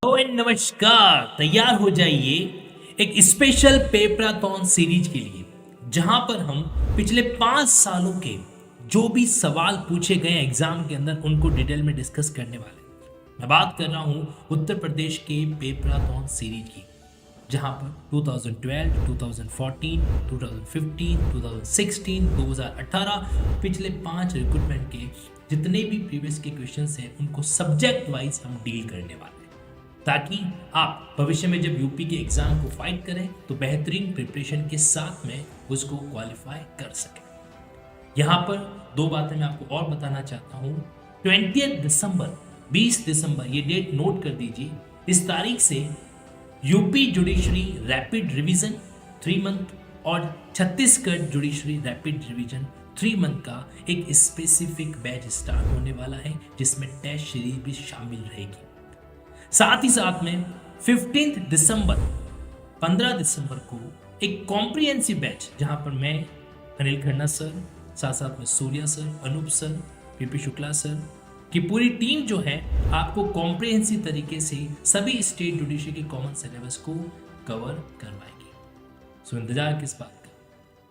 Hello and नमस्कार। तैयार हो जाइए एक स्पेशल पेपराथॉन सीरीज के लिए, जहां पर हम पिछले 5 सालों के जो भी सवाल पूछे गए एग्जाम के अंदर उनको डिटेल में डिस्कस करने वाले हैं। मैं बात कर रहा हूं उत्तर प्रदेश के पेपराथॉन सीरीज की, जहां पर 2012, 2014, 2015, 2016, 2018 पिछले 5 रिक्रूटमेंट के जितने भी प्रीवियस के क्वेश्चंस हैं उनको सब्जेक्ट वाइज हम डील करने वाले हैं, ताकि आप भविष्य में जब यूपी के एग्जाम को फाइट करें तो बेहतरीन प्रिपरेशन के साथ में उसको क्वालिफाई कर सकें। यहाँ पर दो बातें मैं आपको और बताना चाहता हूँ। 20 दिसंबर, 20 दिसंबर, ये डेट नोट कर दीजिए। इस तारीख से UP judiciary rapid revision 3 month और Chhattisgarh judiciary rapid revision 3 month का एक स्पेसिफिक बैच स्टार्ट होने वाला है, जिसमें टेस्ट सीरीज भी शामिल रहेगी। साथ ही साथ में 15 दिसंबर, 15 दिसंबर को एक कॉम्प्रिहेंसिव बैच, जहां पर मैं अनिल खन्ना सर, साथ साथ में Surya sir, Anup sir, PP Shukla sir की पूरी टीम जो है आपको कॉम्प्रिहेंसिव तरीके से सभी स्टेट जुडिशरी के कॉमन सिलेबस को कवर करवाएगी। सो इंतजार किस बात का,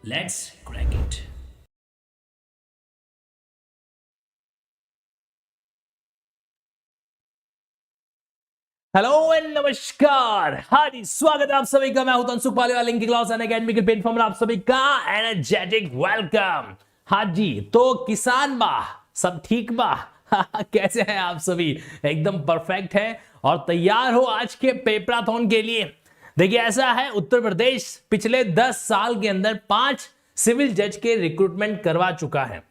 let's crack it. Hello and नमस्कार, हाँ जी, स्वागत है आप सभी का। मैं हूं Tansuk Paliwal, link class and academy के प्लेटफॉर्म पर आप सभी का एनर्जेटिक वेलकम। हाँ जी, तो किसान बा सब ठीक बा कैसे हैं आप सभी? एकदम परफेक्ट है और तैयार हो आज के पेपराथॉन के लिए। देखिए, ऐसा है, उत्तर प्रदेश पिछले 10 साल के अंदर 5 सिविल जज के रिक्रूटमेंट करवा चुका है।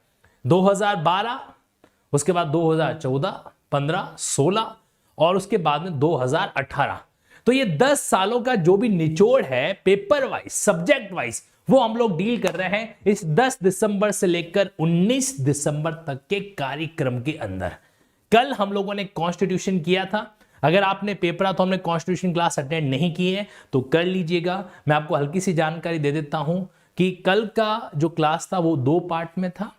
2012, उसके बाद 2014, 15, 16 और उसके बाद में 2018। तो ये 10 सालों का जो भी निचोड़ है पेपर वाइज, सब्जेक्ट वाइज, वो हम लोग डील कर रहे हैं इस 10 दिसंबर से लेकर 19 दिसंबर तक के कार्यक्रम के अंदर। कल हम लोगों ने कॉन्स्टिट्यूशन किया था। अगर आपने पेपराथॉन में कॉन्स्टिट्यूशन क्लास अटेंड नहीं की है तो कर लीजिएगा। मैं आपको हल्की सी जानकारी दे देता हूं कि कल का जो क्लास था वो 2 पार्ट में था।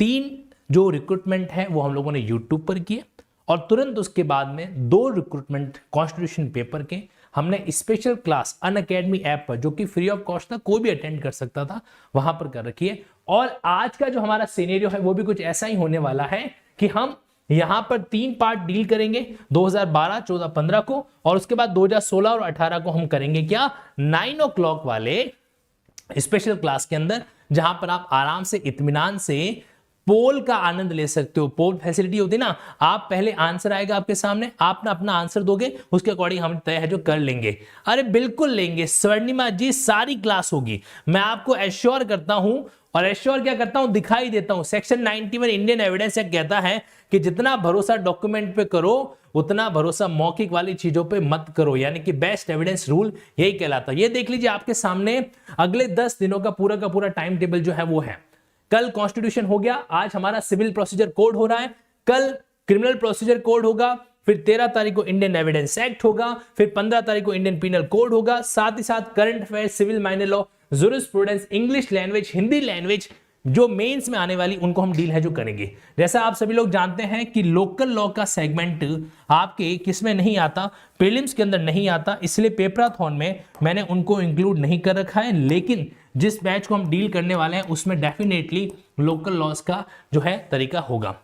3 जो रिक्रूटमेंट है वो हम लोगों ने यूट्यूब पर किए और तुरंत उसके बाद में 2 रिक्रूटमेंट कॉन्स्टिट्यूशन पेपर के हमने स्पेशल क्लास अनअकैडमी ऐप पर, जो कि फ्री ऑफ कॉस्ट था, कोई भी अटेंड कर सकता था, वहां पर कर रखी है। और आज का जो हमारा सिनेरियो है वो भी कुछ ऐसा ही होने वाला है कि हम यहां पर 3 पार्ट डील करेंगे, 2012, 14, 15 को, और उसके बाद 2016 और 18 को हम करेंगे क्या, 9 o'clock वाले स्पेशल क्लास के अंदर, जहां पर आप आराम से इत्मीनान से पोल का आनंद ले सकते हो। पोल फैसिलिटी होती है ना, आप पहले आंसर आएगा आपके सामने, आप ना अपना आंसर दोगे, उसके अकॉर्डिंग हम तय है जो कर लेंगे। अरे बिल्कुल लेंगे स्वर्णिमा जी, सारी क्लास होगी। मैं आपको एश्योर करता हूं, और एश्योर क्या करता हूं, दिखाई देता हूं। सेक्शन 91 इंडियन एविडेंस एक्ट कहता है कि जितना भरोसा डॉक्यूमेंट पे करो उतना भरोसा मौखिक वाली चीजों पे मत करो, यानी कि बेस्ट एविडेंस रूल यही कहलाता है। ये देख लीजिए आपके सामने अगले 10 दिनों का पूरा टाइम टेबल जो है वो है। कल कॉन्स्टिट्यूशन हो गया, आज हमारा सिविल प्रोसीजर कोड हो रहा है, कल क्रिमिनल प्रोसीजर कोड होगा, फिर 13 तारीख को इंडियन एविडेंस एक्ट होगा, फिर 15 तारीख को इंडियन पिनल कोड होगा, साथ ही साथ current affair, civil minor law, jurisprudence, English language, Hindi language जो मेंस में आने वाली उनको हम डील है जो करेंगे। जैसा आप सभी लोग जानते हैं कि लोकल लॉ का सेगमेंट आपके किस में नहीं आता, प्रीलिम्स के अंदर नहीं आता, इसलिए पेपराथॉन में मैंने उनको इंक्लूड नहीं कर रखा है। लेकिन जिस बैच को हम डील करने वाले हैं उसमें डेफिनेटली लोकल लॉज का जो है तरीका होगा।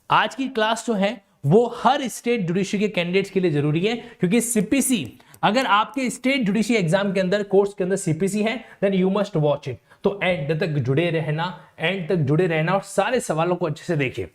आज की क्लास जो है वो हर स्टेट जुडिशरी के कैंडिडेट्स के लिए जरूरी है, क्योंकि सीपीसी, अगर आपके स्टेट जुडिशरी एग्जाम के अंदर कोर्स के अंदर सीपीसी है then you must watch it. तो एंड तक जुड़े रहना और सारे सवालों को अच्छे से देखिए।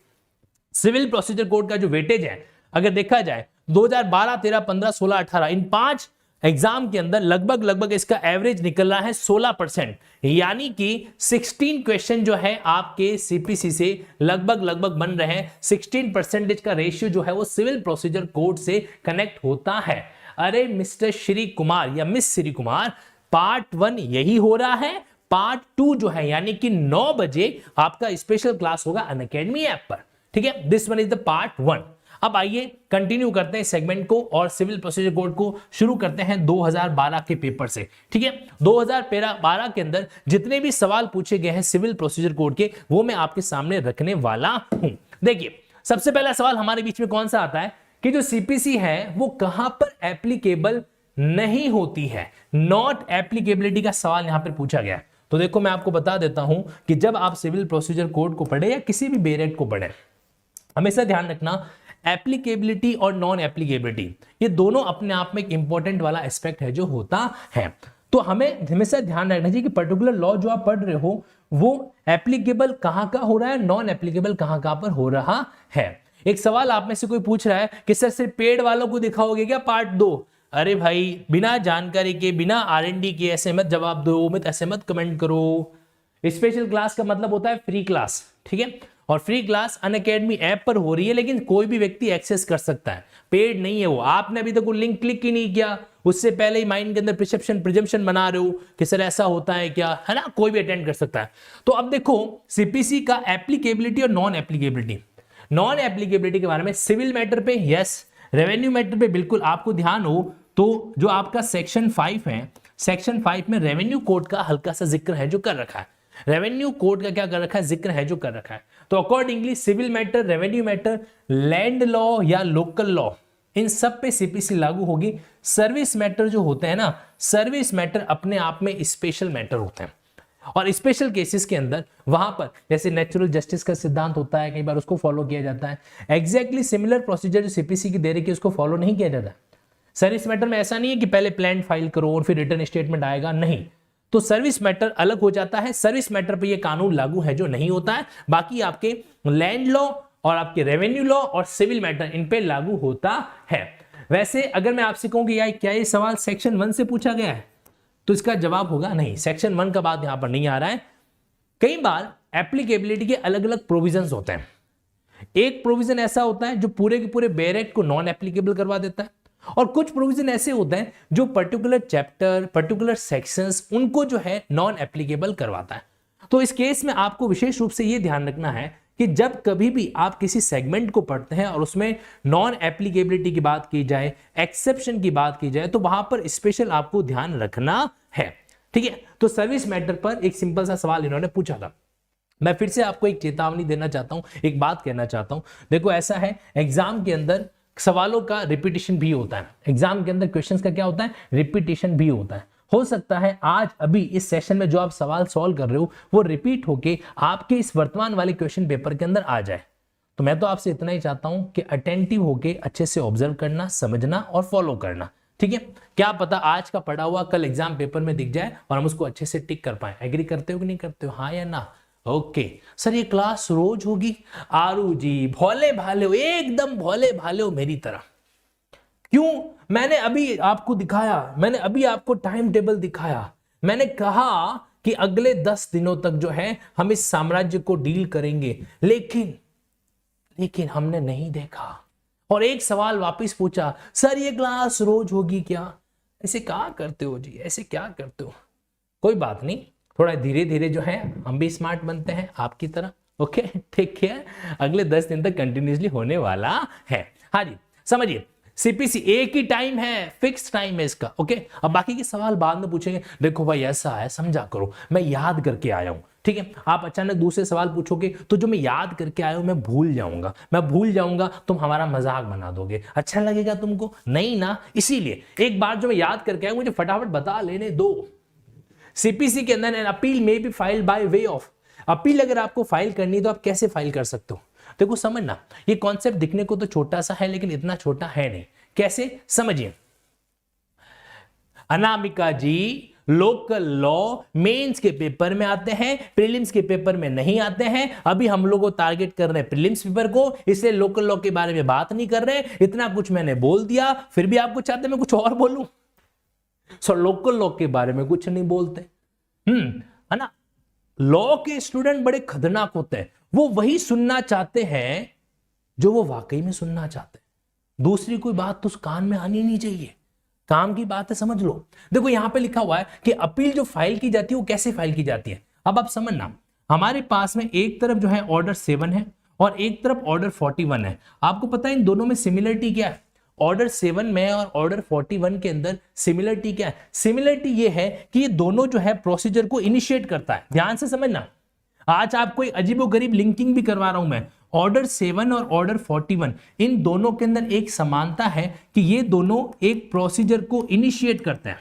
सिविल प्रोसीजर कोड का जो वेटेज है अगर देखा जाए 2012, 13, 15, 16, 18 इन 5 एग्जाम के अंदर लगभग इसका एवरेज निकल रहा है 16%, यानी कि 16 क्वेश्चन जो है आपके सीपीसी से लगभग बन रहे हैं। 16% का रेशियो जो है वो सिविल प्रोसीजर कोड से कनेक्ट होता है। अरे मिस्टर श्री कुमार या मिस श्री कुमार, पार्ट 1 यही हो रहा है, पार्ट 2 जो है यानी कि 9 बजे आपका स्पेशल क्लास होगा अनअकैडमी ऐप पर। ठीक है, this one is the part 1। अब आइए कंटिन्यू करते हैं सेगमेंट को और सिविल प्रोसीजर कोड को शुरू करते हैं 2012 के पेपर से। ठीक है, 2012 के अंदर जितने भी सवाल पूछे गए हैं सिविल प्रोसीजर कोड के वो मैं आपके सामने रखने वाला हूं। देखिए, सबसे पहला सवाल हमारे बीच में कौन सा आता है कि जो सीपीसी है वो कहां पर एप्लीकेबल नहीं होती है, नॉट एप्लीकेबिलिटी का सवाल यहां पर पूछा गया। तो देखो मैं आपको बता देता हूं कि जब आप सिविल प्रोसीजर कोड को पढ़े या किसी भी बेरेट को पढ़े, हमेशा ध्यान रखना एप्लीकेबिलिटी और नॉन एप्लीकेबिलिटी ये दोनों अपने आप में एक इंपॉर्टेंट वाला एस्पेक्ट है जो होता है। तो हमें हमेशा ध्यान रखना चाहिए कि पर्टिकुलर लॉ जो आप पढ़ रहे हो वो एप्लीकेबल कहां का हो रहा है, नॉन एप्लीकेबल कहां पर हो रहा है। एक सवाल आप में से कोई पूछ रहा है कि सर सिर्फ पेड वालों को दिखाओगे क्या पार्ट 2? अरे भाई बिना जानकारी के, बिना R&D के ऐसे मत जवाब दो, मत ऐसे मत कमेंट करो। स्पेशल क्लास का मतलब होता है फ्री क्लास, ठीक है, और फ्री क्लास अनअकैडमी ऐप पर हो रही है, लेकिन कोई भी व्यक्ति एक्सेस कर सकता है, पेड नहीं है वो। आपने अभी तक वो लिंक क्लिक ही नहीं किया, उससे पहले ही माइंड के अंदर प्रिसेप्शन प्रिजम्पशन बना रहे हो कि सर ऐसा होता है क्या, है ना, कोई भी अटेंड कर सकता है। तो अब देखो सीपीसी का एप्लीकेबिलिटी और नॉन एप्लीकेबिलिटी, नॉन एप्लीकेबिलिटी के बारे में सिविल मैटर पे यस, रेवेन्यू मैटर पे बिल्कुल आपको ध्यान हो तो जो आपका सेक्शन 5 है, सेक्शन 5 में रेवेन्यू कोड का हल्का सा जिक्र है जो कर रखा है, रेवेन्यू कोड का क्या कर रखा है, जिक्र है जो कर रखा है। तो accordingly civil matter, revenue matter, land law या लोकल लॉ, इन सब पे सीपीसी लागू होगी। सर्विस मैटर जो होते हैं ना, सर्विस मैटर अपने आप में स्पेशल मैटर होते हैं, और स्पेशल केसेस के अंदर वहां पर जैसे नेचुरल जस्टिस का सिद्धांत होता है, कई बार उसको फॉलो किया जाता है। एग्जैक्टली सिमिलर प्रोसीजर जो सीपीसी की दे रही है उसको फॉलो नहीं किया जाता। सर्विस मैटर में ऐसा नहीं है कि पहले प्लान फाइल करो और फिर रिटर्न स्टेटमेंट आएगा, नहीं। तो सर्विस मैटर अलग हो जाता है, सर्विस मैटर पे ये कानून लागू है जो नहीं होता है। बाकी आपके लैंड लॉ और आपके रेवेन्यू लॉ और सिविल मैटर इन पे लागू होता है। वैसे अगर मैं आपसे कहूं कि यार क्या ये सवाल सेक्शन 1 से पूछा गया है, तो इसका जवाब होगा नहीं, सेक्शन 1 का बात यहां पर नहीं आ रहा है। कई बार एप्लीकेबिलिटी के अलग अलग प्रोविजंस होते हैं। एक प्रोविजन ऐसा होता है जो पूरे के पूरे बेरेट को नॉन एप्लीकेबल करवा देता है, और कुछ प्रोविजन ऐसे होते हैं जो पर्टिकुलर चैप्टर, पर्टिकुलर सेक्शंस उनको जो है नॉन एप्लीकेबल करवाता है। तो इस केस में आपको विशेष रूप से यह ध्यान रखना है कि जब कभी भी आप किसी सेगमेंट को पढ़ते हैं और उसमें नॉन एप्लीकेबिलिटी की बात की जाए, एक्सेप्शन की बात की जाए, तो वहां पर स्पेशल आपको ध्यान रखना है, ठीक है। तो सर्विस मैटर पर एक सिंपल सा सवाल इन्होंने पूछा था। मैं फिर से आपको एक चेतावनी देना चाहता हूं, एक बात कहना चाहता हूं। देखो ऐसा है, एग्जाम के अंदर सवालों का रिपीटिशन भी होता है, एग्जाम के अंदर क्वेश्चंस का क्या होता है, रिपीटिशन भी होता है। हो सकता है आज अभी इस सेशन में जो आप सवाल सॉल्व कर रहे हो वो रिपीट होके आपके इस वर्तमान वाले क्वेश्चन पेपर के अंदर आ जाए। तो मैं तो आपसे इतना ही चाहता हूं कि अटेंटिव होके अच्छे से ऑब्जर्व करना, समझना और फॉलो करना, ठीक है। क्या पता आज का पढ़ा हुआ कल एग्जाम पेपर में दिख जाए और हम उसको अच्छे से टिक कर पाए। एग्री करते हो कि नहीं करते हो, हाँ या ना? ओके सर ये क्लास रोज होगी? आरू जी भोले भाले हो, एकदम भोले भाले हो मेरी तरह। क्यों? मैंने अभी आपको दिखाया, मैंने अभी आपको टाइम टेबल दिखाया, मैंने कहा कि अगले 10 दिनों तक जो है हम इस साम्राज्य को डील करेंगे, लेकिन हमने नहीं देखा। और एक सवाल वापस पूछा, सर ये क्लास रोज होगी क्या? ऐसे क्या करते हो जी, ऐसे क्या करते हो? कोई बात नहीं, थोड़ा धीरे धीरे जो है हम भी स्मार्ट बनते हैं आपकी तरह। ओके टेक केयर, अगले 10 दिन तक कंटिन्यूसली होने वाला है। हाँ जी समझिए, सीपीसी एक ही टाइम है, फिक्स टाइम है इसका। ओके अब बाकी के सवाल बाद में पूछेंगे। देखो भाई ऐसा है, समझा करो, मैं याद करके आया हूं, ठीक है। आप अचानक दूसरे सवाल पूछोगे तो जो मैं याद करके आया हूं मैं भूल जाऊंगा, तुम हमारा मजाक बना दोगे, अच्छा लगेगा तुमको? नहीं ना, इसीलिए एक बार जो मैं याद करके आया मुझे फटाफट बता लेने दो। सीपीसी के अंदर अपील में भी file by way of, appeal अगर आपको फाइल करनी है तो आप कैसे फाइल कर सकते हो? देखो समझना, ये कॉन्सेप्ट दिखने को तो छोटा सा है लेकिन इतना छोटा है नहीं। कैसे समझिए, अनामिका जी लोकल लॉ मेंस के पेपर में आते हैं, प्रीलिम्स के पेपर में नहीं आते हैं। अभी हम लोग को टारगेट कर रहे हैं प्रीलिम्स पेपर को, इसलिए लोकल लॉ के बारे में बात नहीं कर रहे। इतना कुछ मैंने बोल दिया, फिर भी आपको चाहते मैं कुछ और बोलूं? सो लोकल लॉ के बारे में कुछ नहीं बोलते, है ना। लॉ के स्टूडेंट बड़े खतरनाक होते हैं, वो वही सुनना चाहते हैं जो वो वाकई में सुनना चाहते हैं। दूसरी कोई बात तो उस कान में आनी नहीं चाहिए, काम की बात है, समझ लो। देखो यहां पे लिखा हुआ है कि अपील जो फाइल की जाती है वो कैसे फाइल की जाती है। अब आप समझना, हमारे पास में एक तरफ जो है ऑर्डर 7 है और एक तरफ ऑर्डर 41 है। आपको पता है इन दोनों में सिमिलरिटी क्या है? ऑर्डर 7 में और ऑर्डर 41 के अंदर सिमिलरिटी क्या है? सिमिलरिटी ये है कि ये दोनों जो है प्रोसीजर को इनिशिएट करता है। ध्यान से समझना, आज आपको एक अजीबोगरीब लिंकिंग भी करवा रहा हूं मैं। ऑर्डर 7 और ऑर्डर 41 इन दोनों के अंदर एक समानता है कि ये दोनों एक प्रोसीजर को इनिशिएट करते हैं।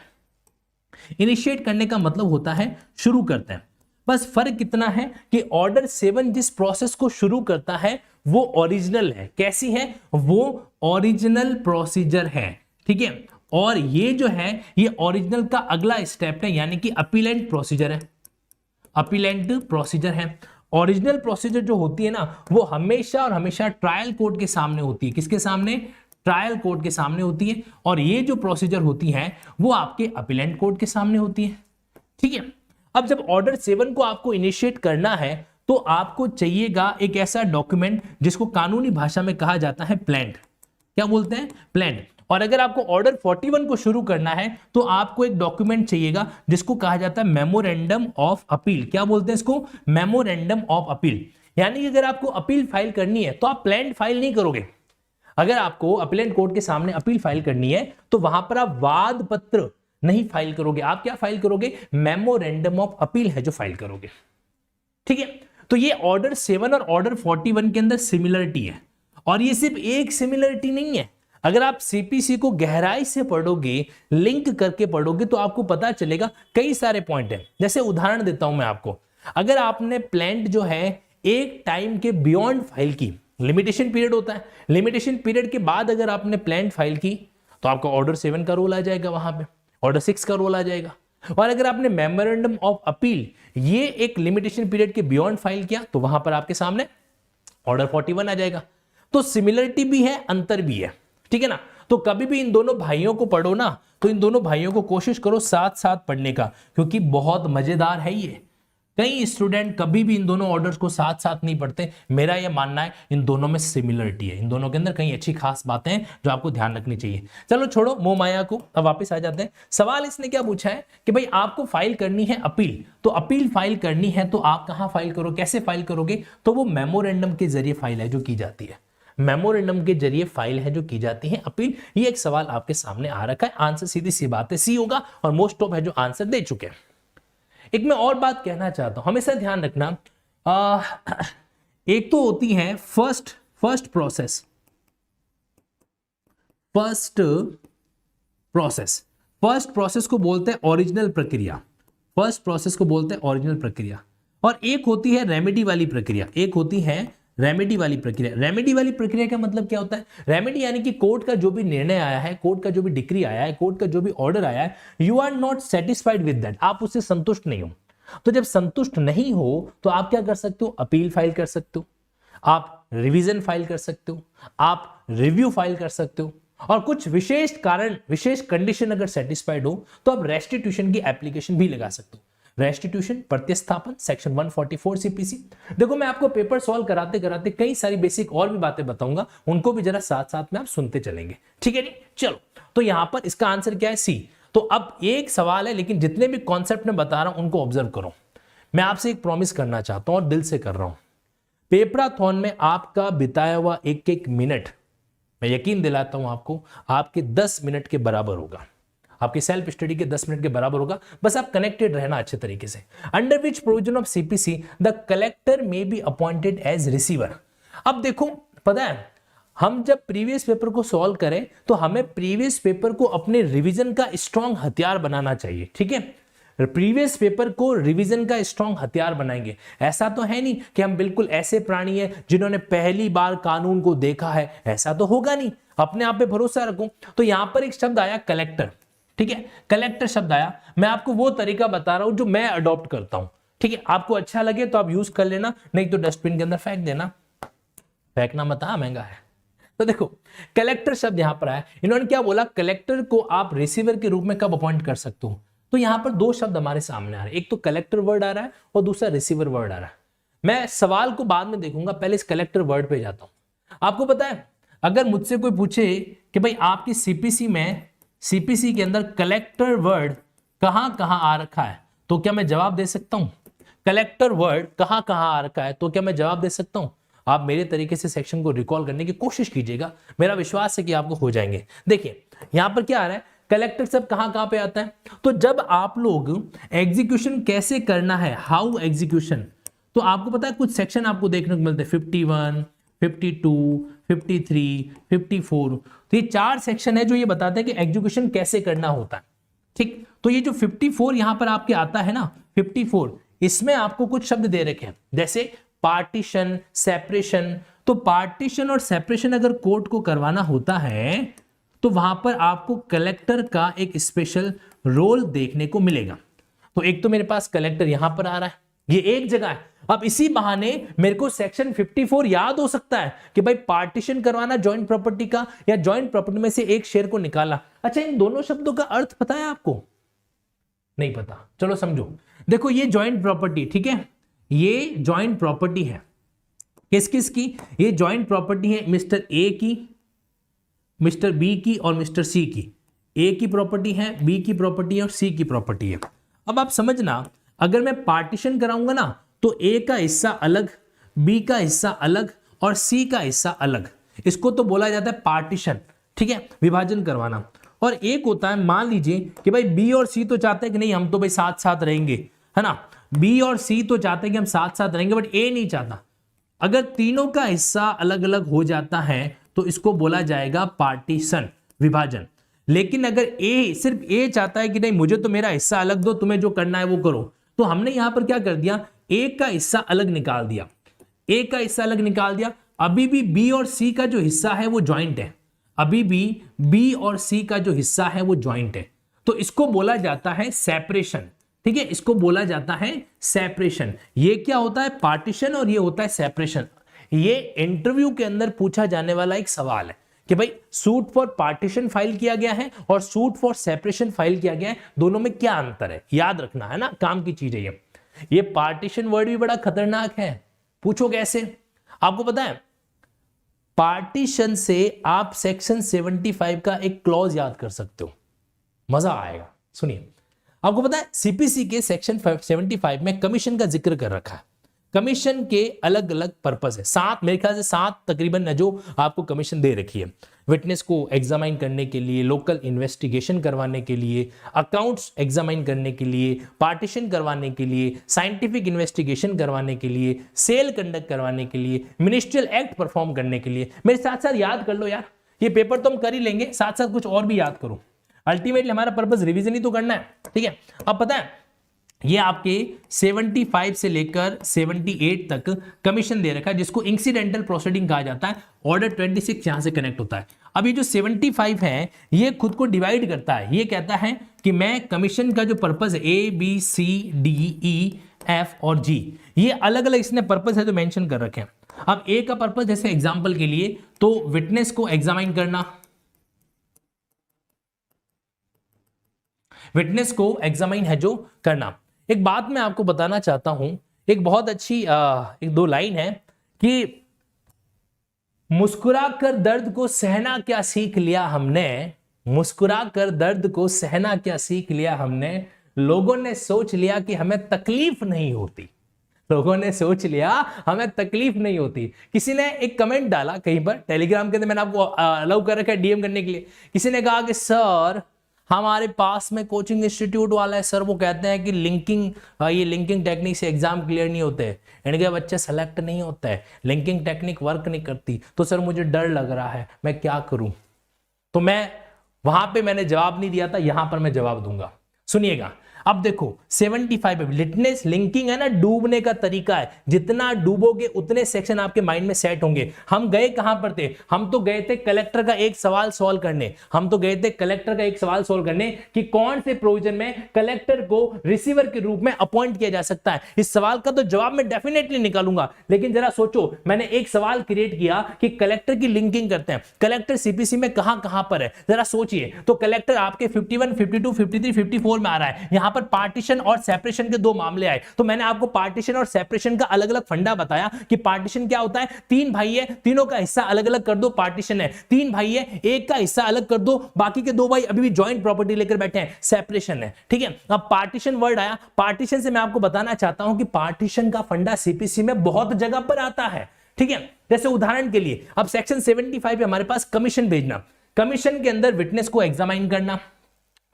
इनिशिएट करने का मतलब होता है शुरू करते हैं। बस फर्क इतना है कि ऑर्डर 7 जिस प्रोसेस को शुरू करता है वो ओरिजिनल है। कैसी है? वो ओरिजिनल प्रोसीजर है, ठीक है। और ये जो है ये ओरिजिनल का अगला स्टेप है, यानी कि अपीलेंट प्रोसीजर है। अपीलेंट प्रोसीजर है। ओरिजिनल प्रोसीजर जो होती है ना वो हमेशा और हमेशा ट्रायल कोर्ट के सामने होती है। किसके सामने? ट्रायल कोर्ट के सामने होती है। और ये जो प्रोसीजर होती है वो आपके अपीलेंट कोर्ट के सामने होती है, ठीक है। अब जब ऑर्डर 7 को आपको इनिशिएट करना है तो आपको चाहिएगा एक ऐसा डॉक्यूमेंट जिसको कानूनी भाषा में कहा जाता है प्लेंट। क्या बोलते हैं? प्लेंट। और अगर आपको ऑर्डर 41 को शुरू करना है तो आपको एक डॉक्यूमेंट चाहिएगा जिसको कहा जाता है मेमोरेंडम ऑफ अपील। क्या बोलते हैं इसको? Memorandum of appeal. यानी कि अगर आपको अपील फाइल करनी है तो आप प्लेंट फाइल नहीं करोगे। अगर आपको अपीलेंट कोर्ट के सामने अपील फाइल करनी है तो वहां पर आप वाद पत्र नहीं फाइल करोगे। आप क्या फाइल करोगे? मेमोरेंडम ऑफ अपील है जो फाइल करोगे, ठीक है। तो ये ऑर्डर 7 और ऑर्डर 41 के अंदर सिमिलरिटी है। और ये सिर्फ एक सिमिलरिटी नहीं है। अगर आप सीपीसी को गहराई से पढ़ोगे, लिंक करके पढ़ोगे तो आपको पता चलेगा कई सारे पॉइंट हैं। जैसे उदाहरण देता हूं मैं आपको, अगर आपने प्लेंट जो है एक टाइम के बियॉन्ड फाइल की, लिमिटेशन पीरियड होता है, लिमिटेशन पीरियड के बाद अगर आपने प्लेंट फाइल की तो आपका ऑर्डर 7 का रोल आ जाएगा, वहां पे ऑर्डर 6 का रोल आ जाएगा। और अगर आपने मेमोरेंडम ऑफ अपील ये एक लिमिटेशन पीरियड के बियॉन्ड फाइल किया तो वहां पर आपके सामने ऑर्डर 41 आ जाएगा। तो सिमिलरिटी भी है, अंतर भी है, ठीक है ना। तो कभी भी इन दोनों भाइयों को पढ़ो ना तो इन दोनों भाइयों को कोशिश करो साथ साथ पढ़ने का, क्योंकि बहुत मजेदार है ये। कई स्टूडेंट कभी भी इन दोनों ऑर्डर्स को साथ साथ नहीं पढ़ते। मेरा यह मानना है इन दोनों में सिमिलरिटी है, इन दोनों के अंदर कई अच्छी खास बातें हैं जो आपको ध्यान रखनी चाहिए। चलो छोड़ो मोह माया को, अब वापस आ जाते हैं। सवाल इसने क्या पूछा है कि भाई आपको फाइल करनी है अपील, तो अपील फाइल करनी है तो आप कहां फाइल करो, कैसे फाइल करोगे? तो वो मेमोरेंडम के जरिए फाइल है जो की जाती है। मेमोरेंडम के जरिए फाइल है जो की जाती है अपील। ये एक सवाल आपके सामने आ रखा है, आंसर सीधी सी बात है सी होगा, और मोस्ट ऑफ है जो आंसर दे चुके हैं। एक मैं और बात कहना चाहता हूं, हमेशा ध्यान रखना, एक तो होती है फर्स्ट प्रोसेस को बोलते हैं ओरिजिनल प्रक्रिया। फर्स्ट प्रोसेस को बोलते हैं ओरिजिनल प्रक्रिया। और एक होती है रेमेडी वाली प्रक्रिया, एक होती है रेमेडी वाली प्रक्रिया। रेमेडी वाली प्रक्रिया का मतलब क्या होता है? रेमेडी यानी कि कोर्ट का जो भी निर्णय आया है, कोर्ट का जो भी डिक्री आया है, कोर्ट का जो भी ऑर्डर आया है, you are not satisfied with that, आप उससे संतुष्ट नहीं हो। तो जब संतुष्ट नहीं हो तो आप क्या कर सकते हो? अपील फाइल कर सकते हो, आप रिवीजन फाइल कर सकते हो, आप रिव्यू फाइल कर सकते हो, और कुछ विशेष कारण, विशेष कंडीशन अगर सेटिस्फाइड हो तो आप रेस्टिट्यूशन की एप्लीकेशन भी लगा सकते हो। रेस्टिट्यूशन, प्रतिस्थापन, सेक्शन 144 सीपीसी। देखो मैं आपको पेपर सॉल्व कराते कराते कई सारी बेसिक और भी बातें बताऊंगा, उनको भी जरा साथ साथ में आप सुनते चलेंगे, ठीक है जी। चलो, तो यहां पर इसका आंसर क्या है? सी। तो अब एक सवाल है, लेकिन जितने भी कॉन्सेप्ट मैं बता रहा हूं उनको ऑब्जर्व करो। मैं आपसे एक प्रॉमिस करना चाहता हूं और दिल से कर रहा हूं, पेपराथॉन में आपका बिताया हुआ एक एक मिनट, मैं यकीन दिलाता हूं आपको, आपके 10 मिनट के बराबर होगा, आपकी सेल्फ स्टडी के 10 मिनट के बराबर होगा। बस आप कनेक्टेड रहना अच्छे तरीके से। Under which provision of CPC the collector may be appointed as receiver. अब देखो, पता है हम जब प्रीवियस पेपर को सॉल्व करें तो हमें प्रीवियस पेपर को अपने रिवीजन का स्ट्रॉन्ग हथियार बनाना चाहिए, ठीक है। प्रीवियस पेपर को रिवीजन का स्ट्रॉन्ग हथियार बनाएंगे। ऐसा तो है नहीं कि हम बिल्कुल ऐसे प्राणी हैं जिन्होंने पहली बार कानून को देखा है, ऐसा तो होगा नहीं। अपने आप पे भरोसा रखो। तो यहां पर एक शब्द आया कलेक्टर, ठीक है, कलेक्टर शब्द आया। मैं आपको वो तरीका बता रहा हूं जो मैं अडॉप्ट करता हूं, ठीक है। आपको अच्छा लगे तो आप यूज कर लेना, नहीं तो डस्टबिन के अंदर फेंक देना। फेंकना मत, महंगा है। तो देखो कलेक्टर शब्द यहां पर आया। इन्होंने क्या बोला? कलेक्टर को आप रिसीवर के रूप में कब अपॉइंट कर सकते हो? तो यहां पर दो शब्द हमारे सामने आ रहे हैं, एक तो कलेक्टर वर्ड आ रहा है और दूसरा रिसीवर वर्ड आ रहा है। मैं सवाल को बाद में देखूंगा, पहले इस कलेक्टर वर्ड पे जाता हूं। आपको पता है, अगर मुझसे कोई पूछे कि भाई आपकी सीपीसी के अंदर कलेक्टर वर्ड कहां कहां आ रखा है, तो क्या मैं जवाब दे सकता हूं? कलेक्टर वर्ड कहां कहां आ रखा है तो क्या मैं जवाब दे सकता हूं? आप मेरे तरीके से सेक्शन को रिकॉल करने की कोशिश कीजिएगा, मेरा विश्वास है कि आपको हो जाएंगे। देखिए यहां पर क्या आ रहा है, कलेक्टर सब कहां कहां पे आता है? तो जब आप लोग एग्जीक्यूशन कैसे करना है, हाउ एग्जीक्यूशन, तो आपको पता है कुछ सेक्शन आपको देखने को मिलते हैं 51, 52, 53, 54। तो ये 4 सेक्शन है जो ये बताते हैं कि एग्जीक्यूशन कैसे करना होता है। ठीक, तो ये जो 54 यहां पर आपके आता है ना 54, इसमें आपको कुछ शब्द दे रखे हैं जैसे पार्टीशन, सेपरेशन। तो पार्टीशन और सेपरेशन अगर कोर्ट को करवाना होता है तो वहां पर आपको कलेक्टर का एक स्पेशल रोल देखने को मिलेगा। तो एक तो मेरे पास कलेक्टर यहां पर आ रहा है, ये एक जगह है। अब इसी बहाने मेरे को सेक्शन 54 याद हो सकता है कि भाई पार्टीशन करवाना जॉइंट प्रॉपर्टी का, या जॉइंट प्रॉपर्टी में से एक शेयर को निकाला। अच्छा, इन दोनों शब्दों का अर्थ पता है आपको? नहीं पता, चलो समझो। देखो ये जॉइंट प्रॉपर्टी, ठीक है, ये जॉइंट प्रॉपर्टी है किस किस की? ये जॉइंट प्रॉपर्टी है मिस्टर ए की, मिस्टर बी की और मिस्टर सी की। ए की प्रॉपर्टी है, बी की प्रॉपर्टी है और सी की प्रॉपर्टी है। अब आप समझना, अगर मैं पार्टीशन कराऊंगा ना तो ए का हिस्सा अलग, बी का हिस्सा अलग और सी का हिस्सा अलग, इसको तो बोला जाता है पार्टीशन। ठीक है, विभाजन करवाना। और एक होता है, मान लीजिए कि भाई बी और सी तो चाहते हैं कि नहीं हम तो भाई साथ साथ रहेंगे, है ना, बी और सी तो चाहते हैं कि हम साथ साथ रहेंगे, बट ए नहीं चाहता। अगर तीनों का हिस्सा अलग अलग हो जाता है तो इसको बोला जाएगा पार्टीशन, विभाजन। लेकिन अगर ए, सिर्फ ए चाहता है कि नहीं मुझे तो मेरा हिस्सा अलग दो, तुम्हें जो करना है वो करो, तो हमने यहां पर क्या कर दिया, ए का हिस्सा अलग निकाल दिया, ए का हिस्सा अलग निकाल दिया। अभी भी बी और सी का जो हिस्सा है वो ज्वाइंट है, अभी भी बी और सी का जो हिस्सा है वो ज्वाइंट है, तो इसको बोला जाता है सेपरेशन। ठीक है, इसको बोला जाता है सेपरेशन। ये क्या होता है, पार्टीशन, और ये होता है सेपरेशन। ये इंटरव्यू के अंदर पूछा जाने वाला एक सवाल है कि भाई सूट फॉर पार्टीशन फाइल किया गया है और सूट फॉर सेपरेशन फाइल किया गया है, दोनों में क्या अंतर है, याद रखना है ना, काम की चीज है ये पार्टीशन वर्ड भी बड़ा खतरनाक है। पूछो कैसे? आपको पता है पार्टीशन से आप सेक्शन 75 का एक क्लॉज याद कर सकते हो, मजा आएगा। सुनिए, आपको पता है सीपीसी के सेक्शन 75 में कमीशन का जिक्र कर रखा है। कमीशन के अलग अलग पर्पस है, 7 मेरे ख्याल से 7 तकरीबन जो आपको कमीशन दे रखी है। विटनेस को एग्जामाइन करने के लिए, लोकल इन्वेस्टिगेशन करवाने के लिए, अकाउंट्स एग्जामाइन करने के लिए, पार्टीशन करवाने के लिए, साइंटिफिक इन्वेस्टिगेशन करवाने के लिए, सेल कंडक्ट करवाने के लिए, मिनिस्ट्रियल एक्ट परफॉर्म करने के लिए। मेरे साथ साथ याद कर लो यार, ये पेपर तो हम कर ही लेंगे, साथ साथ कुछ और भी याद करो। अल्टीमेटली हमारा पर्पस रिवीजन ही तो करना है। ठीक है, अब पता है ये आपके 75 से लेकर 78 तक कमीशन दे रखा है, जिसको इंसिडेंटल प्रोसीडिंग कहा जाता है। ऑर्डर 26 यहां से कनेक्ट होता है। अब ये जो 75 है ये खुद को डिवाइड करता है, ये कहता है कि मैं कमीशन का जो पर्पस है A B C D E F और जी, ये अलग अलग इसने पर्पस है तो मेंशन कर रखे हैं। अब ए का पर्पस जैसे एग्जांपल के लिए तो विटनेस को एग्जामाइन करना, विटनेस को एग्जामाइन है जो करना। एक बात मैं आपको बताना चाहता हूं, एक बहुत अच्छी एक 2 लाइन है कि मुस्कुराकर दर्द को सहना क्या सीख लिया हमने, मुस्कुराकर दर्द को सहना क्या सीख लिया हमने, लोगों ने सोच लिया कि हमें तकलीफ नहीं होती, लोगों ने सोच लिया हमें तकलीफ नहीं होती। किसी ने एक कमेंट डाला कहीं पर टेलीग्राम के अंदर, मैंने आपको अलाउ कर रखा है डीएम करने के लिए। किसी ने कहा कि सर हमारे पास में कोचिंग इंस्टीट्यूट वाला है सर, वो कहते हैं कि ये लिंकिंग टेक्निक से एग्जाम क्लियर नहीं होते, इनके बच्चे सेलेक्ट नहीं होते हैं, लिंकिंग टेक्निक वर्क नहीं करती, तो सर मुझे डर लग रहा है, मैं क्या करूं। तो मैं वहां पे मैंने जवाब नहीं दिया था, यहां पर मैं जवाब दूंगा। सुनिएगा, अब देखो 75 लिटनेस लिंकिंग है ना, डूबने का तरीका है, जितना डूबोगे उतने सेक्शन आपके माइंड में सेट होंगे। हम गए कहां पर थे, हम तो गए थे कलेक्टर का एक सवाल सॉल्व करने, हम तो गए थे कलेक्टर का एक सवाल सॉल्व करने कि कौन से प्रोविजन में कलेक्टर को रिसीवर के रूप में अपॉइंट किया जा सकता है। इस सवाल का तो जवाब मैं डेफिनेटली निकालूंगा, लेकिन जरा सोचो, मैंने एक सवाल क्रिएट किया कि कलेक्टर की लिंकिंग करते हैं, कलेक्टर सीपीसी में कहां पर है, जरा सोचिए। तो कलेक्टर आपके 51, 52, 53, 54 में आ रहा है। यहां पर पार्टीशन और सेपरेशन के 2 मामले आए, तो मैंने आपको पार्टीशन और सेपरेशन का अलग अलग फंडा बताया कि पार्टीशन क्या होता है। 3 भाई है, तीनों का हिस्सा अलग अलग कर दो, पार्टीशन है। 3 भाई है, एक का हिस्सा अलग कर दो, बाकी के 2 भाई अभी भी जॉइंट प्रॉपर्टी लेकर बैठे हैं, सेपरेशन है। ठीक है, अब पार्टीशन वर्ड आया, पार्टीशन से मैं आपको बताना चाहता हूं कि पार्टीशन का फंडा सीपीसी में बहुत जगह पर आता है। ठीक है, जैसे उदाहरण के लिए अब सेक्शन 75 पे हमारे पास कमीशन भेजना, कमीशन के अंदर विटनेस को एग्जामाइन करना,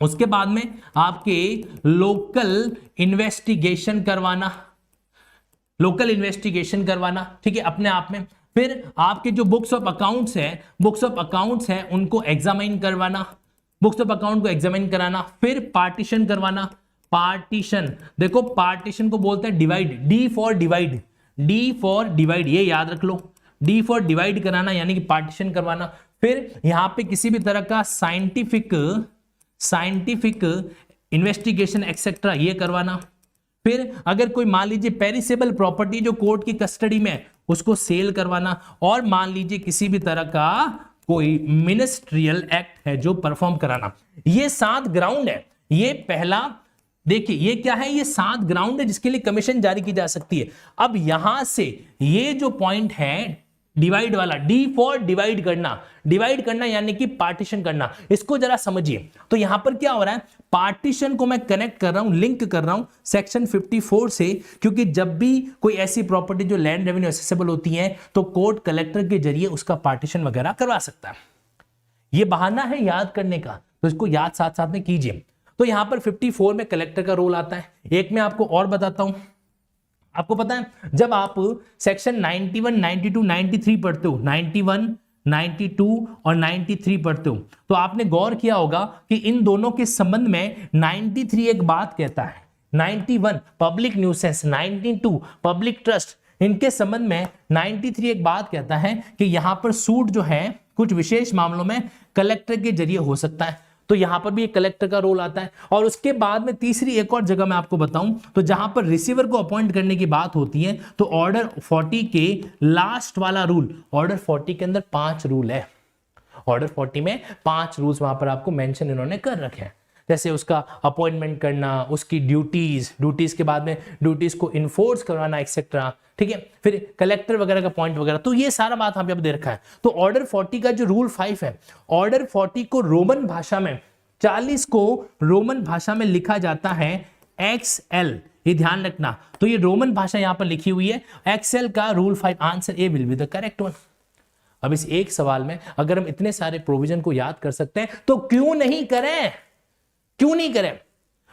उसके बाद में आपके लोकल इन्वेस्टिगेशन करवाना, लोकल इन्वेस्टिगेशन करवाना। ठीक है, अपने आप में फिर आपके जो बुक्स ऑफ अकाउंट्स है उनको एग्जामिन करवाना, बुक्स ऑफ अकाउंट को एग्जामिन कराना, फिर पार्टीशन करवाना। पार्टीशन, देखो पार्टीशन को बोलते हैं डिवाइड, डी फॉर डिवाइड, ये याद रख लो, डी फॉर डिवाइड कराना यानी कि पार्टीशन करवाना। फिर यहां पे किसी भी तरह का साइंटिफिक इन्वेस्टिगेशन एक्सेट्रा ये करवाना। फिर अगर कोई मान लीजिए पेरिसेबल प्रॉपर्टी जो कोर्ट की कस्टडी में है उसको सेल करवाना, और मान लीजिए किसी भी तरह का कोई मिनिस्ट्रियल एक्ट है जो परफॉर्म कराना। ये 7 ग्राउंड है। ये पहला देखिए, ये क्या है, ये 7 ग्राउंड है जिसके लिए कमीशन जारी की जा सकती है। अब यहां से ये जो पॉइंट है डिवाइड वाला, डी फॉर डिवाइड करना यानी कि पार्टीशन करना, इसको जरा समझिए। तो यहां पर क्या हो रहा है, पार्टीशन को मैं कनेक्ट कर रहा हूं, लिंक कर रहा हूं सेक्शन 54 से, क्योंकि जब भी कोई ऐसी प्रॉपर्टी जो लैंड रेवेन्यू एक्सेसिबल होती है तो कोर्ट कलेक्टर के जरिए उसका पार्टीशन वगैरह करवा सकता है। ये बहाना है याद करने का, तो इसको याद साथ साथ में कीजिए। तो यहां पर 54 में कलेक्टर का रोल आता है। एक में आपको और बताता हूं, आपको पता है जब आप सेक्शन 91, 92, 93 पढ़ते हो, 91, 92 और 93 पढ़ते हो, तो आपने गौर किया होगा कि इन दोनों के संबंध में 93 एक बात कहता है, 91 पब्लिक न्यूसेंस, 92 पब्लिक ट्रस्ट, इनके संबंध में 93 एक बात कहता है कि यहां पर सूट जो है कुछ विशेष मामलों में कलेक्टर के जरिए हो सकता है। तो यहां पर भी एक कलेक्टर का रोल आता है। और उसके बाद में तीसरी एक और जगह मैं आपको बताऊं, तो जहां पर रिसीवर को अपॉइंट करने की बात होती है तो ऑर्डर 40 के लास्ट वाला रूल, ऑर्डर 40 के अंदर 5 रूल है। ऑर्डर 40 में 5 रूल्स वहां पर आपको मेंशन इन्होंने कर रखे हैं, जैसे उसका अपॉइंटमेंट करना, उसकी ड्यूटीज के बाद में ड्यूटीज को इन्फोर्स करवाना एक्सेट्रा, ठीक है, फिर कलेक्टर वगैरह का पॉइंट वगैरह, तो ये सारा बात यहाँ पे दे रखा है। तो ऑर्डर 40 का जो रूल 5 है, ऑर्डर 40 को रोमन भाषा में, 40 को रोमन भाषा में लिखा जाता है XL, ये ध्यान रखना। तो ये रोमन भाषा यहां पर लिखी हुई है, XL का rule 5, answer A will be the correct one. अब इस एक सवाल में अगर हम इतने सारे प्रोविजन को याद कर सकते हैं तो क्यों नहीं करें?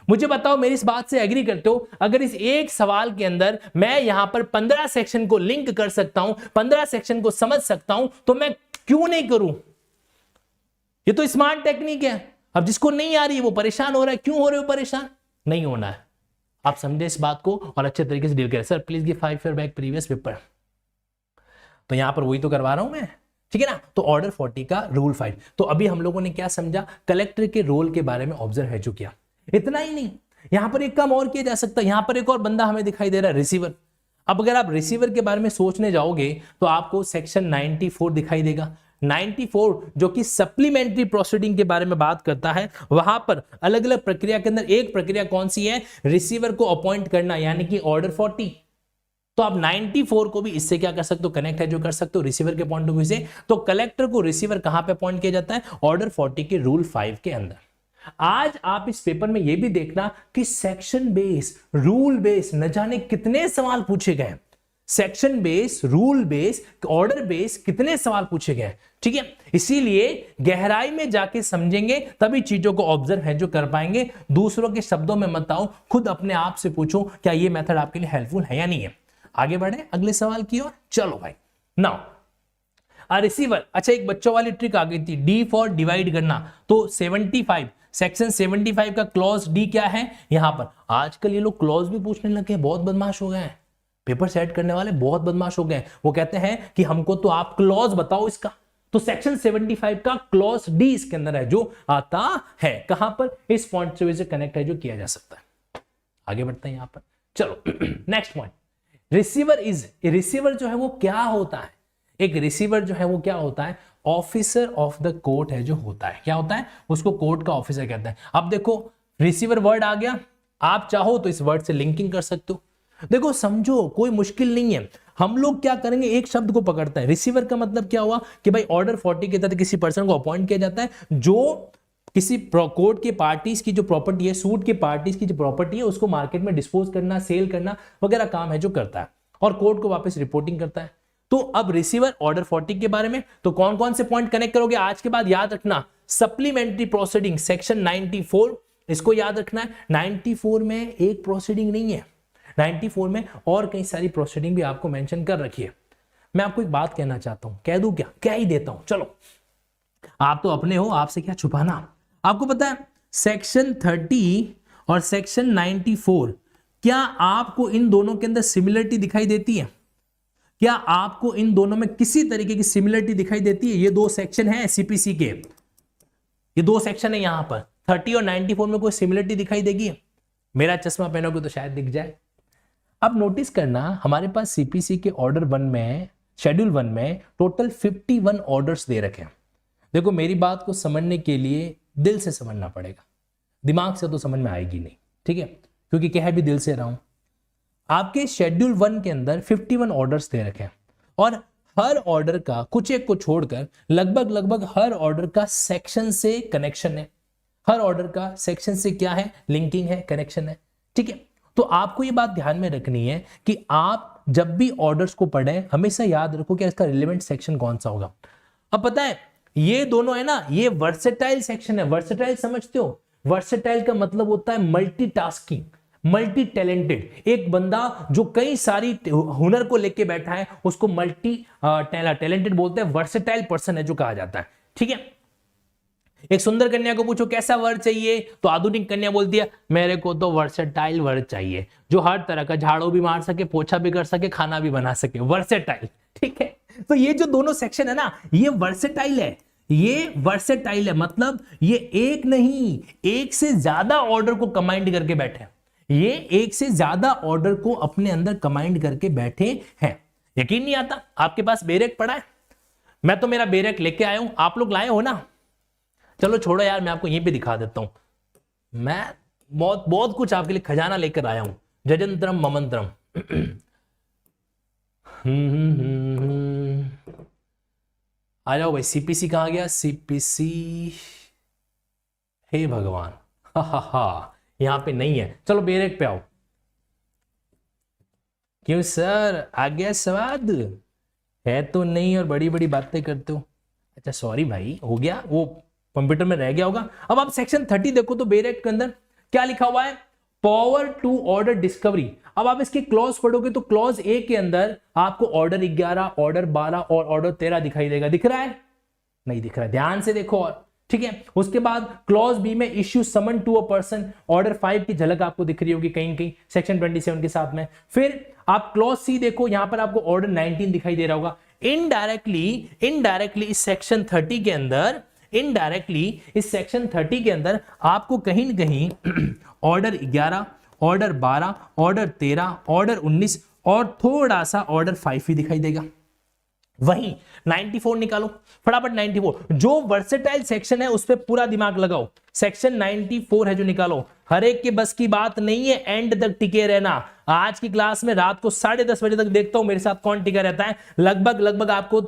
मुझे बताओ, मेरी इस बात से एग्री करते हो? अगर इस एक सवाल के अंदर मैं यहां पर 15 सेक्शन को लिंक कर सकता हूं, 15 सेक्शन को समझ सकता हूं, तो मैं क्यों नहीं करूं? ये तो स्मार्ट टेक्निक है। अब जिसको नहीं आ रही है वो परेशान हो रहा है। क्यों हो रहे हो परेशान? नहीं होना है। आप समझे इस बात को और अच्छे तरीके से डील करें। Sir please give 5 year back previous paper. तो यहां पर वही तो करवा रहा हूं मैं, ठीक है ना। तो ऑर्डर 40 का रूल 5। तो अभी हम लोगों ने क्या समझा, कलेक्टर के रोल के बारे में ऑब्जर्व है जो किया। इतना ही नहीं, यहां पर एक काम और किया जा सकता है। यहां पर एक और बंदा हमें दिखाई दे रहा है, रिसीवर। अब अगर आप रिसीवर के बारे में सोचने जाओगे तो आपको सेक्शन 94 दिखाई देगा। 94 जो कि सप्लीमेंट्री प्रोसीडिंग के बारे में बात करता है। वहां पर अलग अलग प्रक्रिया के अंदर एक प्रक्रिया कौन सी है, रिसीवर को अपॉइंट करना, यानी कि ऑर्डर 40। तो आप 94 को भी इससे क्या कर सकते हो, कनेक्ट है जो कर सकते हो रिसीवर के पॉइंट ऑफ व्यू से। तो कलेक्टर को रिसीवर कहां पे अपॉइंट किया जाता है, ऑर्डर 40 के रूल 5 के अंदर। आज आप इस पेपर में यह भी देखना कि सेक्शन बेस, रूल बेस न जाने कितने सवाल पूछे गए। Section base, rule base, order base कितने सवाल पूछे गए, ठीक है। इसीलिए गहराई में जाके समझेंगे तभी चीजों को ऑब्जर्व है जो कर पाएंगे। दूसरों के शब्दों में मत आओ, खुद अपने आप से पूछो क्या ये मेथड आपके लिए हेल्पफुल है या नहीं है। आगे बढ़े अगले सवाल की ओर। चलो भाई, नाउ रिसीवर। अच्छा, एक बच्चों वाली ट्रिक आ गई थी, डी फॉर डिवाइड करना। तो 75 सेक्शन 75 का क्लॉज डी क्या है यहां पर। आजकल ये लोग क्लॉज भी पूछने लगे हैं, बहुत बदमाश हो गए हैं। पेपर सेट करने वाले बहुत बदमाश हो गए हैं। वो कहते हैं कि हमको तो आप क्लॉज बताओ इसका। तो सेक्शन 75 का क्लॉज डी इसके अंदर है जो आता है कहां पर, इस पॉइंट से कनेक्ट है जो किया जा सकता है। आगे बढ़ते हैं यहां पर। चलो नेक्स्ट पॉइंट, रिसीवर जो है वो क्या होता है। एक रिसीवर जो है वो क्या होता है, ऑफिसर ऑफ द कोर्ट है जो होता है। क्या होता है, उसको कोर्ट का ऑफिसर कहते हैं। अब देखो रिसीवर वर्ड आ गया, आप चाहो तो इस वर्ड से लिंकिंग कर सकते हो। देखो समझो, कोई मुश्किल नहीं है। हम लोग क्या करेंगे, एक शब्द को पकड़ते हैं। रिसीवर का मतलब क्या हुआ कि भाई ऑर्डर 40 के तहत किसी पर्सन को अपॉइंट किया जाता है जो किसी कोर्ट के पार्टीज की जो प्रॉपर्टी है, सूट के पार्टीज की जो प्रॉपर्टी है उसको मार्केट में डिस्पोज करना, सेल करना वगैरह काम है जो करता है और कोर्ट को वापस रिपोर्टिंग करता है। तो अब रिसीवर ऑर्डर 40 के बारे में तो कौन कौन से पॉइंट कनेक्ट करोगे आज के बाद याद रखना। सप्लीमेंट्री प्रोसीडिंग सेक्शन 94, इसको याद रखना है। 94 में एक प्रोसीडिंग नहीं है, 94 में और कई सारी प्रोसीडिंग भी आपको मेंशन कर रखी है। मैं आपको एक बात कहना चाहता हूं, कह दूं क्या, कह ही देता हूं, चलो आप तो अपने हो, आपसे क्या छुपाना। आपको पता है सेक्शन 30 और सेक्शन 94, क्या आपको इन दोनों के अंदर सिमिलरिटी दिखाई देती है? क्या आपको इन दोनों में किसी तरीके की सिमिलरिटी दिखाई देती है? ये दो सेक्शन है सीपीसी के, ये दो सेक्शन है, यहां पर 30 और 94 में कोई सिमिलरिटी दिखाई देगी? मेरा चश्मा पहनोगे तो शायद दिख जाए। अब नोटिस करना, हमारे पास सीपीसी के ऑर्डर 1 में, शेड्यूल 1 में टोटल 51 ऑर्डर्स दे रखे हैं। देखो मेरी बात को समझने के लिए दिल से समझना पड़ेगा, दिमाग से तो समझ में आएगी नहीं, ठीक है, क्योंकि कह भी दिल से रहा हूं। आपके शेड्यूल 1 के अंदर 51 ऑर्डर्स दे रखे हैं और हर ऑर्डर का कुछ एक को छोड़कर लगभग हर ऑर्डर का सेक्शन से कनेक्शन है, हर ऑर्डर का सेक्शन से क्या है, लिंकिंग है, कनेक्शन है, ठीक है। तो आपको ये बात ध्यान में रखनी है कि आप जब भी ऑर्डर्स को पढ़ें हमेशा याद रखो कि इसका रिलेवेंट सेक्शन कौन सा होगा। अब पता है ये दोनों है ना, ये वर्सेटाइल सेक्शन है। वर्सेटाइल समझते हो? वर्सेटाइल का मतलब होता है मल्टीटास्किंग, मल्टी टैलेंटेड। एक बंदा जो कई सारी हुनर को लेके बैठा है उसको मल्टी टैलेंटेड बोलते हैं, वर्सेटाइल पर्सन है जो कहा जाता है, ठीक है। एक सुंदर कन्या को पूछो कैसा वर चाहिए, तो आधुनिक कन्या बोलती है मेरे को तो वर्सेटाइल वर चाहिए, जो हर तरह का झाड़ू भी मार सके, पोछा भी कर सके, खाना भी बना सके, वर्सेटाइल, ठीक है। तो ये जो दोनों सेक्शन है ना, ये वर्सेटाइल है, ये वर्सेटाइल है, मतलब ये एक नहीं, एक से ज्यादा ऑर्डर को कमांड करके बैठे, ये एक से ज्यादा ऑर्डर को अपने अंदर कमांड करके बैठे हैं। यकीन नहीं आता? आपके पास बेरेक पड़ा है, मैं तो मेरा बेरेक लेके आया हूं, आप लोग लाए हो ना? चलो छोड़ो यार, मैं आपको यहीं पे दिखा देता हूं, मैं बहुत बहुत कुछ आपके लिए खजाना लेकर आया हूं, जजंतरम ममंतरम। आ जाओ भाई। सीपीसी कहां गया? सीपीसी, हे भगवान, हा यहां पे नहीं है। चलो बेरेक पे आओ। क्यों सर, आ गया स्वाद? है तो नहीं और बड़ी बड़ी बातें करते हो। अच्छा सॉरी भाई, हो गया, वो कंप्यूटर में रह गया होगा। अब आप सेक्शन 30 देखो तो बेरेक के अंदर क्या लिखा हुआ है? Power to order discovery. अब आप इसके क्लॉज पढ़ोगे तो क्लॉज ए के अंदर आपको ऑर्डर 11, ऑर्डर 12 और ऑर्डर 13 दिखाई देगा। दिख रहा है? नहीं दिख रहा है, ध्यान से देखो और, ठीक है। उसके बाद क्लॉज बी में issue summon to a person, order 5 की झलक आपको दिख रही होगी कहीं कहीं सेक्शन 27 के साथ में। फिर आप क्लॉज सी देखो, यहां पर आपको ऑर्डर 19 दिखाई दे रहा होगा। इनडायरेक्टली इस सेक्शन 30 के अंदर, इनडायरेक्टली इस सेक्शन 30 के अंदर आपको कहीं न कहीं ऑर्डर 11, ऑर्डर 12, ऑर्डर 13, ऑर्डर 19 और थोड़ा सा ऑर्डर 5 ही दिखाई देगा। वहीं 94 निकालो फटाफट। 94 जो वर्सेटाइल सेक्शन है उस पर पूरा दिमाग लगाओ। सेक्शन 94 है जो निकालो। हर एक के बस की बात नहीं है एंड तक टिके रहना। आज की क्लास में रात को 10:30 बजे तक देखता हूं मेरे साथ कौन टिका रहता है। लगभग आपको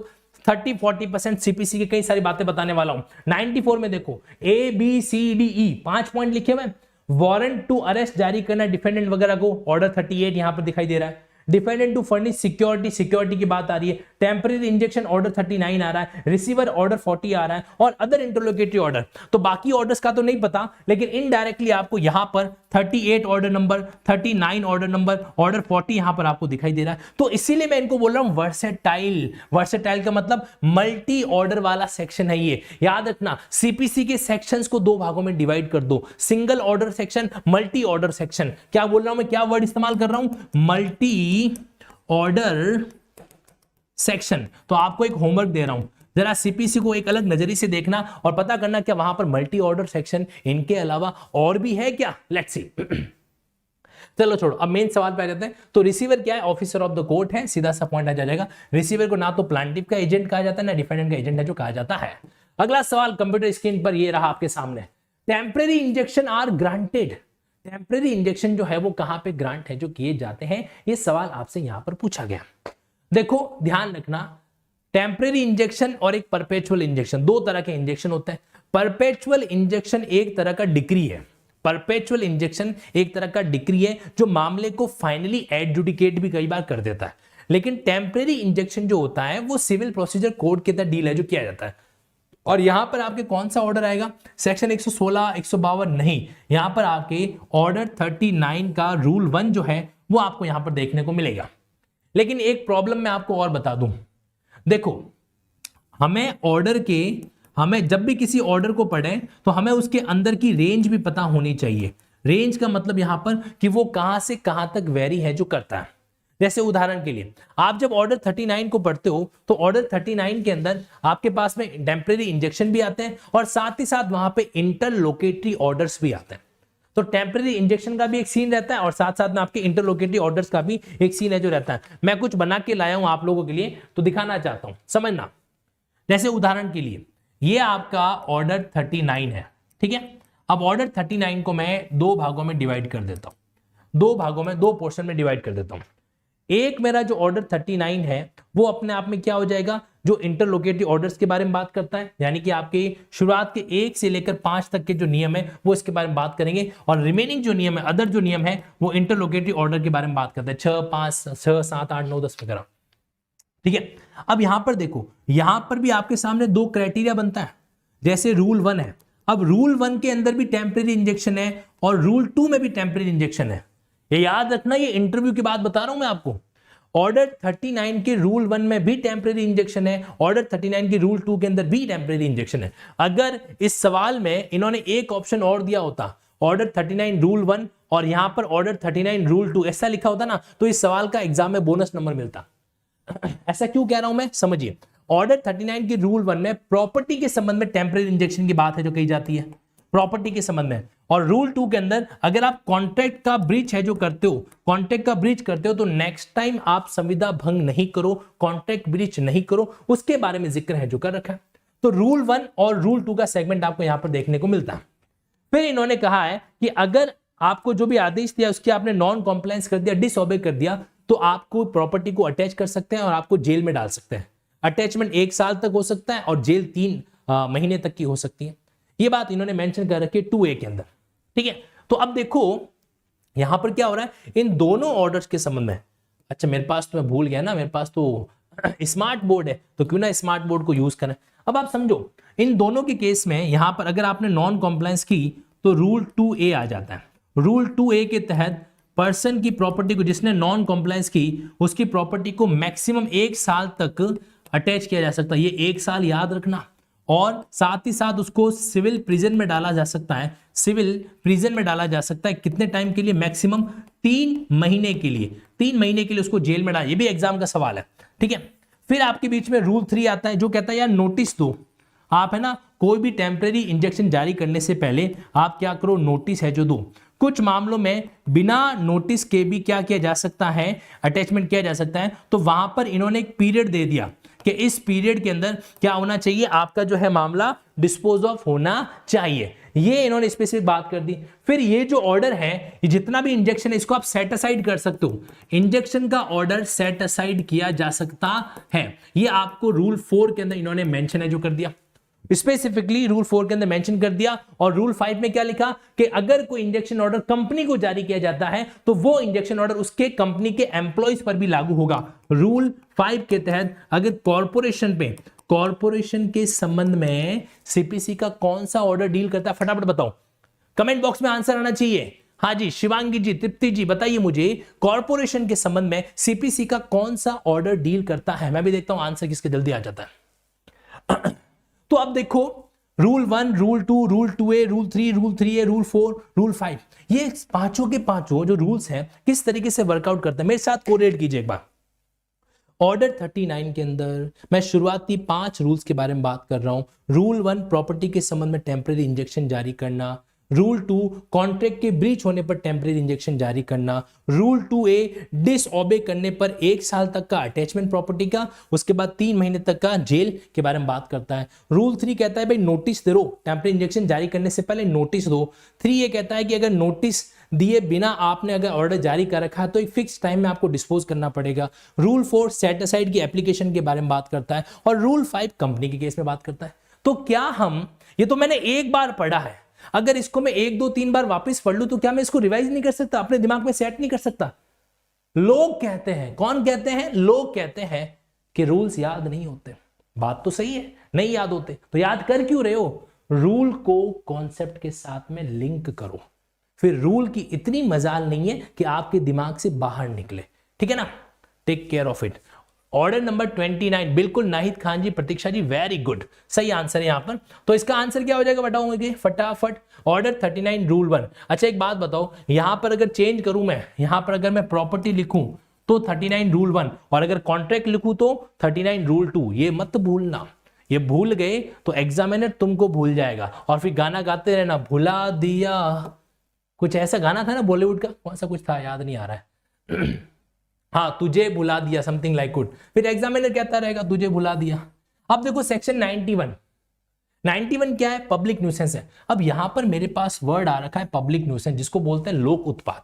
30-40% सीपीसी की कई सारी बातें बताने वाला हूं। 94 में देखो ABCDE 5 पॉइंट लिखे हुए। वारंट टू अरेस्ट जारी करना डिफेंडेंट वगैरह को, ऑर्डर 38 यहां पर दिखाई दे रहा है। डिफेंडेंट टू फर्निश सिक्योरिटी की बात आ रही है। टेम्परेरी इंजेक्शन ऑर्डर 39 आ रहा है। रिसीवर ऑर्डर 40 आ रहा है और अदर इंटरलोकेटरी ऑर्डर। तो बाकी ऑर्डर्स का तो नहीं पता, लेकिन इनडायरेक्टली आपको यहां पर 38 order number, 39 order number, order 40 यहां पर आपको दिखाई दे रहा है। तो इसीलिए मैं इनको बोल रहा हूं वर्सेटाइल। वर्सेटाइल का मतलब मल्टी ऑर्डर वाला सेक्शन है ये। याद रखना, सीपीसी के सेक्शंस को दो भागों में डिवाइड कर दो, single order section, multi order section. क्या बोल रहा हूं मैं, क्या वर्ड इस्तेमाल कर रहा हूं? Multi order section. तो आपको एक होमवर्क दे रहा हूं, जरा सीपीसी को एक अलग नजरिए से देखना और पता करना क्या वहां पर मल्टी ऑर्डर सेक्शन इनके अलावा और भी है क्या। Let's see. चलो छोड़ो, अब मेन सवाल पे आ जाते हैं। तो रिसीवर क्या है? ऑफिसर ऑफ द कोर्ट है, सीधा सा पॉइंट आ जाएगा। रिसीवर को ना तो प्लांटिव का एजेंट कहा जाता है ना डिफेंडेंट का एजेंट है जो कहा जाता है। अगला सवाल कंप्यूटर स्क्रीन पर ये रहा आपके सामने। Temporary injection are granted. Temporary injection जो है वो कहां पे ग्रांट है जो किए जाते हैं, ये सवाल आपसे यहां पर पूछा गया। देखो ध्यान रखना, टेम्परेरी इंजेक्शन और एक परपेचुअल इंजेक्शन, दो तरह के इंजेक्शन होते हैं। परपेचुअल इंजेक्शन एक तरह का डिक्री है। परपेचुअल इंजेक्शन एक तरह का डिक्री है जो मामले को फाइनली एडजुडिकेट भी कई बार कर देता है। लेकिन टेम्परेरी इंजेक्शन जो होता है वो सिविल प्रोसीजर कोड के तहत डील है जो किया जाता है। और यहां पर आपके कौन सा ऑर्डर आएगा? सेक्शन 116, 152 नहीं, यहां पर आपके ऑर्डर 39 का रूल 1 जो है वो आपको यहां पर देखने को मिलेगा। लेकिन एक प्रॉब्लम मैं आपको और बता दूं, देखो हमें जब भी किसी ऑर्डर को पढ़ें तो हमें उसके अंदर की रेंज भी पता होनी चाहिए। रेंज का मतलब यहां पर कि वो कहां से कहां तक वेरी है जो करता है। जैसे उदाहरण के लिए आप जब ऑर्डर 39 को पढ़ते हो तो ऑर्डर 39 के अंदर आपके पास में टेम्परेरी इंजेक्शन भी आते हैं और साथ ही साथ वहां पे इंटरलोकेटरी ऑर्डर्स भी आते हैं। तो टेम्परेरी इंजेक्शन का भी एक सीन रहता है और साथ साथ में आपके इंटरलोकेटरी ऑर्डर्स का भी एक सीन है जो रहता है। मैं कुछ बना के लाया हूं आप लोगों के लिए तो दिखाना चाहता हूं, समझना। जैसे उदाहरण के लिए ये आपका ऑर्डर 39 है, ठीक है। अब ऑर्डर 39 को मैं दो भागों में डिवाइड कर देता हूं, दो पोर्शन में डिवाइड कर देता हूं। एक मेरा जो ऑर्डर 39 है वो अपने आप में क्या हो जाएगा, जो इंटरलोकेटरी ऑर्डर्स के बारे में बात करता है, यानी कि आपके शुरुआत के 1 से लेकर 5 तक के जो नियम है वो इसके बारे में बात करेंगे, और रिमेनिंग जो नियम है, अदर जो नियम है वो इंटरलोकेटरी ऑर्डर के बारे में बात करते हैं, 6, 5, 6, 7, 8, 9, 10 वगैरह, ठीक है। अब यहां पर देखो, यहां पर भी आपके सामने दो क्राइटेरिया बनता है। जैसे रूल 1 है, अब रूल 1 के अंदर भी टेम्परेरी इंजेक्शन है और रूल 2 में भी टेम्परेरी इंजेक्शन है। ये याद रखना, ये इंटरव्यू की बात बता रहा हूं मैं आपको। ऑर्डर 39 के रूल 1 में भी टेम्परेरी इंजेक्शन है, ऑर्डर 39 के रूल 2 के अंदर भी टेम्परेरी इंजेक्शन है। अगर इस सवाल में इन्होंने एक ऑप्शन और दिया होता, ऑर्डर 39 रूल 1 और यहां पर ऑर्डर 39 रूल 2 ऐसा लिखा होता ना, तो इस सवाल का एग्जाम में बोनस नंबर मिलता। ऐसा क्यों कह रहा हूं मैं, समझिए। ऑर्डर 39 के रूल 1 में प्रॉपर्टी के संबंध में टेम्परेरी इंजेक्शन की बात है जो कही जाती है, प्रॉपर्टी के संबंध में। और रूल 2 के अंदर अगर आप कॉन्ट्रैक्ट का ब्रीच है जो करते हो, कॉन्ट्रैक्ट का ब्रीच करते हो तो नेक्स्ट टाइम आप संविदा भंग नहीं करो, कॉन्ट्रैक्ट ब्रीच नहीं करो, उसके बारे में जिक्र है जो कर रखा है। तो रूल 1 और रूल 2 का सेगमेंट आपको यहां पर देखने को मिलता है। फिर इन्होंने कहा है कि अगर आपको जो भी आदेश दिया उसके आपने नॉन कॉम्प्लायंस कर दिया, डिसओबे कर दिया, तो आपको प्रॉपर्टी को अटैच कर सकते हैं और आपको जेल में डाल सकते हैं। अटैचमेंट 1 साल तक हो सकता है और जेल 3 महीने तक की हो सकती है। ये बात इन्होंने मेंशन कर रखी है 2A के अंदर, ठीक है। तो अब देखो यहां पर क्या हो रहा है इन दोनों ऑर्डर्स के संबंध में। अच्छा मेरे पास तो मैं भूल गया ना, मेरे पास तो स्मार्ट बोर्ड है, तो क्यों ना स्मार्ट बोर्ड को यूज करें। अब आप समझो इन दोनों के केस में यहां पर अगर आपने नॉन कॉम्प्लायंस की तो रूल 2A आ जाता है। रूल 2A के तहत पर्सन की प्रॉपर्टी को, जिसने नॉन कॉम्प्लायंस की, उसकी प्रॉपर्टी को मैक्सिमम 1 साल तक अटैच किया जा सकता है। ये 1 साल याद रखना। और साथ ही साथ उसको सिविल प्रिजन में डाला जा सकता है, सिविल प्रिजन में डाला जा सकता है। कितने टाइम के लिए, मैक्सिमम 3 महीने के लिए, 3 महीने के लिए उसको जेल में डाला। ये भी एग्जाम का सवाल है, ठीक है। फिर आपके बीच में रूल 3 आता है जो कहता है यार नोटिस दो। आप है ना कोई भी टेम्परेरी इंजेक्शन जारी करने से पहले आप क्या करो, नोटिस है जो दो। कुछ मामलों में बिना नोटिस के भी क्या किया जा सकता है, अटैचमेंट किया जा सकता है। तो वहां पर इन्होंने एक पीरियड दे दिया कि इस पीरियड के अंदर क्या होना चाहिए, आपका जो है मामला डिस्पोज ऑफ होना चाहिए। ये इन्होंने स्पेसिफिक बात कर दी। फिर ये जो ऑर्डर है, ये जितना भी इंजेक्शन है इसको आप सेट असाइड कर सकते हो। इंजेक्शन का ऑर्डर सेट असाइड किया जा सकता है। ये आपको रूल 4 के अंदर इन्होंने मेंशन है जो कर दिया, स्पेसिफिकली रूल 4 के अंदर मेंशन कर दिया। और रूल 5 में क्या लिखा कि अगर कोई इंजेक्शन ऑर्डर कंपनी को जारी किया जाता है तो वो इंजेक्शन ऑर्डर उसके कंपनी के एम्प्लॉइज पर भी लागू होगा। रूल 5 के तहत अगर कॉर्पोरेशन के संबंध में सीपीसी का कौन सा ऑर्डर डील करता है, फटाफट बताओ, कमेंट बॉक्स में आंसर आना चाहिए। हाँ जी, शिवांगी जी, तृप्ति जी, बताइए मुझे कॉर्पोरेशन के संबंध में सीपीसी का कौन सा ऑर्डर डील करता है। मैं भी देखता हूं आंसर किसके जल्दी आ जाता है। तो अब देखो rule 1, rule 2, rule 2A, rule 3, rule 3A, rule 4, rule 5, ये पांचों के पांचों जो रूल्स हैं किस तरीके से वर्कआउट करते हैं मेरे साथ कोरिलेट कीजिए एक बार। ऑर्डर 39 के अंदर मैं शुरुआती 5 रूल्स के बारे में बात कर रहा हूं। रूल 1 प्रॉपर्टी के संबंध में टेम्परेरी इंजेक्शन जारी करना, रूल 2 कॉन्ट्रैक्ट के ब्रीच होने पर टेम्परेरी इंजेक्शन जारी करना, रूल 2A डिसओबे करने पर 1 साल तक का अटैचमेंट प्रॉपर्टी का, उसके बाद 3 महीने तक का जेल के बारे में बात करता है। रूल 3 कहता है भाई नोटिस दे दो, टेम्परेरी इंजेक्शन जारी करने से पहले नोटिस दो। 3 ये कहता है कि अगर नोटिस दिए बिना आपने अगर ऑर्डर जारी कर रखा है तो एक फिक्स टाइम में आपको डिस्पोज करना पड़ेगा। रूल 4 सेट असाइड की एप्लीकेशन के बारे में बात करता है और रूल 5 कंपनी के केस में बात करता है। तो क्या हम, ये तो मैंने एक बार पढ़ा है, अगर इसको मैं 1, 2, 3 बार वापस पढ़ लूं तो क्या मैं इसको रिवाइज नहीं कर सकता, अपने दिमाग में सेट नहीं कर सकता? लोग कहते हैं, कौन कहते हैं? लोग कहते हैं कि रूल्स याद नहीं होते। बात तो सही है, नहीं याद होते तो याद कर क्यों रहे हो? रूल को कॉन्सेप्ट के साथ में लिंक करो, फिर रूल की इतनी मजाल नहीं है कि आपके दिमाग से बाहर निकले, ठीक है ना। Take care of it. Order number 29, बिल्कुल नाहिद खान जी, प्रतीक्षा जी, वेरी गुड, सही आंसर है यहां पर। तो इसका आंसर क्या हो जाएगा बताओ मुझे फटाफट, ऑर्डर 39 रूल 1। अच्छा एक बात बताओ, यहां पर अगर चेंज करूं मैं, यहां पर अगर मैं प्रॉपर्टी लिखूं तो 39 रूल 1, और अगर कॉन्ट्रैक्ट लिखूं तो 39 रूल 2। ये मत भूलना, ये भूल गए तो एग्जामिनर तुमको भूल जाएगा और फिर गाना गाते रहना, भुला दिया। कुछ ऐसा गाना था ना बॉलीवुड का, कौन सा कुछ था याद नहीं आ रहा है हाँ, तुझे भुला दिया, समथिंग लाइक गुड, फिर एग्जामिनर कहता रहेगा तुझे भुला दिया। अब देखो सेक्शन 91 क्या है, पब्लिक न्यूसेंस है। अब यहां पर मेरे पास वर्ड आ रखा है पब्लिक न्यूसेंस, जिसको बोलते हैं लोक उत्पात।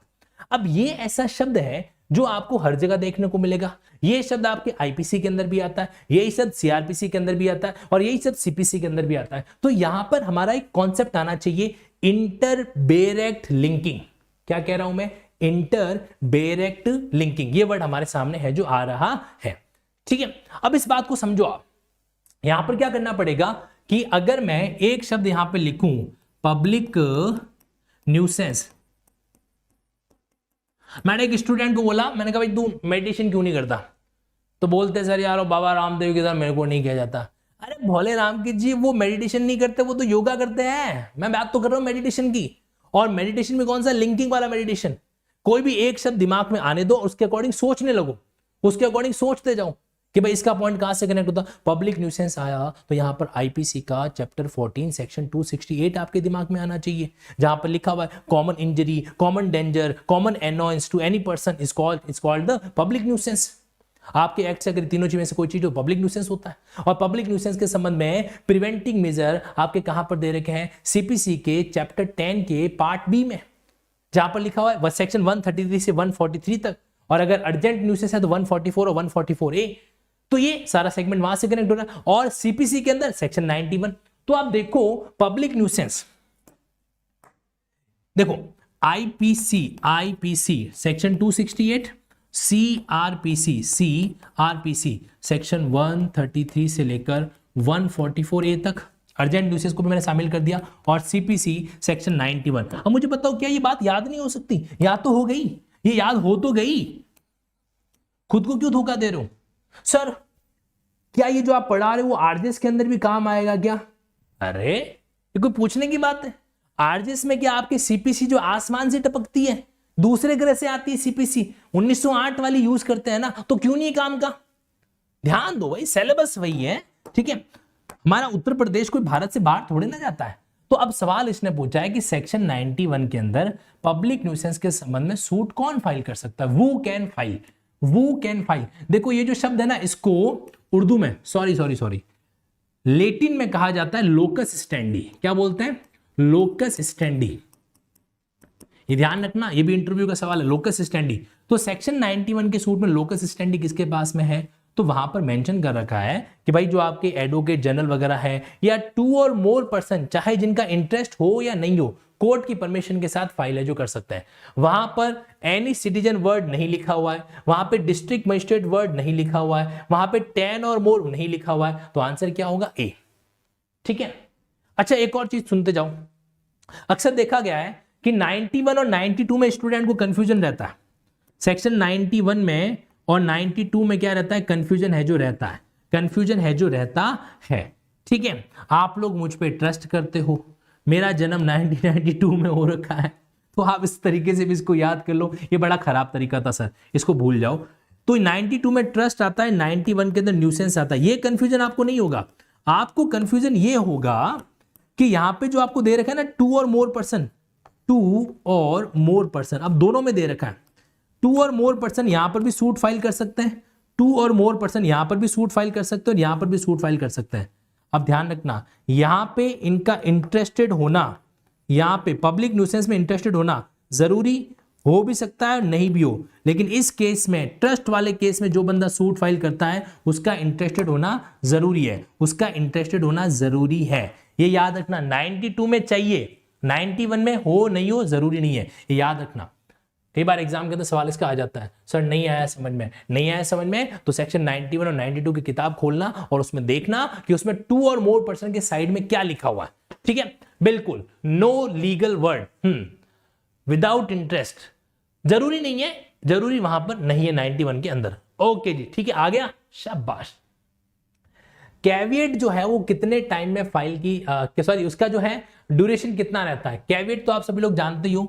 अब ये ऐसा शब्द है जो आपको हर जगह देखने को मिलेगा। ये शब्द आपके आईपीसी के अंदर भी आता है, यही शब्द सीआरपीसी के अंदर भी आता है, और यही शब्द सीपीसी के अंदर भी आता है। तो यहां पर हमारा एक कॉन्सेप्ट आना चाहिए, इंटर बेरेक्ट लिंकिंग। क्या कह रहा हूं मैं, इंटर बेरेक्ट लिंकिंग, ये वर्ड हमारे सामने है जो आ रहा है। ठीक है, अब इस बात को समझो आप, यहां पर क्या करना पड़ेगा कि अगर मैं एक शब्द यहां पे लिखूं पब्लिक न्यूसेंस, मैंने एक स्टूडेंट को बोला, मैंने कहा भाई तू मेडिटेशन क्यों नहीं करता, तो बोलते सर यार बाबा रामदेव के साथ मेरे को नहीं किया जाता। अरे भोले राम की जी, वो मेडिटेशन नहीं करते, वो तो योगा करते हैं। मैं बात तो कर रहा हूं मेडिटेशन की, और मेडिटेशन में कौन सा, लिंकिंग वाला मेडिटेशन। कोई भी एक शब्द दिमाग में आने दो, उसके अकॉर्डिंग सोचने लगो, उसके अकॉर्डिंग सोचते जाओ कि भाई इसका पॉइंट कहां से कनेक्ट होता। पब्लिक न्यूसेंस आया तो यहां पर आईपीसी का चैप्टर 14 सेक्शन 268 आपके दिमाग में आना चाहिए, जहां पर लिखा हुआ है common injury, common danger, common annoyance to any person is called the public nuisance. आपके एक्ट से अगर तीनों चीज में से कोई चीज हो, पब्लिक न्यूसेंस होता है। और पब्लिक न्यूसेंस के संबंध में प्रिवेंटिंग मेजर आपके कहां पर दे रखे हैं, सीपीसी के चैप्टर 10 के पार्ट बी में, जहां पर लिखा हुआ है सेक्शन 133 से 143 तक। और अगर अर्जेंट न्यूसेंस है तो 144 और 144A। तो ये सारा सेगमेंट वहां से कनेक्ट हो रहा है। और सीपीसी के अंदर सेक्शन 91। तो आप देखो पब्लिक न्यूसेंस, देखो आईपीसी सेक्शन 268, सीआरपीसी सेक्शन 133 से लेकर 144A तक, अर्जेंट न्यूसेंस को भी मैंने शामिल कर दिया, और सीपीसी सेक्शन 91। अब मुझे बताओ क्या ये बात याद नहीं हो सकती, याद तो हो गई, ये याद हो तो गई, खुद को क्यों धोखा दे रहे हो। सर क्या ये जो आप पढ़ा रहे हो वो आरजेएस के अंदर भी काम आएगा क्या। अरे ये कोई पूछने की बात है, आरजेएस में क्या आपके सीपीसी जो आसमान से टपकती है, दूसरे ग्रह से आती है सीपीसी, 1908 वाली यूज करते हैं ना, तो क्यों नहीं काम का। ध्यान दो भाई, सिलेबस वही है। ठीक है, हमारा उत्तर प्रदेश कोई भारत से बाहर थोड़े ना जाता है। तो अब सवाल इसने पूछा है कि सेक्शन 91 के अंदर पब्लिक न्यूसेंस के संबंध में सूट कौन फाइल कर सकता है, वो कैन फाइल। देखो ये जो शब्द है ना, इसको उर्दू में सॉरी लेटिन में कहा जाता है लोकस स्टैंडी। क्या बोलते हैं, लोकस स्टैंडी। ये ध्यान रखना, ये भी इंटरव्यू का सवाल है, लोकस स्टैंडी। तो सेक्शन 91 के सूट में लोकस स्टैंडी किसके पास में है, तो वहां पर मेंशन कर रखा है कि भाई जो आपके एडवोकेट जनरल वगैरह है, या 2 और मोर पर्सन, चाहे जिनका इंटरेस्ट हो या नहीं हो, कोर्ट की परमिशन के साथ फाइल है जो कर सकते हैं। वहां पर एनी सिटीजन वर्ड नहीं लिखा हुआ है, वहां पे डिस्ट्रिक्ट मजिस्ट्रेट वर्ड नहीं लिखा हुआ है, वहां पे 10 और मोर नहीं लिखा हुआ है। तो आंसर क्या होगा, ए। ठीक है, अच्छा एक और चीज सुनते जाओ। अक्सर देखा गया है कि 91 और 92 में स्टूडेंट को कंफ्यूजन रहता है। सेक्शन 91 में और 92 में क्या रहता है, कंफ्यूजन है जो रहता है। ठीक है, आप लोग मुझ पे ट्रस्ट करते हो, मेरा जन्म 1992 में हो रखा है, तो आप इस तरीके से भी इसको याद कर लो। ये बड़ा खराब तरीका था सर, इसको भूल जाओ। तो 92 में ट्रस्ट आता है, 91 के अंदर न्यूसेंस आता है। ये कंफ्यूजन आपको नहीं होगा। आपको कंफ्यूजन ये होगा कि यहां पे जो आपको दे रखा है ना, 2 और मोर पर्सन, अब दोनों में दे रखा है 2 और मोर पर्सन, यहां पर भी सूट फाइल कर सकते हैं, 2 और मोर पर्सन यहां पर भी सूट फाइल कर सकते हैं, और यहां पर भी सूट फाइल कर सकते हैं। अब ध्यान रखना, यहां पे इनका इंटरेस्टेड होना, यहां पे पब्लिक न्यूसेंस में इंटरेस्टेड होना जरूरी हो भी सकता है, नहीं भी हो, लेकिन इस केस में, ट्रस्ट वाले केस में जो बंदा सूट फाइल करता है उसका इंटरेस्टेड होना जरूरी है, ये याद रखना। 92 में चाहिए, 91 में हो नहीं हो जरूरी नहीं है, ये याद रखना। कई बार एग्जाम के अंदर सवाल इसका आ जाता है, सर नहीं आया समझ में, तो सेक्शन 91 और 92 की किताब खोलना और उसमें देखना कि उसमें 2 और मोर पर्सन के साइड में क्या लिखा हुआ है। ठीक है, बिल्कुल no legal word without interest, जरूरी नहीं है, जरूरी वहां पर नहीं है 91 के अंदर। ओके जी, ठीक है, आ गया। शाबाश। कैविएट जो है वो कितने टाइम में फाइल की सॉरी उसका जो है ड्यूरेशन कितना रहता है। कैविएट तो आप सभी लोग जानते ही हो,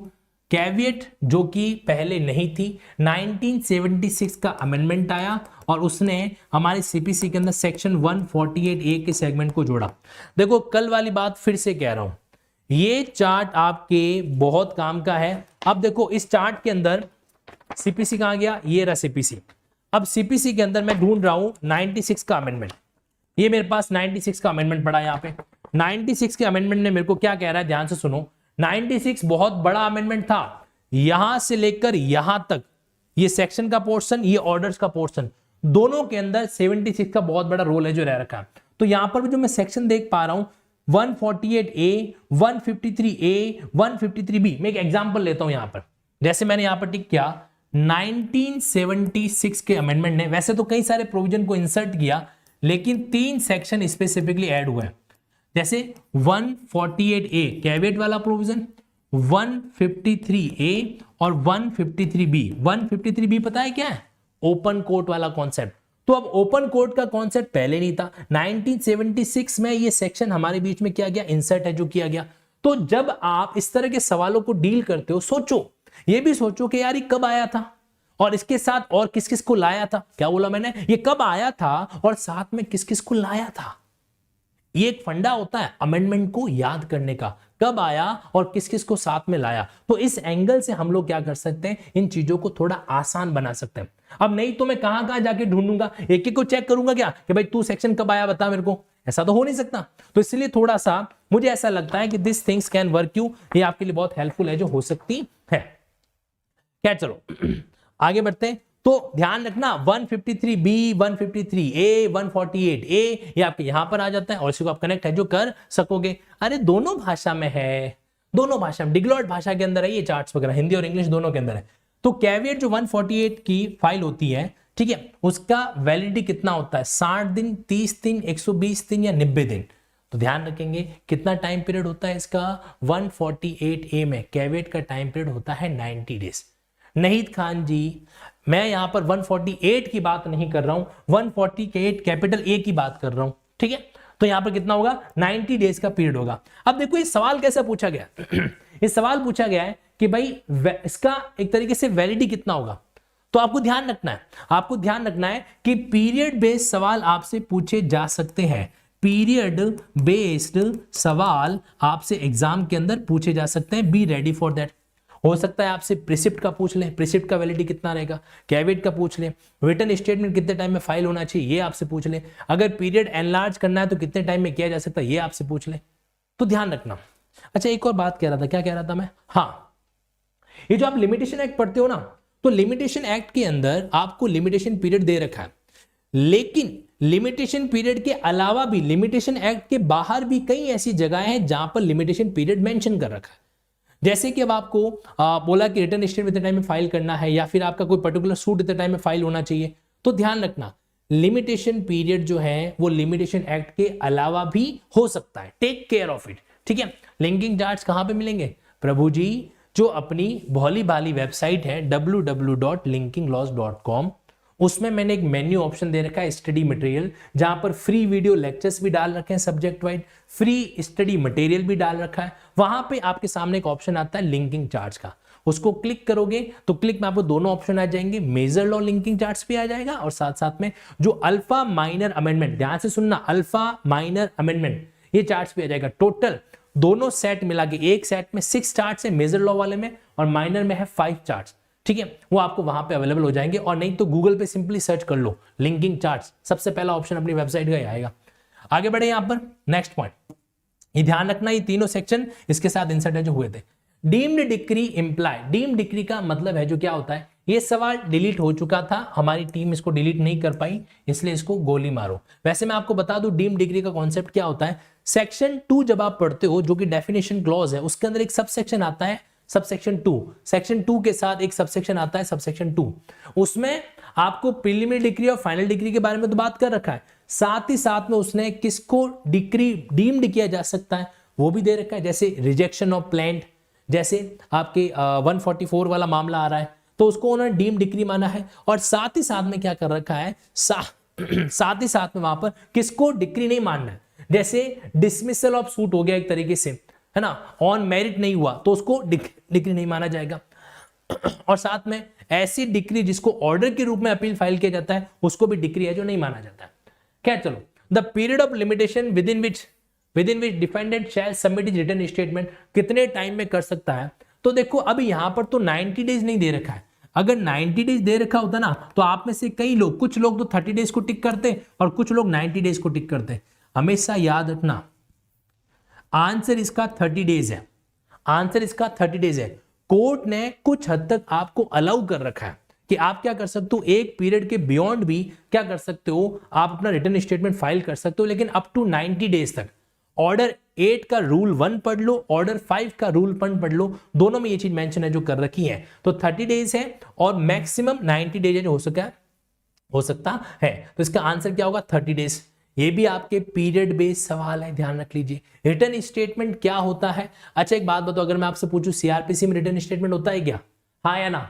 कैविएट जो कि पहले नहीं थी, 1976 का अमेंडमेंट आया और उसने हमारे सीपीसी के अंदर सेक्शन 148A के सेगमेंट को जोड़ा। देखो कल वाली बात फिर से कह रहा हूं, ये चार्ट आपके बहुत काम का है। अब देखो इस चार्ट के अंदर सीपीसी कहां गया, ये रहा सीपीसी। अब सीपीसी के अंदर मैं ढूंढ रहा हूं 96 का अमेंडमेंट। ये मेरे पास 96 का अमेंडमेंट पड़ा है यहाँ पे। 96 के अमेंडमेंट ने मेरे को क्या कह रहा है, ध्यान से सुनो। 96 बहुत बड़ा अमेंडमेंट था, यहां से लेकर यहां तक, ये सेक्शन का पोर्शन, ये ऑर्डर्स का पोर्शन, दोनों के अंदर 76 का बहुत बड़ा रोल है जो रह रखा है। तो यहां पर भी जो मैं सेक्शन देख पा रहा हूं 148A, 153A, 153B। मैं एक एग्जांपल लेता हूं यहां पर, जैसे मैंने यहां पर टिक किया 1976 के अमेंडमेंट ने वैसे तो कई सारे प्रोविजन को इंसर्ट किया, लेकिन 3 सेक्शन स्पेसिफिकली ऐड हुए हैं। जैसे 148A कैविएट वाला प्रोविजन, 153A और 153B। 153B पता है क्या है, ओपन कोर्ट वाला कॉन्सेप्ट। तो अब ओपन कोर्ट का कॉन्सेप्ट पहले नहीं था, 1976 में ये सेक्शन हमारे बीच में क्या गया, इंसर्ट है जो किया गया। तो जब आप इस तरह के सवालों को डील करते हो, सोचो, ये भी सोचो कि यार ये कब आया था और इसके साथ और किस किस को लाया था। क्या बोला मैंने, ये कब आया था और साथ में किस किस को लाया था। ये एक फंडा होता है अमेंडमेंट को याद करने का, कब आया और किस किस को साथ में लाया। तो इस एंगल से हम लोग क्या कर सकते हैं, इन चीजों को थोड़ा आसान बना सकते हैं। अब नहीं तो मैं कहां कहां जाके ढूंढूंगा, एक एक को चेक करूंगा क्या कि भाई तू सेक्शन कब आया बता मेरे को, ऐसा तो हो नहीं सकता। तो इसलिए थोड़ा सा मुझे ऐसा लगता है कि this things can work you, ये आपके लिए बहुत हेल्पफुल है जो हो सकती है। क्या, चलो आगे बढ़ते हैं। तो ध्यान रखना 153B, 153A, 148A ये आपके यहां पर आ जाता है और इसी को आप कनेक्ट है जो कर सकोगे। अरे दोनों भाषा में है, दोनों भाषा में, डिग्लॉट भाषा के अंदर है ये चार्ट्स वगैरह, हिंदी और इंग्लिश दोनों के अंदर है। तो कैविएट जो 148 की फाइल होती है, ठीक है, उसका वैलिडिटी कितना होता है, 60 दिन, 30 दिन, 120 दिन या 90 दिन। तो ध्यान रखेंगे कितना टाइम पीरियड होता है इसका, 148A में कैविएट का टाइम पीरियड होता है 90 डेज। नहीद खान जी, मैं यहां पर 148 की बात नहीं कर रहा हूं, 148 कैपिटल A की बात कर रहा हूं, ठीक है। तो यहां पर कितना होगा, 90 डेज का पीरियड होगा। अब देखो ये सवाल कैसे पूछा गया ये सवाल पूछा गया है कि भाई इसका एक तरीके से वैलिडिटी कितना होगा। तो आपको ध्यान रखना है, आपको ध्यान रखना है कि पीरियड बेस्ड सवाल आपसे पूछे जा सकते हैं। पीरियड बेस्ड सवाल आपसे एग्जाम के अंदर पूछे जा सकते हैं, बी रेडी फॉर दैट। हो सकता है आपसे प्रिसिप्ट का पूछ ले, प्रिसिप्ट का वैलिडिटी कितना रहेगा, कैविएट का पूछ ले, रिटन स्टेटमेंट कितने टाइम में फाइल होना चाहिए ये आपसे पूछ ले, अगर पीरियड एनलार्ज करना है तो कितने टाइम में किया जा सकता है ये आपसे पूछ ले। तो ध्यान रखना। अच्छा एक और बात कह रहा था, क्या कह रहा था मैं, हाँ, ये जो आप लिमिटेशन एक्ट पढ़ते हो ना, तो लिमिटेशन एक्ट के अंदर आपको लिमिटेशन पीरियड दे रखा है, लेकिन लिमिटेशन पीरियड के अलावा भी लिमिटेशन एक्ट के बाहर भी कई ऐसी जगह हैं जहां पर लिमिटेशन पीरियड मेंशन कर रखा है। जैसे कि अब आपको बोला कि रिटर्न स्टेटमेंट इतने टाइम में फाइल करना है, या फिर आपका कोई पर्टिकुलर सूट इतने टाइम में फाइल होना चाहिए। तो ध्यान रखना लिमिटेशन पीरियड जो है वो लिमिटेशन एक्ट के अलावा भी हो सकता है, टेक केयर ऑफ इट, ठीक है। लिंकिंग चार्ट्स कहां पे मिलेंगे प्रभु जी, जो अपनी भोली भाली वेबसाइट है www.linkinglaws.com, उसमें मैंने एक मेन्यू ऑप्शन दे रखा है स्टडी मटेरियल, जहां पर फ्री वीडियो लेक्चर्स भी डाल रखे हैं subject wise, free study material भी डाल रखा है। वहां पे आपके सामने एक ऑप्शन आता है लिंकिंग चार्ट्स का, उसको क्लिक करोगे तो क्लिक में आपको दोनों ऑप्शन आ जाएंगे, मेजर लॉ लिंकिंग चार्ट्स भी आ जाएगा और साथ साथ में जो अल्फा माइनर अमेंडमेंट, ध्यान से सुनना, अल्फा माइनर अमेंडमेंट ये चार्ट्स भी आ जाएगा। टोटल दोनों सेट मिला के, एक सेट में 6 चार्ट्स है मेजर लॉ वाले में और माइनर में है 5 चार्ट्स, ठीक है, वो आपको वहां पे अवेलेबल हो जाएंगे। और नहीं तो गूगल पे सिंपली सर्च कर लो लिंकिंग चार्ट्स, सबसे पहला ऑप्शन अपनी वेबसाइट का ही आएगा। आगे बढ़े यहां पर नेक्स्ट पॉइंट, ये ध्यान रखना ये तीनों सेक्शन इसके साथ इंसर्ट है जो हुए थे। Deemed decree imply, deemed decree का मतलब है जो क्या होता है, ये सवाल डिलीट हो चुका था, हमारी टीम इसको डिलीट नहीं कर पाई इसलिए इसको गोली मारो। वैसे मैं आपको बता दूं डीम्ड डिक्री का कॉन्सेप्ट क्या होता है। सेक्शन 2 जब आप पढ़ते हो जो कि डेफिनेशन क्लॉज है, उसके अंदर एक सबसेक्शन आता है सबसेक्शन 2, सेक्शन 2 के साथ एक सबसेक्शन आता है सबसेक्शन 2, उसमें आपको प्रीलिमिनरी डिक्री और फाइनल डिक्री के बारे में तो बात कर रखा है, साथ ही साथ में उसने किसको डिक्री डीम्ड किया जा सकता है वो भी दे रखा है। जैसे रिजेक्शन ऑफ प्लांट, जैसे आपके 144 वाला मामला आ रहा है तो उसको उन्होंने डीम डिक्री माना है। और साथ ही साथ में क्या कर रखा है, साथ ही साथ में वहां पर किसको डिक्री नहीं मानना है, जैसे डिसमिसल ऑफ सूट हो गया एक तरीके से, है ना, ऑन मेरिट नहीं हुआ तो उसको डिक्री नहीं माना जाएगा। और साथ में ऐसी डिक्री जिसको ऑर्डर के रूप में अपील फाइल किया जाता है उसको भी डिक्री है जो नहीं माना जाता है। क्या, चलो, the period of limitation within which defendant shall submit his written statement, कितने टाइम में कर सकता है। तो देखो अभी यहां पर तो 90 डेज नहीं दे रखा है, अगर 90 डेज दे रखा होता ना तो आप में से कई लोग, कुछ लोग तो 30 डेज को टिक करते और कुछ लोग 90 डेज को टिक करते। हमेशा याद रखना आंसर इसका 30 डेज है, आंसर इसका 30 डेज है। कोर्ट ने कुछ हद तक आपको अलाउ कर रखा है कि आप क्या कर सकते हो, एक पीरियड के बियॉन्ड भी क्या कर सकते हो, आप अपना रिटर्न स्टेटमेंट फाइल कर सकते हो, लेकिन अप टू 90 डेज तक। ऑर्डर 8 का रूल 1 पढ़ लो, ऑर्डर 5 का रूल 1 पढ़ लो, दोनों में ये चीज मेंशन है जो कर रखी है। तो 30 डेज है और मैक्सिमम 90 डेज हो सकता है। तो इसका आंसर क्या होगा, 30 डेज। ये भी आपके पीरियड बेस्ड सवाल है, ध्यान रख लीजिए। रिटर्न स्टेटमेंट क्या होता है। अच्छा एक बात बताओ, अगर मैं आपसे पूछूं सीआरपीसी में रिटर्न स्टेटमेंट होता है क्या, हाँ या ना,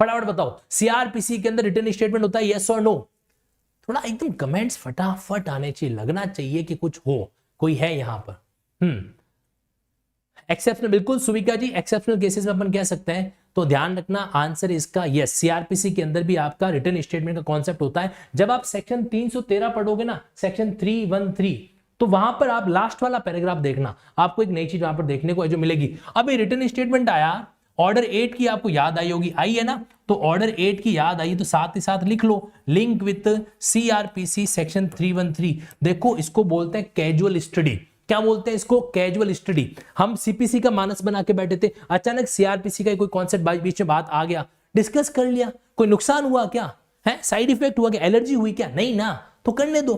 फटाफट बताओ। सीआरपीसी के अंदर रिटर्न स्टेटमेंट होता है, यस और नो। थोड़ा एकदम कमेंट्स फटाफट आने चाहिए, लगना चाहिए कि कुछ हो, कोई है यहां पर। एक्सेप्शनल, बिल्कुल सुविका जी, एक्सेप्शनल केसेस में अपन कह सकते हैं। तो ध्यान रखना आंसर इसका यस, सीआरपीसी के अंदर भी आपका रिटर्न स्टेटमेंट का कॉन्सेप्ट होता है। जब आप सेक्शन 313 पढ़ोगे ना, सेक्शन 313, तो वहां पर आप लास्ट वाला पैराग्राफ देखना, आपको एक नई चीज वहां पर देखने को जो मिलेगी। अब ये रिटर्न स्टेटमेंट आया, ऑर्डर 8 की आपको याद आई होगी, आई है ना, तो ऑर्डर 8 की याद आई तो साथ ही साथ लिख लो लिंक विथ सीआरपीसी सेक्शन 313। देखो इसको बोलते हैं कैजुअल स्टडी। क्या बोलते हैं इसको, कैजुअल स्टडी। हम सीपीसी का मानस बना के बैठे थे, अचानक सीआरपीसी का कोई कॉन्सेप्ट बीच में बात आ गया, डिस्कस कर लिया, कोई नुकसान हुआ क्या है, साइड इफेक्ट हुआ क्या, एलर्जी हुई क्या, नहीं ना, तो करने दो।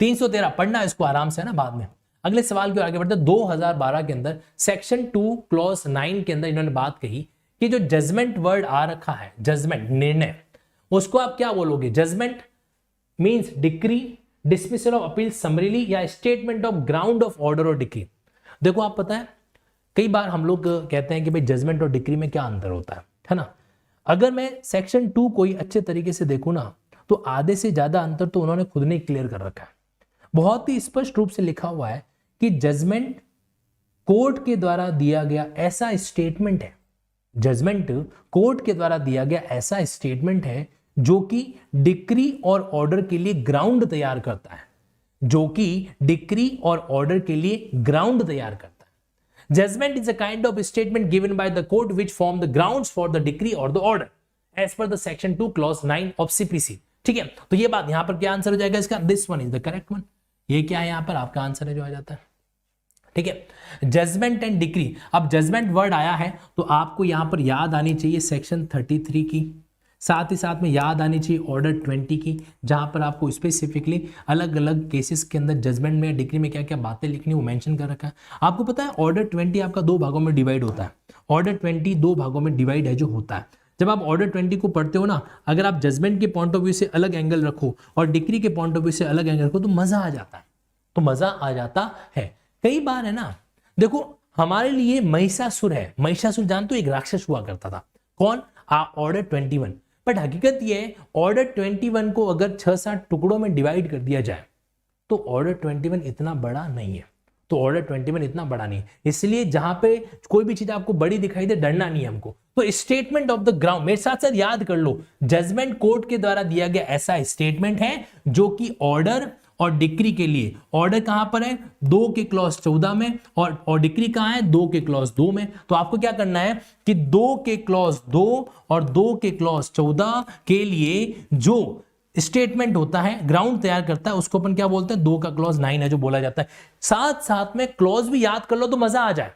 313 पढ़ना इसको आराम से, है ना, बाद में। अगले सवाल की ओर आगे बढ़ते हैं। 2012 के अंदर सेक्शन 2 क्लॉज 9 के अंदर इन्होंने बात कही कि जो जजमेंट वर्ड आ रखा है, जजमेंट, निर्णय, उसको आप क्या बोलोगे। Judgment means decree, dismissal of appeal summarily, या statement of ground of order और डिक्री। देखो आप पता है कई बार हम लोग कहते हैं कि भाई जजमेंट और डिक्री में क्या अंतर होता है ना। अगर मैं सेक्शन 2 कोई अच्छे तरीके से देखूं ना, तो आधे से ज्यादा अंतर तो उन्होंने खुद ने क्लियर कर रखा है। बहुत ही स्पष्ट रूप से लिखा हुआ है कि जजमेंट कोर्ट के द्वारा दिया गया ऐसा स्टेटमेंट है, जजमेंट कोर्ट के द्वारा दिया गया ऐसा स्टेटमेंट है जो कि डिक्री और ऑर्डर के लिए ग्राउंड तैयार करता है, जो कि डिक्री और ऑर्डर के लिए ग्राउंड तैयार करता है। Judgment is a kind of statement given by the court which form the grounds for the decree और the order as per the section 2 clause 9 of CPC. ठीक है, तो ये बात यहां पर क्या आंसर हो जाएगा इसका, this one is the correct one. ये क्या है यहां पर आपका आंसर है जो आ जाता है। ठीक है, जजमेंट एंड डिक्री। अब जजमेंट वर्ड आया है तो आपको यहां पर याद आनी चाहिए सेक्शन 33 की, साथ ही साथ में याद आनी चाहिए ऑर्डर 20 की, जहां पर आपको स्पेसिफिकली अलग अलग केसेस के अंदर जजमेंट में, डिक्री में क्या क्या बातें लिखनी वो मेंशन कर रखा है। आपको पता है ऑर्डर 20 आपका 2 भागों में डिवाइड होता है। ऑर्डर 20 2 भागों में डिवाइड है जो होता है। जब आप ऑर्डर 20 को पढ़ते हो ना, अगर आप जजमेंट के पॉइंट ऑफ व्यू से अलग एंगल रखो और डिक्री के पॉइंट ऑफ व्यू से अलग एंगल रखो तो मजा आ जाता है, तो मजा आ जाता है। कई बार है ना, देखो हमारे लिए महिषासुर है, महिषासुर जानते हो एक राक्षस हुआ करता था, कौन, ऑर्डर 21। बट हकीकत ये है ऑर्डर 21 को अगर 6-7 टुकड़ों में डिवाइड कर दिया जाए तो ऑर्डर 21 इतना बड़ा नहीं है, तो ऑर्डर 21 इतना बड़ा नहीं है। इसलिए जहां पे कोई भी चीज आपको बड़ी दिखाई दे डरना नहीं है हमको। तो स्टेटमेंट ऑफ द ग्राउंड मेरे साथ साथ याद कर लो, जजमेंट कोर्ट के द्वारा दिया गया ऐसा स्टेटमेंट है जो कि ऑर्डर और डिक्री के लिए, ऑर्डर कहां पर है 2 के क्लॉज 14 में और डिक्री कहां है 2 के क्लॉज 2 में। तो आपको क्या करना है कि 2 के क्लॉज 2 और 2 के क्लॉज 14 के लिए जो स्टेटमेंट होता है, ग्राउंड तैयार करता है, उसको अपन क्या बोलते हैं 2 का क्लॉज 9 है जो बोला जाता है। साथ साथ में क्लॉज भी याद कर लो तो मजा आ जाए,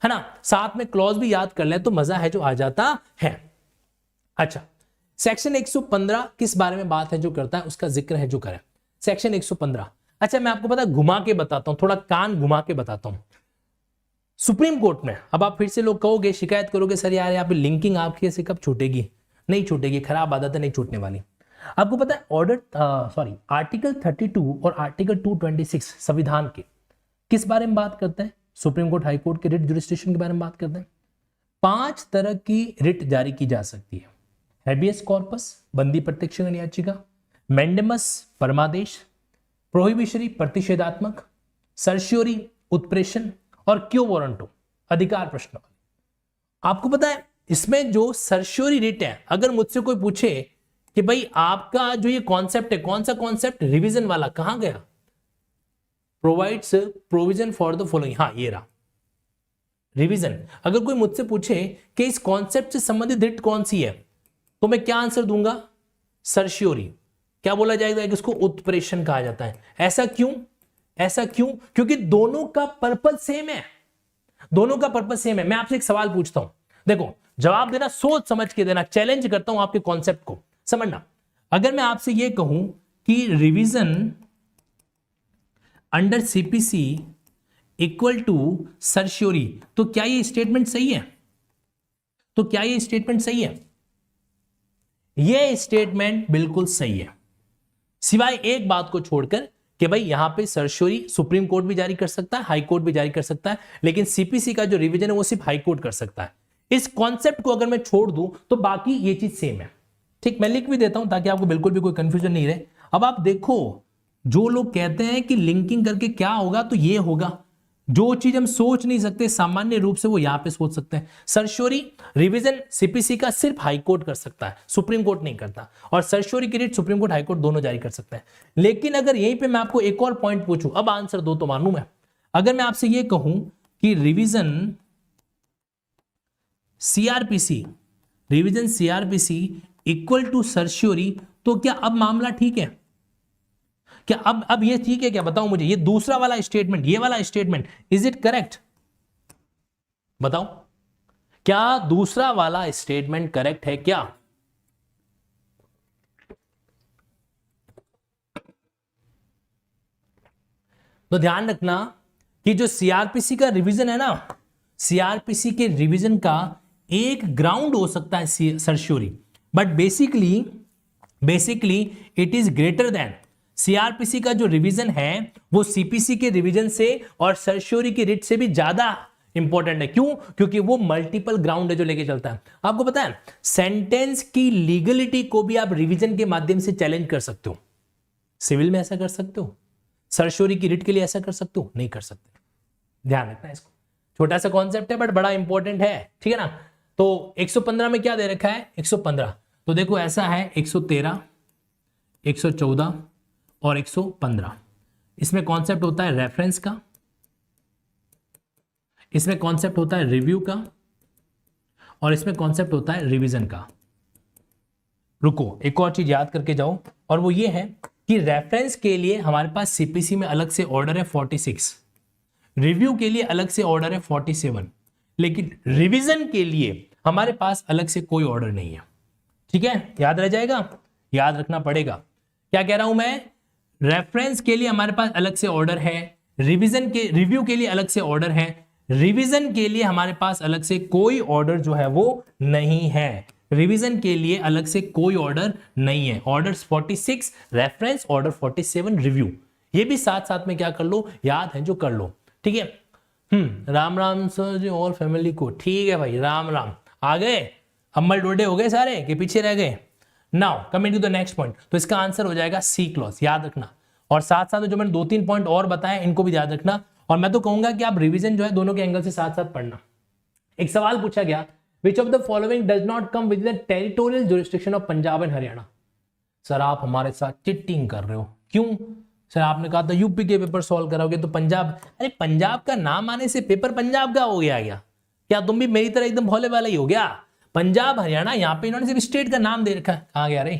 है ना, साथ में क्लॉज भी याद कर ले तो मजा है जो आ जाता है। अच्छा, सेक्शन 115 किस बारे में बात है जो करता है, उसका जिक्र है जो करे सेक्शन 115। अच्छा मैं आपको पता घुमा के बताता हूं, थोड़ा कान घुमा के बताता हूं। सुप्रीम कोर्ट में अब आप फिर से लोग कहोगे, शिकायत करोगे, सर यार यहाँ पे लिंकिंग आपकी से कब छूटेगी, नहीं छूटेगी, खराब आदत है, नहीं छूटने वाली। आपको पता है आर्टिकल 32 और आर्टिकल 226 संविधान के किस बारे में बात करते हैं, सुप्रीम कोर्ट हाई कोर्ट के रिट जुरिस्डिक्शन के बारे में बात करते हैं। 5 तरह की रिट जारी की जा सकती है, हैबियस कॉर्पस बंदी प्रत्यक्षीकरण याचिका, मैंडेमस परमादेश, प्रोहिबिशरी प्रतिषेधात्मक, सर्शियोरी उत्प्रेषण और क्यो वारंटो अधिकार प्रश्न। आपको पता है इसमें जो सर्शियोरी रिट है, अगर मुझसे कोई पूछे कि भाई आपका जो ये कॉन्सेप्ट है, कौन सा कॉन्सेप्ट, रिवीजन वाला, कहां गया, provides provision for the following, हाँ ये रहा रिवीजन। अगर कोई मुझसे पूछे कि इस कॉन्सेप्ट से संबंधित रिट कौन सी है, तो मैं क्या आंसर दूंगा, सर्शियोरी। क्या बोला जाएगा कि इसको उत्प्रेषण कहा जाता है। ऐसा क्यों, ऐसा क्यों, क्योंकि दोनों का पर्पस सेम है, दोनों का पर्पस सेम है। मैं आपसे एक सवाल पूछता हूं, देखो जवाब देना सोच समझ के देना, चैलेंज करता हूं आपके कॉन्सेप्ट को समझना। अगर मैं आपसे यह कहूं कि revision under CPC equal to certiorari, तो क्या ये स्टेटमेंट सही है, तो क्या ये स्टेटमेंट सही है, ये स्टेटमेंट बिल्कुल सही है, सिवाय एक बात को छोड़कर कि भाई यहां पे सर्शियोरी सुप्रीम कोर्ट भी जारी कर सकता है, हाई कोर्ट भी जारी कर सकता है, लेकिन सीपीसी का जो रिवीजन है वो सिर्फ हाई कोर्ट कर सकता है। इस कॉन्सेप्ट को अगर मैं छोड़ दूं तो बाकी ये चीज सेम है। ठीक, मैं लिख भी देता हूं ताकि आपको बिल्कुल भी कोई कंफ्यूजन नहीं रहे। अब आप देखो, जो लोग कहते हैं कि लिंकिंग करके क्या होगा, तो ये होगा, जो चीज हम सोच नहीं सकते सामान्य रूप से वो यहां पे सोच सकते हैं। सर्शियोरी रिवीजन सीपीसी का सिर्फ हाई कोर्ट कर सकता है, सुप्रीम कोर्ट नहीं करता, और सर्शियोरी की writ supreme court high court दोनों जारी कर सकते हैं। लेकिन अगर यहीं पे मैं आपको एक और पॉइंट पूछूं, अब आंसर दो तो मानूं मैं, अगर मैं आपसे ये कहूं कि revision CrPC, revision CrPC equal to certiorari, तो क्या अब मामला ठीक है, क्या अब ये ठीक है क्या, बताओ मुझे, ये दूसरा वाला स्टेटमेंट, ये वाला स्टेटमेंट, इज इट करेक्ट, बताओ क्या दूसरा वाला स्टेटमेंट करेक्ट है क्या। तो ध्यान रखना कि जो सीआरपीसी का रिवीजन है ना, सीआरपीसी के रिवीजन का एक ग्राउंड हो सकता है certiorari, but basically it is greater than, CrPC का जो रिवीजन है वो सीपीसी के रिवीजन से और सर्शियोरी की रिट से भी ज्यादा इंपॉर्टेंट है। क्यों, क्योंकि वो मल्टीपल ग्राउंड है जो लेके चलता है। आपको पता है सेंटेंस की लीगलिटी को भी आप रिवीजन के माध्यम से चैलेंज कर सकते हो, सिविल में ऐसा कर सकते हो, सर्शियोरी की रिट के लिए ऐसा कर सकते हो, नहीं कर सकते। ध्यान रखना इसको, छोटा सा कॉन्सेप्ट है बट बड़ा इंपॉर्टेंट है, ठीक है ना। तो 115 में क्या दे रखा है, 115, तो देखो ऐसा है 113, 114 और 115। इसमें कॉन्सेप्ट होता है रेफरेंस का, इसमें कॉन्सेप्ट होता है रिव्यू का, और इसमें कॉन्सेप्ट होता है रिवीजन का। रुको, एक और चीज याद करके जाओ, और वो ये है कि रेफरेंस के लिए हमारे पास सीपीसी में अलग से ऑर्डर है 46, रिव्यू के लिए अलग से ऑर्डर है 47, लेकिन रिवीजन के लिए हमारे पास अलग से कोई ऑर्डर नहीं है। ठीक है, याद रह जाएगा, याद रखना पड़ेगा। क्या कह रहा हूं मैं, रेफरेंस के लिए हमारे पास अलग से ऑर्डर है, रिवीजन के रिव्यू के लिए अलग से ऑर्डर है, रिवीजन के लिए हमारे पास अलग से कोई ऑर्डर जो है वो नहीं है, रिवीजन के लिए अलग से कोई ऑर्डर नहीं है। ऑर्डर्स 46 रेफरेंस, ऑर्डर 47 रिव्यू, ये भी साथ साथ में क्या कर लो, याद है जो कर लो। ठीक है, राम राम सर जी और फैमिली को, ठीक है भाई, राम राम। आ गए, अम्मल डोडे हो गए सारे कि पीछे रह गए। Now coming to the next point, तो इसका आंसर हो जाएगा सी क्लॉज, याद रखना। और साथ साथ जो मैंने 2-3 पॉइंट और बताए इनको भी याद रखना, और मैं तो कहूंगा कि आप रिवीजन जो है दोनों के एंगल से साथ साथ पढ़ना। एक सवाल पूछा गया, which of the following does not come with the territorial jurisdiction of Punjab and Haryana. Sir आप हमारे साथ चिटिंग कर रहे हो, क्यों सर, आपने कहा था यूपी के पेपर सॉल्व कराओगे तो पंजाब, अरे पंजाब का नाम आने से पेपर पंजाब का हो गया क्या तुम भी मेरी तरह एकदम भोले वाला ही हो गया। पंजाब हरियाणा, यहाँ पे इन्होंने सिर्फ स्टेट का नाम दे रखा है। कहाँ गया रे,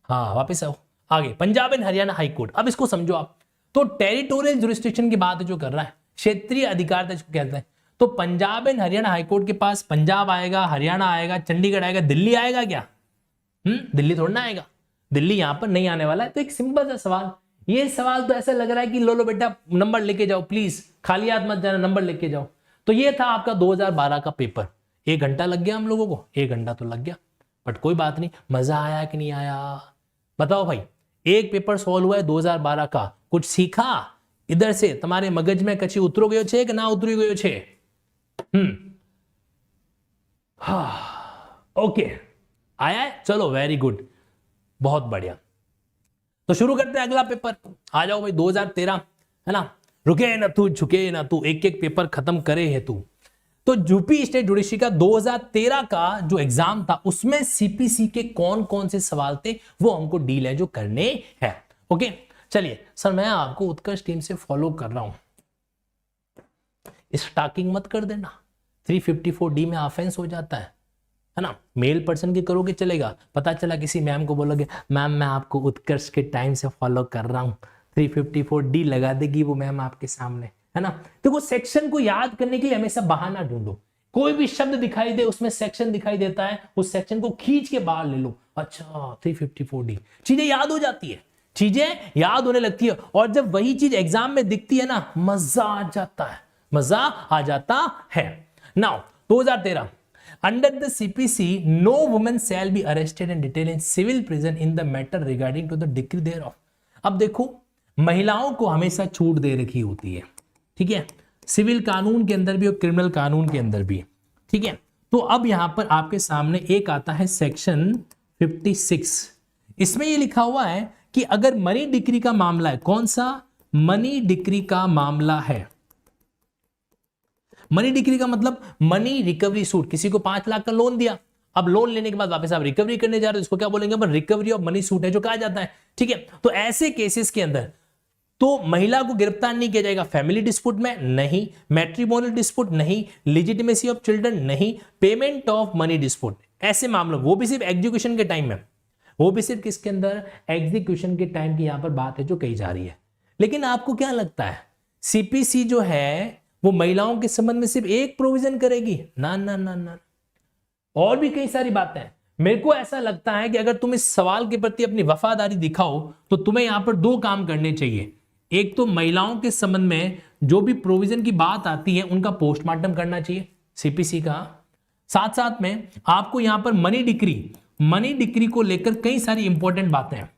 हाँ वापस आओ, आगे Punjab and Haryana high court. अब इसको समझो आप, तो टेरिटोरियल जुरिस्डिक्शन की बात जो कर रहा है, क्षेत्रीय अधिकारिता जिसको कहते हैं, तो Punjab and Haryana high court के पास पंजाब आएगा, हरियाणा आएगा, चंडीगढ़ आएगा, दिल्ली आएगा क्या, दिल्ली थोड़ा ना आएगा, दिल्ली यहां पर नहीं आने वाला है। तो एक सिंपल सा सवाल, ये सवाल तो ऐसा लग रहा है कि लो बेटा नंबर लेके जाओ प्लीज, खाली हाथ मत जाना, नंबर लेके जाओ। तो ये था आपका 2012 का पेपर। 1 घंटा लग गया हम लोगों को, 1 घंटा तो लग गया, बट कोई बात नहीं। मजा आया कि नहीं आया, बताओ भाई। एक पेपर सॉल्व हुआ है 2012 का, कुछ सीखा इधर से, तुम्हारे मगज में कच्ची उतरो गयो छे कि ना उतरी गयो छे। ओके, आया है, चलो वेरी गुड, बहुत बढ़िया। तो शुरू करते हैं अगला पेपर। आ जाओ भाई 2013, है ना, रुके ना तू झुके ना तू, एक एक पेपर खत्म करे है तू। तो यूपी स्टेट जुडिशरी का 2013 का जो एग्जाम था उसमें सीपीसी के कौन कौन से सवाल थे वो हमको डील है जो करने हैं। ओके चलिए सर, मैं आपको उत्कर्ष टीम से फॉलो कर रहा हूं, स्टॉकिंग मत कर देना, 354D में ऑफेंस हो जाता है ना। मेल पर्सन की करोगे चलेगा, पता चला किसी मैम को बोलोगे मैम मैं आपको उत्कर्ष के टाइम से फॉलो कर रहा हूं, 354D लगा देगी वो मैम आपके सामने, है ना। तो वो सेक्शन को याद करने के लिए हमेशा बहाना ढूंढो, कोई भी शब्द दिखाई दे उसमें सेक्शन दिखाई देता है, उस सेक्शन को खींच के बाहर ले लो, अच्छा 354D, चीजें याद हो जाती है, चीजें याद होने लगती है। और जब वही चीज एग्जाम में दिखती है ना, मजा आ जाता है, मजा आ जाता है। Now 2013, under the CPC no women shall be arrested and detain in civil prison in the matter regarding to the decree thereof. अब देखो महिलाओं को हमेशा छूट दे रखी होती है, ठीक है, सिविल कानून के अंदर भी और क्रिमिनल कानून के अंदर भी, ठीक है। तो अब यहां पर आपके सामने एक आता है सेक्शन 56, इसमें ये लिखा हुआ है कि अगर मनी डिक्री का मामला है, कौन सा मनी डिक्री का मामला है, मनी डिक्री का मतलब मनी रिकवरी सूट, किसी को 5 लाख का लोन दिया, अब लोन लेने के बाद वापस आप रिकवरी करने जा रहे हो, इसको क्या बोलेंगे, रिकवरी ऑफ मनी सूट है जो कहा जाता है, ठीक है। तो ऐसे केसेस के अंदर तो महिला को गिरफ्तार नहीं किया जाएगा, फैमिली डिस्प्यूट में नहीं, मैट्रिमोनियल डिस्प्यूट नहीं, लिजिटिमेसी ऑफ चिल्ड्रन नहीं, पेमेंट ऑफ मनी डिस्प्यूट, ऐसे मामलों, वो भी सिर्फ एग्जीक्यूशन के टाइम में, वो भी सिर्फ किसके अंदर, एग्जीक्यूशन के टाइम की यहां पर बात है जो कही जा रही है। लेकिन आपको क्या लगता है सीपीसी जो है वो महिलाओं के संबंध में सिर्फ एक प्रोविजन करेगी? ना ना ना ना, और भी कई सारी बातें हैं। मेरे को ऐसा लगता है कि अगर तुम इस सवाल के प्रति अपनी वफादारी दिखाओ तो तुम्हें यहां पर 2 काम करने चाहिए। एक तो महिलाओं के संबंध में जो भी प्रोविजन की बात आती है उनका पोस्टमार्टम करना चाहिए सीपीसी का, साथ साथ में आपको यहां पर मनी डिक्री को लेकर कई सारी इंपॉर्टेंट बातें हैं।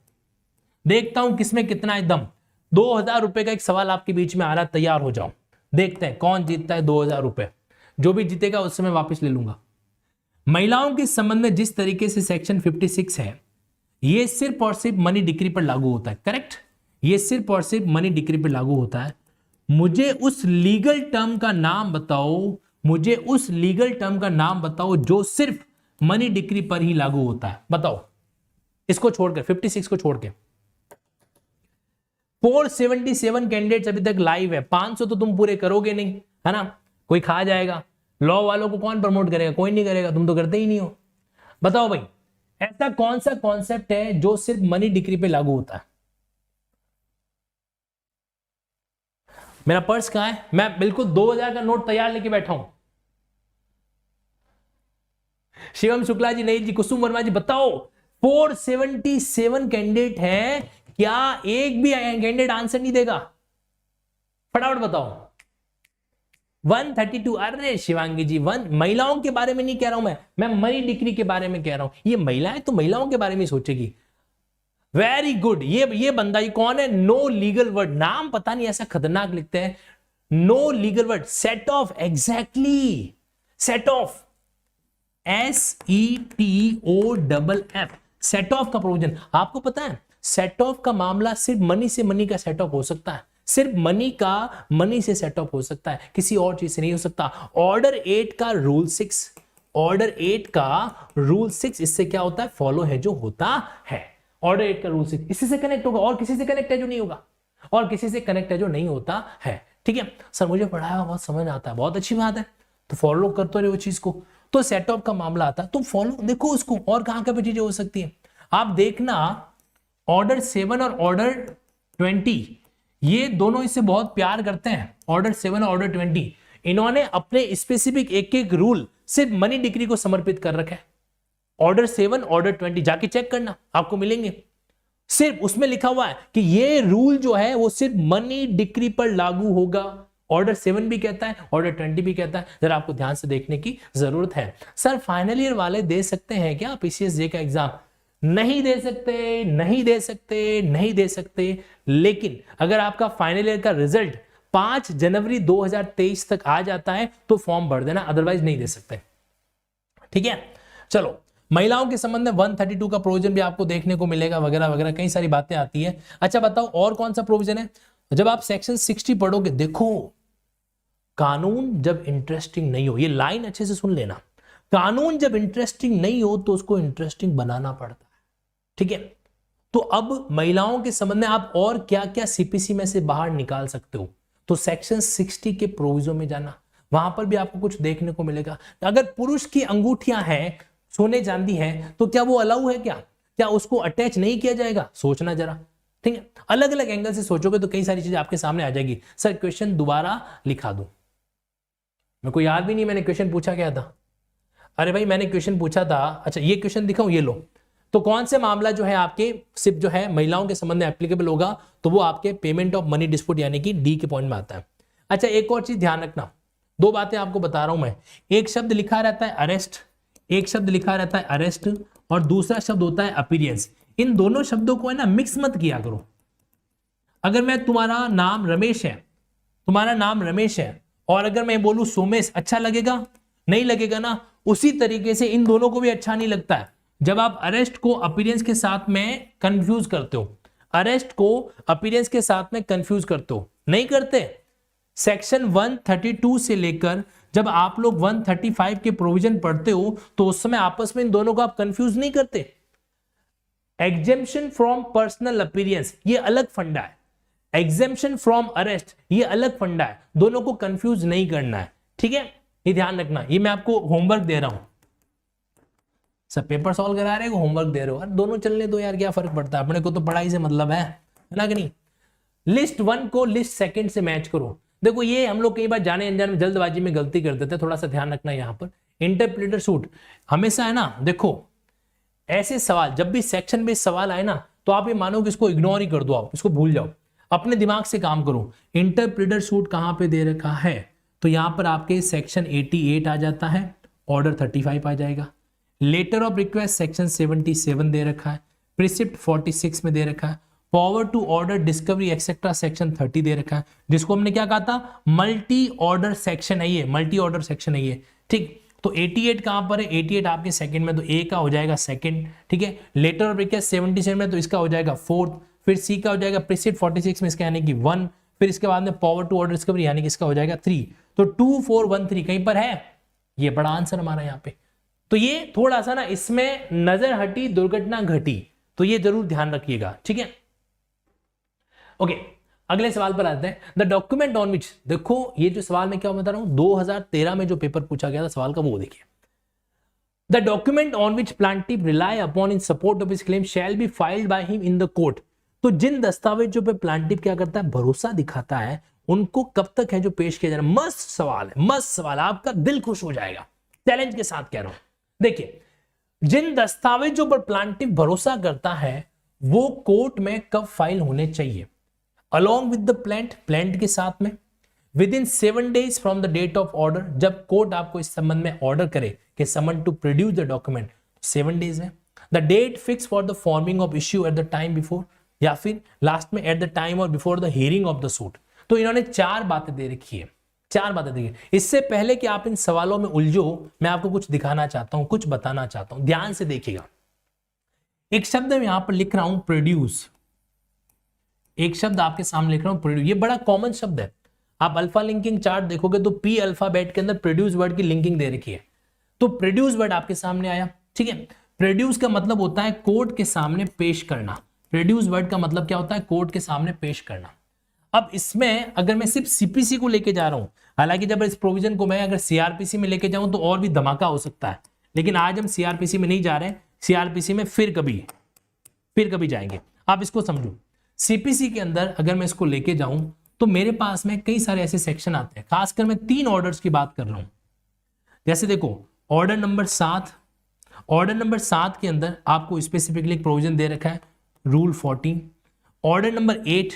देखता हूं किसमें कितना एकदम, 2000 रुपए का एक सवाल आपके बीच में आ रहा, तैयार हो जाओ, देखते हैं कौन जीतता है 2000 रुपए, जो भी जीतेगा उससे मैं वापस ले लूंगा। महिलाओं के संबंध में जिस तरीके से सेक्शन 56 है ये सिर्फ और सिर्फ मनी डिक्री पर लागू होता है, करेक्ट, ये सिर्फ और सिर्फ मनी डिक्री पर लागू होता है। मुझे उस लीगल टर्म का नाम बताओ, मुझे उस लीगल टर्म का नाम बताओ जो सिर्फ मनी डिक्री पर ही लागू होता है, बताओ, इसको छोड़कर 56 को छोड़ के। 477 कैंडिडेट्स अभी तक लाइव है, 500 तो तुम पूरे करोगे नहीं, है ना, कोई खा जाएगा। लॉ वालों को कौन प्रमोट करेगा, कोई नहीं करेगा, तुम तो करते ही नहीं हो। बताओ भाई ऐसा कौन सा कॉन्सेप्ट है जो सिर्फ मनी डिक्री पे लागू होता है? मेरा पर्स कहां है? मैं बिल्कुल 2000 का नोट तैयार लेके बैठा हूं। शिवम शुक्ला जी, नहीं जी, कुसुम वर्मा जी, बताओ 477 कैंडिडेट है, क्या एक भी कैंडिडेट आंसर नहीं देगा? फटाफट बताओ। 132, अरे शिवांगी जी, महिलाओं के बारे में नहीं कह रहा हूं मैं मनी डिक्री के बारे में कह रहा हूं। ये महिलाएं तो महिलाओं के बारे में सोचेगी। वेरी गुड, ये बंदा, ये कौन है? नो लीगल वर्ड, नाम पता नहीं ऐसा खतरनाक लिखते हैं, no legal word, set off, exactly, set off, SETOFF, set off का प्रोविजन। आपको पता है सेट ऑफ का मामला सिर्फ मनी से मनी का सेट ऑफ हो सकता है, सिर्फ मनी का मनी से सेट ऑफ हो सकता है, किसी और चीज से नहीं हो सकता। ऑर्डर 8 का रूल 6, ऑर्डर 8 का रूल 6 इससे क्या होता है? फॉलो है जो होता है। ऑर्डर 8 का रूल 6 इसी से कनेक्ट होगा, और किसी से कनेक्ट है जो नहीं होगा, और किसी से कनेक्ट है जो नहीं होता है। ठीक है सर, मुझे पढ़ाया बहुत समझ आता है, बहुत अच्छी बात है, तो फॉलो करते रहे वो चीज को। तो सेट ऑफ का मामला आता है, तुम फॉलो देखो उसको, और कहां पे चीजें हो सकती है आप देखना। ऑर्डर 7 और ऑर्डर 20 ये दोनों इससे बहुत प्यार करते हैं। ऑर्डर 7 और ऑर्डर 20 इन्होंने अपने स्पेसिफिक एक एक रूल सिर्फ मनी डिक्री को समर्पित कर रखा है। ऑर्डर 7, ऑर्डर 20 जाके चेक करना, आपको मिलेंगे। सिर्फ उसमें लिखा हुआ है कि ये रूल जो है वो सिर्फ मनी डिक्री पर लागू होगा। ऑर्डर 7 भी कहता है, ऑर्डर 20 भी कहता है, जरा आपको ध्यान से देखने की जरूरत है। सर फाइनल ईयर वाले दे सकते हैं क्या पीसीएस जे का एग्जाम? नहीं दे सकते, नहीं दे सकते, नहीं दे सकते। लेकिन अगर आपका फाइनल ईयर का रिजल्ट 5 जनवरी 2023 तक आ जाता है तो फॉर्म भर देना, अदरवाइज नहीं दे सकते। ठीक है, चलो महिलाओं के संबंध में 132 का प्रोविजन भी आपको देखने को मिलेगा, वगैरह वगैरह कई सारी बातें आती है। अच्छा बताओ और कौन सा प्रोविजन है? जब आप सेक्शन 60 पढ़ोगे, देखो कानून जब इंटरेस्टिंग नहीं हो, ये लाइन अच्छे से सुन लेना, कानून जब इंटरेस्टिंग नहीं हो तो उसको इंटरेस्टिंग बनाना पड़ता है, ठीक है। तो अब महिलाओं के संबंध में आप और क्या क्या सीपीसी में से बाहर निकाल सकते हो, तो सेक्शन 60 के प्रोविजन में जाना, वहां पर भी आपको कुछ देखने को मिलेगा। अगर पुरुष की अंगूठियां हैं, सोने चांदी है, तो क्या वो अलाउ है? क्या उसको अटैच नहीं किया जाएगा? सोचना जरा, ठीक है। अलग अलग एंगल से सोचोगे तो कई सारी चीजें आपके सामने आ जाएगी। सर क्वेश्चन दोबारा लिखा दूं, मेरे को याद भी नहीं मैंने क्वेश्चन पूछा क्या था। अरे भाई मैंने क्वेश्चन पूछा था, अच्छा ये क्वेश्चन दिखाऊं, ये लो। तो कौन से मामला जो है आपके सिर्फ जो है महिलाओं के संबंध में एप्लीकेबल होगा, तो वो आपके पेमेंट ऑफ मनी डिस्प्यूट यानी कि डी के पॉइंट में आता है। अच्छा एक और चीज ध्यान रखना, दो बातें आपको बता रहा हूं मैं। एक शब्द लिखा रहता है अरेस्ट, एक शब्द लिखा रहता है अरेस्ट, और दूसरा शब्द होता है अपीयरेंस। इन दोनों शब्दों को है ना मिक्स मत किया करो। अगर मैं तुम्हारा नाम रमेश है, तुम्हारा नाम रमेश है, और अगर मैं बोलूं सोमेश, अच्छा लगेगा? नहीं लगेगा ना। उसी तरीके से इन दोनों को भी अच्छा नहीं लगता है जब आप अरेस्ट को अपीयरेंस के साथ में कंफ्यूज करते हो। अरेस्ट को अपीयरेंस के साथ में कंफ्यूज करते हो, नहीं करते। सेक्शन 132 से लेकर जब आप लोग 135 के प्रोविजन पढ़ते हो तो उस समय आपस में इन दोनों को आप कंफ्यूज नहीं करते। एग्जेम्पशन फ्रॉम पर्सनल अपीयरेंस ये अलग फंडा है, एग्जेम्पशन फ्रॉम अरेस्ट ये अलग फंडा है, दोनों को कंफ्यूज नहीं करना है, ठीक है। ये ध्यान रखना, ये मैं आपको होमवर्क दे रहा हूं। सब पेपर सॉल्व करा रहे हो, होमवर्क दे रहे हो, दोनों चलने दो यार, क्या फर्क पड़ता है, अपने को तो पढ़ाई से मतलब है ना कि नहीं। लिस्ट 1 को लिस्ट सेकंड से मैच करो। देखो ये हम लोग कई बार जाने अनजाने में जल्दबाजी में गलती कर देते हैं, थोड़ा सा ध्यान रखना यहां पर। इंटरप्रेटर सूट हमेशा है ना, देखो ऐसे सवाल जब भी सेक्शन बेस्ड सवाल आए ना, तो आप ये मानो कि इसको इग्नोर ही कर दो, आप इसको भूल जाओ, अपने दिमाग से काम करो। इंटरप्रेटर सूट कहां पे दे रखा है, तो यहां पर आपके सेक्शन 88 आ जाता है, ऑर्डर 35 आ जाएगा। लेटर ऑफ रिक्वेस्ट सेक्शन 77 दे रखा है, प्रिसिप्ट 46 में दे रखा है, power to order discovery etcetera section 30 दे रखा है, जिसको हमने क्या कहा था, मल्टी ऑर्डर सेक्शन है ये, मल्टी ऑर्डर सेक्शन है ये, ठीक। तो 88 कहां पर है, 88 आपके सेकंड में, तो ए का हो जाएगा सेकंड, ठीक है। लेटर ऑफ रिक्वेस्ट 77 में, तो इसका हो जाएगा फोर्थ, फिर सी का हो जाएगा प्रिसिप्ट 46 में, इसका यानी कि 1, फिर इसके बाद में पावर टू ऑर्डर डिस्कवरी यानी कि इसका हो जाएगा 3, तो 2 4 1 3 कहीं पर है, ये बड़ा आंसर हमारा यहाँ पे। तो ये थोड़ा सा ना इसमें नजर हटी दुर्घटना घटी, तो ये जरूर ध्यान रखिएगा, ठीक है। ओके अगले सवाल पर आते हैं। द डॉक्यूमेंट ऑन विच, देखो ये जो सवाल मैं क्या बता रहा हूं, 2013 में जो पेपर पूछा गया था सवाल का, वो देखिए। The document on which plaintiff rely upon in support of his claim shall be filed by him in the court. तो जिन दस्तावेजों पे प्लांटिव क्या करता है, भरोसा दिखाता है, उनको कब तक है जो पेश किया जाना। मस्त सवाल है, मस्त सवाल, आपका दिल खुश हो जाएगा, चैलेंज के साथ कह रहा हूं। देखिए जिन दस्तावेजों पर प्लांटिव भरोसा करता है वो कोर्ट में कब फाइल होने चाहिए, अलॉन्ग विद द प्लांट के साथ में, within 7 days from the date of order, जब कोर्ट आपको इस संबंध में ऑर्डर करे कि summon to produce the document, 7 days है। The date fix for the forming of issue at the time before, या फिर लास्ट में एट द टाइम और before the hearing of the suit. तो इन्होंने 4 बातें दे रखी है, 4 बातें देखिए। इससे पहले कि आप इन सवालों में उलझो, मैं आपको कुछ दिखाना चाहता हूं, कुछ बताना चाहता हूं, ध्यान से देखिएगा। एक शब्द मैं यहां पर लिख रहा हूं प्रोड्यूस, एक शब्द आपके सामने लिख रहा हूं प्रोड्यूस, ये बड़ा कॉमन शब्द है। आप अल्फा लिंकिंग चार्ट देखोगे तो पी अल्फाबेट के अंदर प्रोड्यूस वर्ड की लिंकिंग दे रखी है। तो प्रोड्यूस वर्ड आपके सामने आया, ठीक है। प्रोड्यूस का मतलब होता है कोर्ट के सामने पेश करना। प्रोड्यूस वर्ड का मतलब क्या होता है, कोर्ट के सामने पेश करना। अब इसमें अगर मैं सिर्फ सीपीसी को लेके जा रहा हूं, हालांकि जब इस प्रोविजन को मैं अगर सीआरपीसी में लेके जाऊं तो और भी धमाका हो सकता है, लेकिन आज हम सीआरपीसी में नहीं जा रहे हैं, सीआरपीसी में फिर कभी जाएंगे। आप इसको समझो, सीपीसी के अंदर अगर मैं इसको लेके जाऊं तो मेरे पास में कई सारे ऐसे सेक्शन आते हैं, खासकर मैं 3 ऑर्डर्स की बात कर रहा हूं। जैसे देखो ऑर्डर नंबर 7, ऑर्डर नंबर 7 के अंदर आपको स्पेसिफिकली एक प्रोविजन दे रखा है रूल 14। ऑर्डर नंबर 8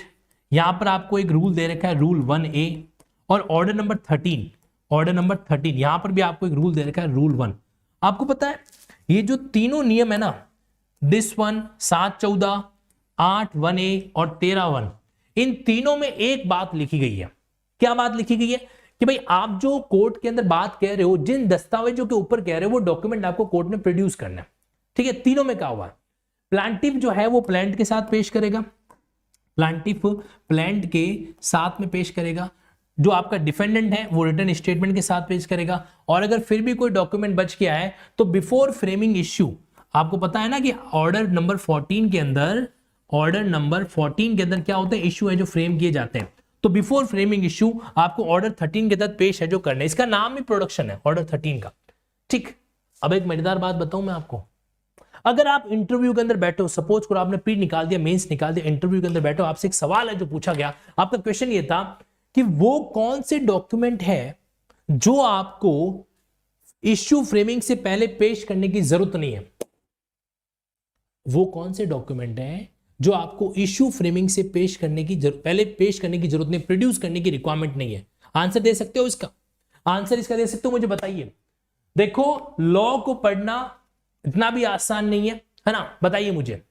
यहां पर आपको एक रूल दे रखा है रूल 1A, और ऑर्डर नंबर 13 यहां पर भी आपको एक रूल दे रखा है रूल 1। आपको पता है ये जो तीनों नियम है ना, दिस वन 7-14, 8-1A और 13-1, इन तीनों में एक बात लिखी गई है। क्या बात लिखी गई है कि भाई आप जो कोर्ट के अंदर बात कह रहे हो, जिन दस्तावेजों के ऊपर कह रहे हो, वो डॉक्यूमेंट आपको कोर्ट में प्रोड्यूस करना है। ठीक है, तीनों में क्या हुआ, प्लांटिफ जो है वो प्लांट के साथ पेश करेगा, प्लांटिफ प्लांट के साथ में पेश करेगा, जो आपका डिफेंडेंट है वो रिटर्न स्टेटमेंट के साथ पेश करेगा, और अगर फिर भी कोई डॉक्यूमेंट बच गया है तो बिफोर फ्रेमिंग इश्यू, आपको पता है ना कि ऑर्डर नंबर 14 के अंदर, ऑर्डर नंबर 14 के अंदर क्या होते हैं, इश्यू है जो फ्रेम किए जाते हैं, तो बिफोर फ्रेमिंग इश्यू आपको ऑर्डर 13 के तहत पेश है जो करना है, इसका नाम ही प्रोडक्शन है ऑर्डर 13 का। ठीक, अब एक मजेदार बात बताऊं मैं आपको, अगर आप इंटरव्यू के अंदर बैठे हो, सपोज करो आपने प्री निकाल दिया, मेंस निकाल दिया, इंटरव्यू के अंदर बैठे हो, आपसे एक सवाल है जो पूछा गया, आपका क्वेश्चन ये था कि वो कौन से डॉक्यूमेंट है जो आपको इश्यू फ्रेमिंग से पहले पेश करने की जरूरत नहीं है, वो कौन से डॉक्यूमेंट है जो आपको इश्यू फ्रेमिंग से पेश करने की पहले पेश करने की जरूरत नहीं, प्रोड्यूस करने की रिक्वायरमेंट नहीं है। आंसर दे सकते हो इसका, आंसर इसका दे सकते हो, मुझे बताइए। देखो लॉ को पढ़ना इतना भी आसान नहीं है ना, बताइए मुझे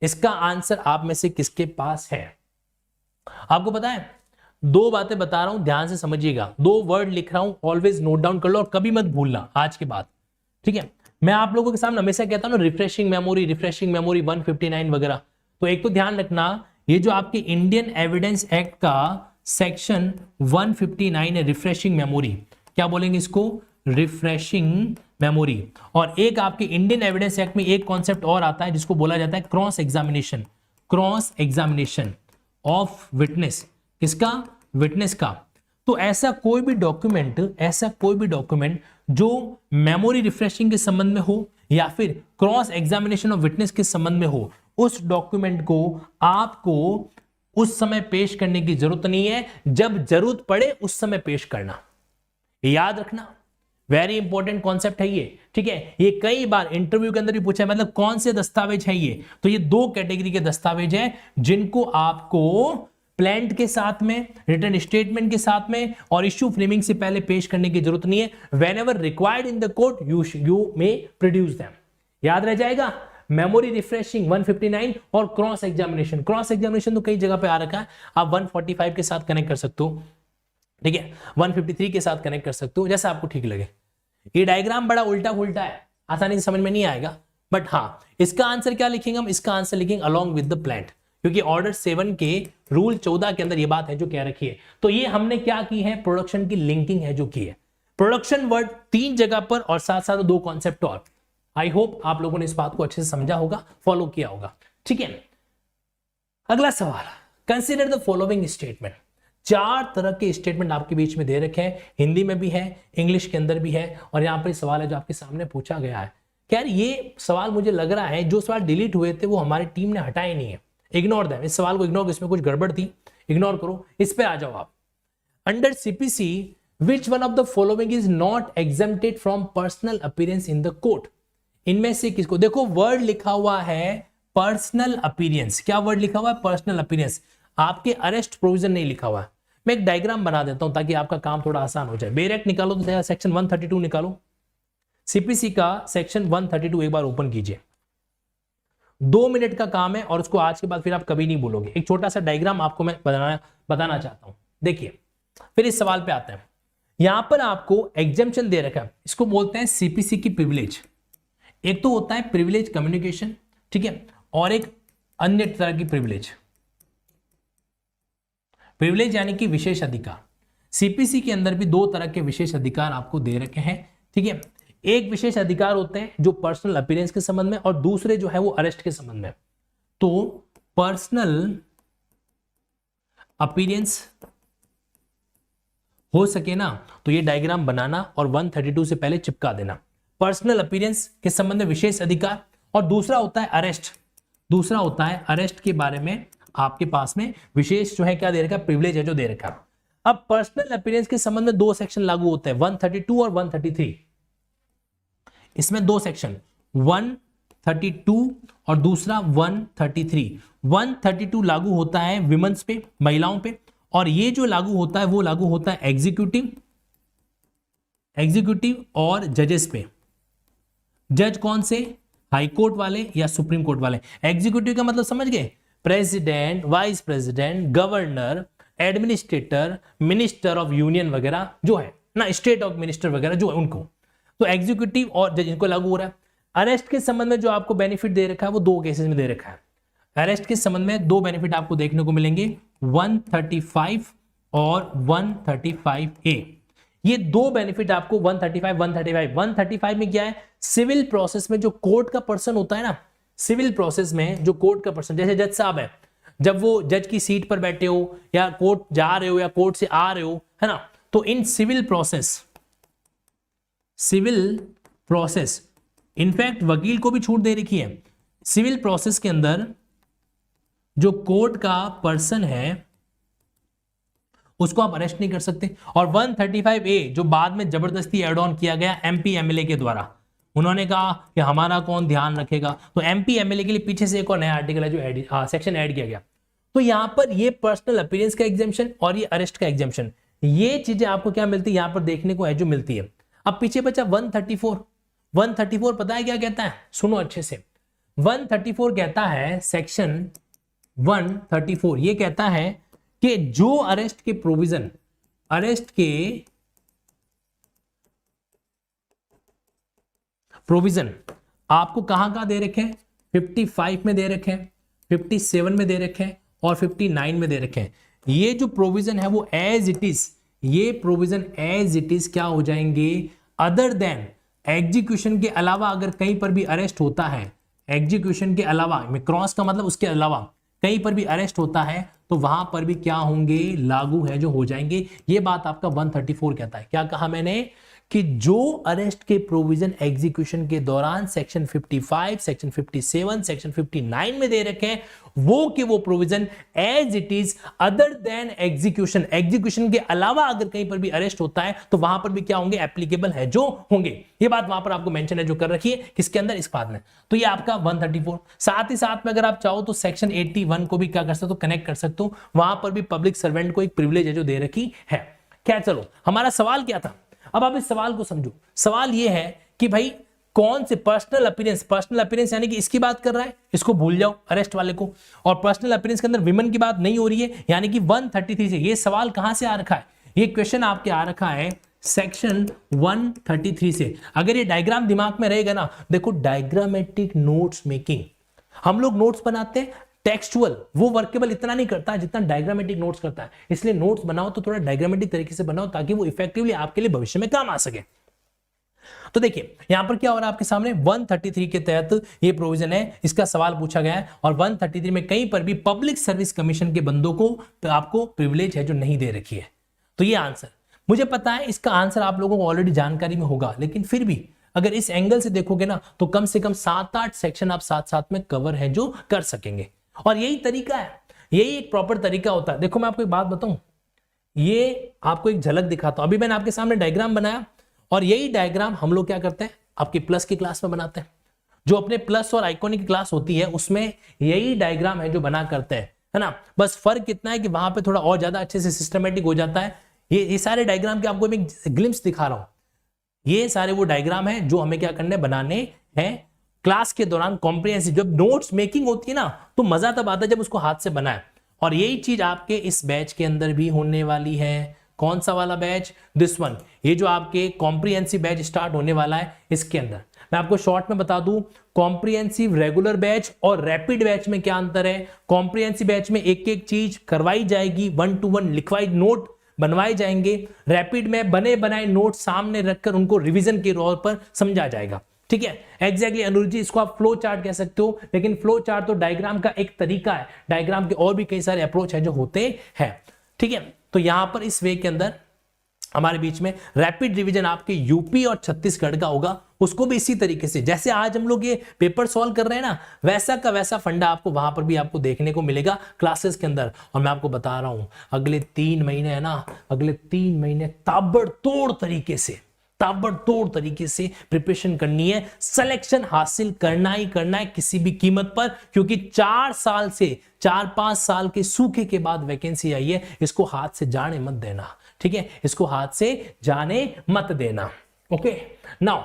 इसका आंसर आप में से किसके पास है। आपको पता है, दो बातें बता रहा हूं, ध्यान से समझिएगा, दो वर्ड लिख रहा हूं, ऑलवेज नोट डाउन कर लो और कभी मत भूलना आज के बाद, ठीक है। मैं आप लोगों के सामने हमेशा कहता हूं ना, रिफ्रेशिंग मेमोरी 159 वगैरह, तो एक तो ध्यान रखना, ये जो आपके इंडियन एविडेंस एक्ट का सेक्शन 159 है, रिफ्रेशिंग मेमोरी, क्या बोलेंगे इसको, रिफ्रेशिंग मेमोरी। और एक आपके इंडियन एविडेंस एक्ट में एक कॉन्सेप्ट और आता है जिसको बोला जाता है क्रॉस एग्जामिनेशन ऑफ विटनेस, किसका, विटनेस का। तो ऐसा कोई भी डॉक्यूमेंट जो मेमोरी रिफ्रेशिंग के संबंध में हो या फिर क्रॉस एग्जामिनेशन ऑफ विटनेस के संबंध में हो, उस डॉक्यूमेंट को आपको उस समय पेश करने की जरूरत नहीं है, जब जरूरत पड़े उस समय पेश करना, याद रखना, वेरी इंपॉर्टेंट कॉन्सेप्ट है ये, ठीक है। ये कई बार इंटरव्यू के अंदर भी पूछा है, मतलब कौन से दस्तावेज है ये, तो ये दो कैटेगरी के दस्तावेज हैं जिनको आपको प्लांट के साथ में, रिटर्न स्टेटमेंट के साथ में और इश्यू फ्रेमिंग से पहले पेश करने की जरूरत नहीं है। Whenever required in the court you may produce them, याद रह जाएगा। मेमोरी रिफ्रेशिंग 159 और क्रॉस एग्जामिनेशन तो कई जगह पे आ रखा है, आप 145 के साथ कनेक्ट कर सकते हो, ठीक है, 153 के साथ कनेक्ट कर सकते हो, जैसा आपको ठीक लगे। ये डायग्राम बड़ा उल्टा फुल्टा है, आसानी से समझ में नहीं आएगा, बट हाँ, इसका आंसर क्या लिखेंगे हम, इसका आंसर लिखेंगे अलोंग विद द प्लांट, क्योंकि ऑर्डर 7 के रूल 14 के अंदर ये बात है जो कह रखी है। तो ये हमने क्या की है, प्रोडक्शन की लिंकिंग है जो की है, प्रोडक्शन वर्ड 3 जगह पर और साथ साथ 2 कॉन्सेप्ट और। आई होप आप लोगों ने इस बात को अच्छे से समझा होगा, फॉलो किया होगा, ठीक है। अगला सवाल, कंसीडर द फॉलोइंग स्टेटमेंट। 4 तरह के स्टेटमेंट आपके बीच में दे रखे हैं, हिंदी में भी है, इंग्लिश के अंदर भी है, और यहां पर सवाल है जो आपके सामने पूछा गया है। यार ये सवाल मुझे लग रहा है जो सवाल डिलीट हुए थे वो हमारी टीम ने हटाए नहीं है, इग्नोर देम, इस सवाल को इग्नोर, इसमें कुछ गड़बड़ थी, इग्नोर करो, इस पे आ जाओ आप। Under CPC which one of the following is not exempted from personal appearance in the court. इनमें से किसको, देखो वर्ड लिखा हुआ है पर्सनल अपीयरेंस, क्या वर्ड लिखा हुआ है, पर्सनल अपीयरेंस, आपके अरेस्ट प्रोविजन नहीं लिखा हुआ है। मैं एक डायग्राम बना देता हूं ताकि आपका काम थोड़ा आसान हो जाए। बेरेक्ट निकालो तो सेक्शन 132 निकालो, सीपीसी का सेक्शन 132 एक बार ओपन कीजिए, 2 मिनट का काम है और उसको आज के बाद फिर आप कभी नहीं भूलोगे। एक छोटा सा डायग्राम आपको मैं बताना चाहता हूं, देखिए, फिर इस सवाल पे आते हैं। यहां पर आपको एग्जेम्पशन दे रखा है, इसको बोलते हैं सीपीसी की प्रिविलेज। एक तो होता है प्रिविलेज कम्युनिकेशन, ठीक है, और एक अन्य तरह की प्रिविलेज, यानी कि विशेष अधिकार। सीपीसी के अंदर भी 2 तरह के विशेष अधिकार आपको दे रखे हैं, ठीक है। एक विशेष अधिकार होते हैं जो पर्सनल अपीयरेंस के संबंध में, और दूसरे जो है वो अरेस्ट के संबंध में। तो पर्सनल अपीयरेंस हो सके ना तो ये डायग्राम बनाना और 132 से पहले चिपका देना। पर्सनल अपीयरेंस के संबंध में विशेष अधिकार, और दूसरा होता है अरेस्ट के बारे में आपके पास में विशेष जो है क्या दे रखा है, प्रिविलेज है जो दे रखा है। अब पर्सनल अपीयरेंस के संबंध में 2 सेक्शन लागू होते हैं, 132 और 133। इसमें 2 सेक्शन, 132 और दूसरा 133। 132 लागू होता है विमेंस पे, महिलाओं पे, और ये जो लागू होता है वो लागू होता है एग्जीक्यूटिव और जजेस पे। जज कौन से, हाई कोर्ट वाले या सुप्रीम कोर्ट वाले। एग्जीक्यूटिव का मतलब समझ गए, president, vice president, governor, administrator, minister of union वगैरह जो है ना, स्टेट ऑफ मिनिस्टर वगैरह जो है उनको। तो एग्जीक्यूटिव और जज इनको लागू हो रहा है। अरेस्ट के संबंध में जो आपको बेनिफिट दे रखा है वो दो केसेस में दे रखा है। अरेस्ट के संबंध में दो बेनिफिट आपको देखने को मिलेंगे, 135 और 135A। ये दो बेनिफिट आपको 135 में क्या है, सिविल प्रोसेस में जो कोर्ट का पर्सन होता है ना, सिविल प्रोसेस में जो कोर्ट का पर्सन, जैसे जज साहब है, जब वो जज की सीट पर बैठे हो या कोर्ट जा रहे हो या कोर्ट से आ रहे हो, है ना, तो इन सिविल प्रोसेस इनफैक्ट वकील को भी छूट दे रखी है। सिविल प्रोसेस के अंदर जो कोर्ट का पर्सन है उसको आप अरेस्ट नहीं कर सकते। और 135A जो बाद में जबरदस्ती एड ऑन किया गया MP MLA के द्वारा, उन्होंने कहा कि हमारा कौन ध्यान रखेगा, तो MP MLA के लिए पीछे से एक और नया आर्टिकल है जो सेक्शन ऐड किया गया। तो यहां पर ये पर्सनल अपीयरेंस का एग्जाम्पशन और ये अरेस्ट का एग्जाम्पशन, ये चीजें आपको क्या मिलती है यहां पर देखने को है जो मिलती है। अब पीछे बचा 134 पता है क्या कहता है, सुनो अच्छे से। 134 कहता है, सेक्शन 134 ये कहता है कि जो अरेस्ट के प्रोविजन आपको कहां दे रखे हैं, 55 में दे रखे हैं, 57 में दे रखे हैं और 59 में दे रखे हैं। ये जो प्रोविजन है वो एज इट इज, ये प्रोविजन एज इट इज क्या हो जाएंगे, अदर देन एग्जीक्यूशन के अलावा अगर कहीं पर भी अरेस्ट होता है, एग्जीक्यूशन के अलावा में क्रॉस का मतलब उसके अलावा कहीं पर भी अरेस्ट होता है तो वहां पर भी क्या होंगे, लागू है जो हो जाएंगे। ये बात आपका 134 कहता है। क्या कहा मैंने कि जो अरेस्ट के प्रोविजन एग्जीक्यूशन के दौरान सेक्शन 55, सेक्शन 57, सेक्शन 59 में दे रखे हैं वो provision as it is other than execution के अलावा अगर कहीं पर भी अरेस्ट होता है तो वहां पर भी क्या होंगे, एप्लीकेबल है जो होंगे। ये बात वहां पर आपको मेंशन है जो कर रखी है किसके अंदर, इस बात में। तो ये आपका 134। साथ ही साथ में अगर आप चाहो तो सेक्शन 81 को भी क्या कर सकते हो, कनेक्ट कर सकते हो। वहां पर भी पब्लिक सर्वेंट को एक प्रिविलेज है जो दे रखी है। क्या, चलो हमारा सवाल क्या था, अब आप इस सवाल को समझो। सवाल यह है कि भाई कौन से पर्सनल अपीयरेंस यानी कि इसकी बात कर रहा है, इसको भूल जाओ अरेस्ट वाले को, और पर्सनल अपीयरेंस के अंदर विमेन की बात नहीं हो रही है, यानी कि 133 से। ये सवाल कहां से आ रखा है, ये क्वेश्चन आपके आ रखा है सेक्शन 133 से। अगर ये डायग्राम दिमाग में रहेगा ना, देखो डायग्रामेटिक नोट्स मेकिंग, हम लोग नोट्स बनाते हैं टेक्सचुअल, वो वर्केबल इतना नहीं करता जितना डायग्रामेटिक नोट्स करता है। इसलिए नोट्स बनाओ तो थोड़ा डायग्रामेटिक तरीके से बनाओ ताकि वो इफेक्टिवली आपके लिए भविष्य में काम आ सके। तो देखिए यहां पर क्या हो रहा है आपके सामने, 133 के तहत ये प्रोविजन है, इसका सवाल पूछा गया है। और 133 में कहीं पर भी पब्लिक सर्विस कमीशन के बंदों को आपको प्रिविलेज है जो नहीं दे रखी है। तो ये आंसर मुझे पता है, इसका आंसर आप लोगों को ऑलरेडी जानकारी में होगा, लेकिन फिर भी अगर इस एंगल से देखोगे ना तो कम से कम 7-8 सेक्शन आप साथ साथ में कवर है जो कर सकेंगे। और यही तरीका है, यही एक प्रॉपर तरीका होता है। देखो मैं आपको एक बात बताऊं, ये आपको एक झलक दिखाता हूं। अभी मैंने आपके सामने डायग्राम बनाया और यही डायग्राम हम लोग क्या करते हैं आपकी प्लस की क्लास में बनाते हैं। जो अपने प्लस और आइकॉनिक की क्लास होती है उसमें यही डायग्राम है जो बना करते हैं, है ना। बस फर्क कितना है कि वहां पे थोड़ा और ज्यादा अच्छे से सिस्टमेटिक हो जाता है। ये सारे डायग्राम के आपको मैं ग्लिम्स दिखा रहा हूं, ये सारे वो डायग्राम है जो हमें क्या करने बनाने हैं क्लास के दौरान कॉम्प्रिहेंसिव। जब नोट्स मेकिंग होती है ना तो मजा तब आता है जब उसको हाथ से बनाए। और यही चीज आपके इस बैच के अंदर भी होने वाली है। कौन सा वाला बैच, दिस वन, ये जो आपके कॉम्प्रिहेंसिव बैच स्टार्ट होने वाला है इसके अंदर मैं आपको शॉर्ट में बता दूं, कॉम्प्रिहेंसिव रेगुलर बैच और रैपिड बैच में क्या अंतर है। कॉम्प्रिहेंसिव बैच में एक एक चीज करवाई जाएगी, 1 to 1 लिखवाई नोट बनवाए जाएंगे। रैपिड में बने बनाए नोट सामने रखकर उनको रिवीजन के तौर पर समझा जाएगा। ठीक है, एग्जैक्टली अनुज जी, इसको आप फ्लो चार्ट कह सकते हो, लेकिन फ्लो चार्ट तो डायग्राम का एक तरीका है, डायग्राम के और भी कई सारे अप्रोच है जो होते हैं। ठीक है, तो यहां पर इस वे के अंदर हमारे बीच में रैपिड रिवीजन आपके यूपी और छत्तीसगढ़ का होगा, उसको भी इसी तरीके से जैसे आज हम लोग ये पेपर सॉल्व कर रहे हैं ना, वैसा का वैसा फंडा आपको वहां पर भी आपको देखने को मिलेगा क्लासेस के अंदर। और मैं आपको बता रहा हूं अगले 3 महीने है ना, अगले 3 महीने ताबड़तोड़ तरीके से प्रिपरेशन करनी है, सिलेक्शन हासिल करना ही करना है किसी भी कीमत पर, क्योंकि 4-5 साल के सूखे के बाद वैकेंसी आई है। इसको हाथ से जाने मत देना, ठीक है, इसको हाथ से जाने मत देना। ओके, नाउ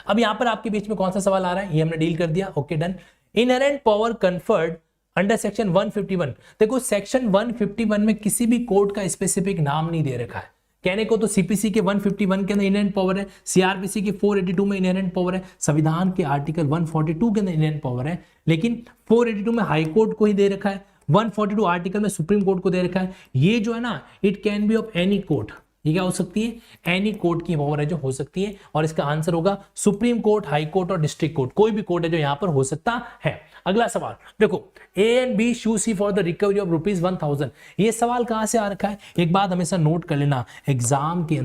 अब यहां पर आपके बीच में कौन सा सवाल आ रहा है ये हमने डील कर दिया। Okay, done. Inherent power conferred under section 151। देखो सेक्शन 151 में किसी भी कोर्ट का स्पेसिफिक नाम नहीं दे रखा है, कहने को तो सीपीसी के 151 के अंदर इनहेरेंट पावर है, सीआरपीसी के 482 में इनहेरेंट पावर है, संविधान के आर्टिकल 142 के अंदर इनहेरेंट पावर है, लेकिन 482 में हाई कोर्ट को ही दे रखा है, 142 आर्टिकल में सुप्रीम कोर्ट को दे रखा है। ये जो है ना, it can be of any court, ये क्या हो सकती है, एनी कोर्ट की पावर है जो हो सकती है, और इसका आंसर होगा सुप्रीम कोर्ट, हाई कोर्ट और डिस्ट्रिक्ट कोर्ट, कोई भी कोर्ट है जो यहां पर हो सकता है। अगला सवाल देखो, A and B sue C for the recovery of ₹1000। ये सवाल कहां से आ रखा है, एक बात हमेशा नोट कर लेना, एग्जाम के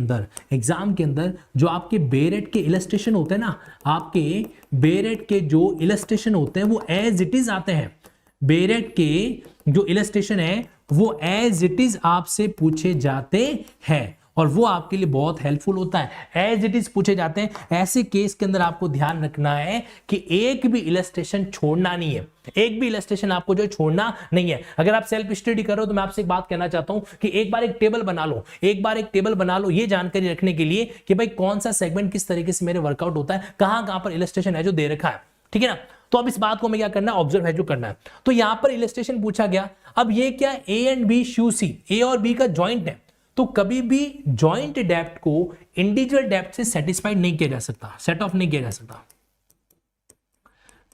अंदर जो आपके बेरेट के इलस्ट्रेशन होते हैं ना, आपके बेरेट के जो इलस्ट्रेशन होते हैं वो एज इट इज आते हैं। बेरेट के जो इलस्ट्रेशन है वो एज इट इज आपसे पूछे जाते हैं, और वो आपके लिए बहुत हेल्पफुल होता है। एज इट इज पूछे जाते हैं। ऐसे केस के अंदर आपको ध्यान रखना है कि एक भी इलस्ट्रेशन छोड़ना नहीं है, एक भी इलस्ट्रेशन आपको जो छोड़ना नहीं है। अगर आप सेल्फ स्टडी करो तो मैं आपसे एक बात कहना चाहता हूं कि एक बार एक टेबल बना लो, ये जानकारी रखने के लिए कि भाई कौन सा सेगमेंट किस तरीके से मेरे वर्कआउट होता है, कहां पर इलस्ट्रेशन है जो दे रखा है, ठीक है ना। तो अब इस बात को हमें क्या करना है, ऑब्जर्व है जो करना है। तो यहां पर इलस्ट्रेशन पूछा गया, अब ये क्या, ए एंड बी शू सी, ए और बी का ज्वाइंट है, तो कभी भी ज्वाइंट डेप्थ को इंडिविजुअल डेप्थ से सेटिस्फाइड नहीं किया जा सकता, सेट ऑफ नहीं किया जा सकता।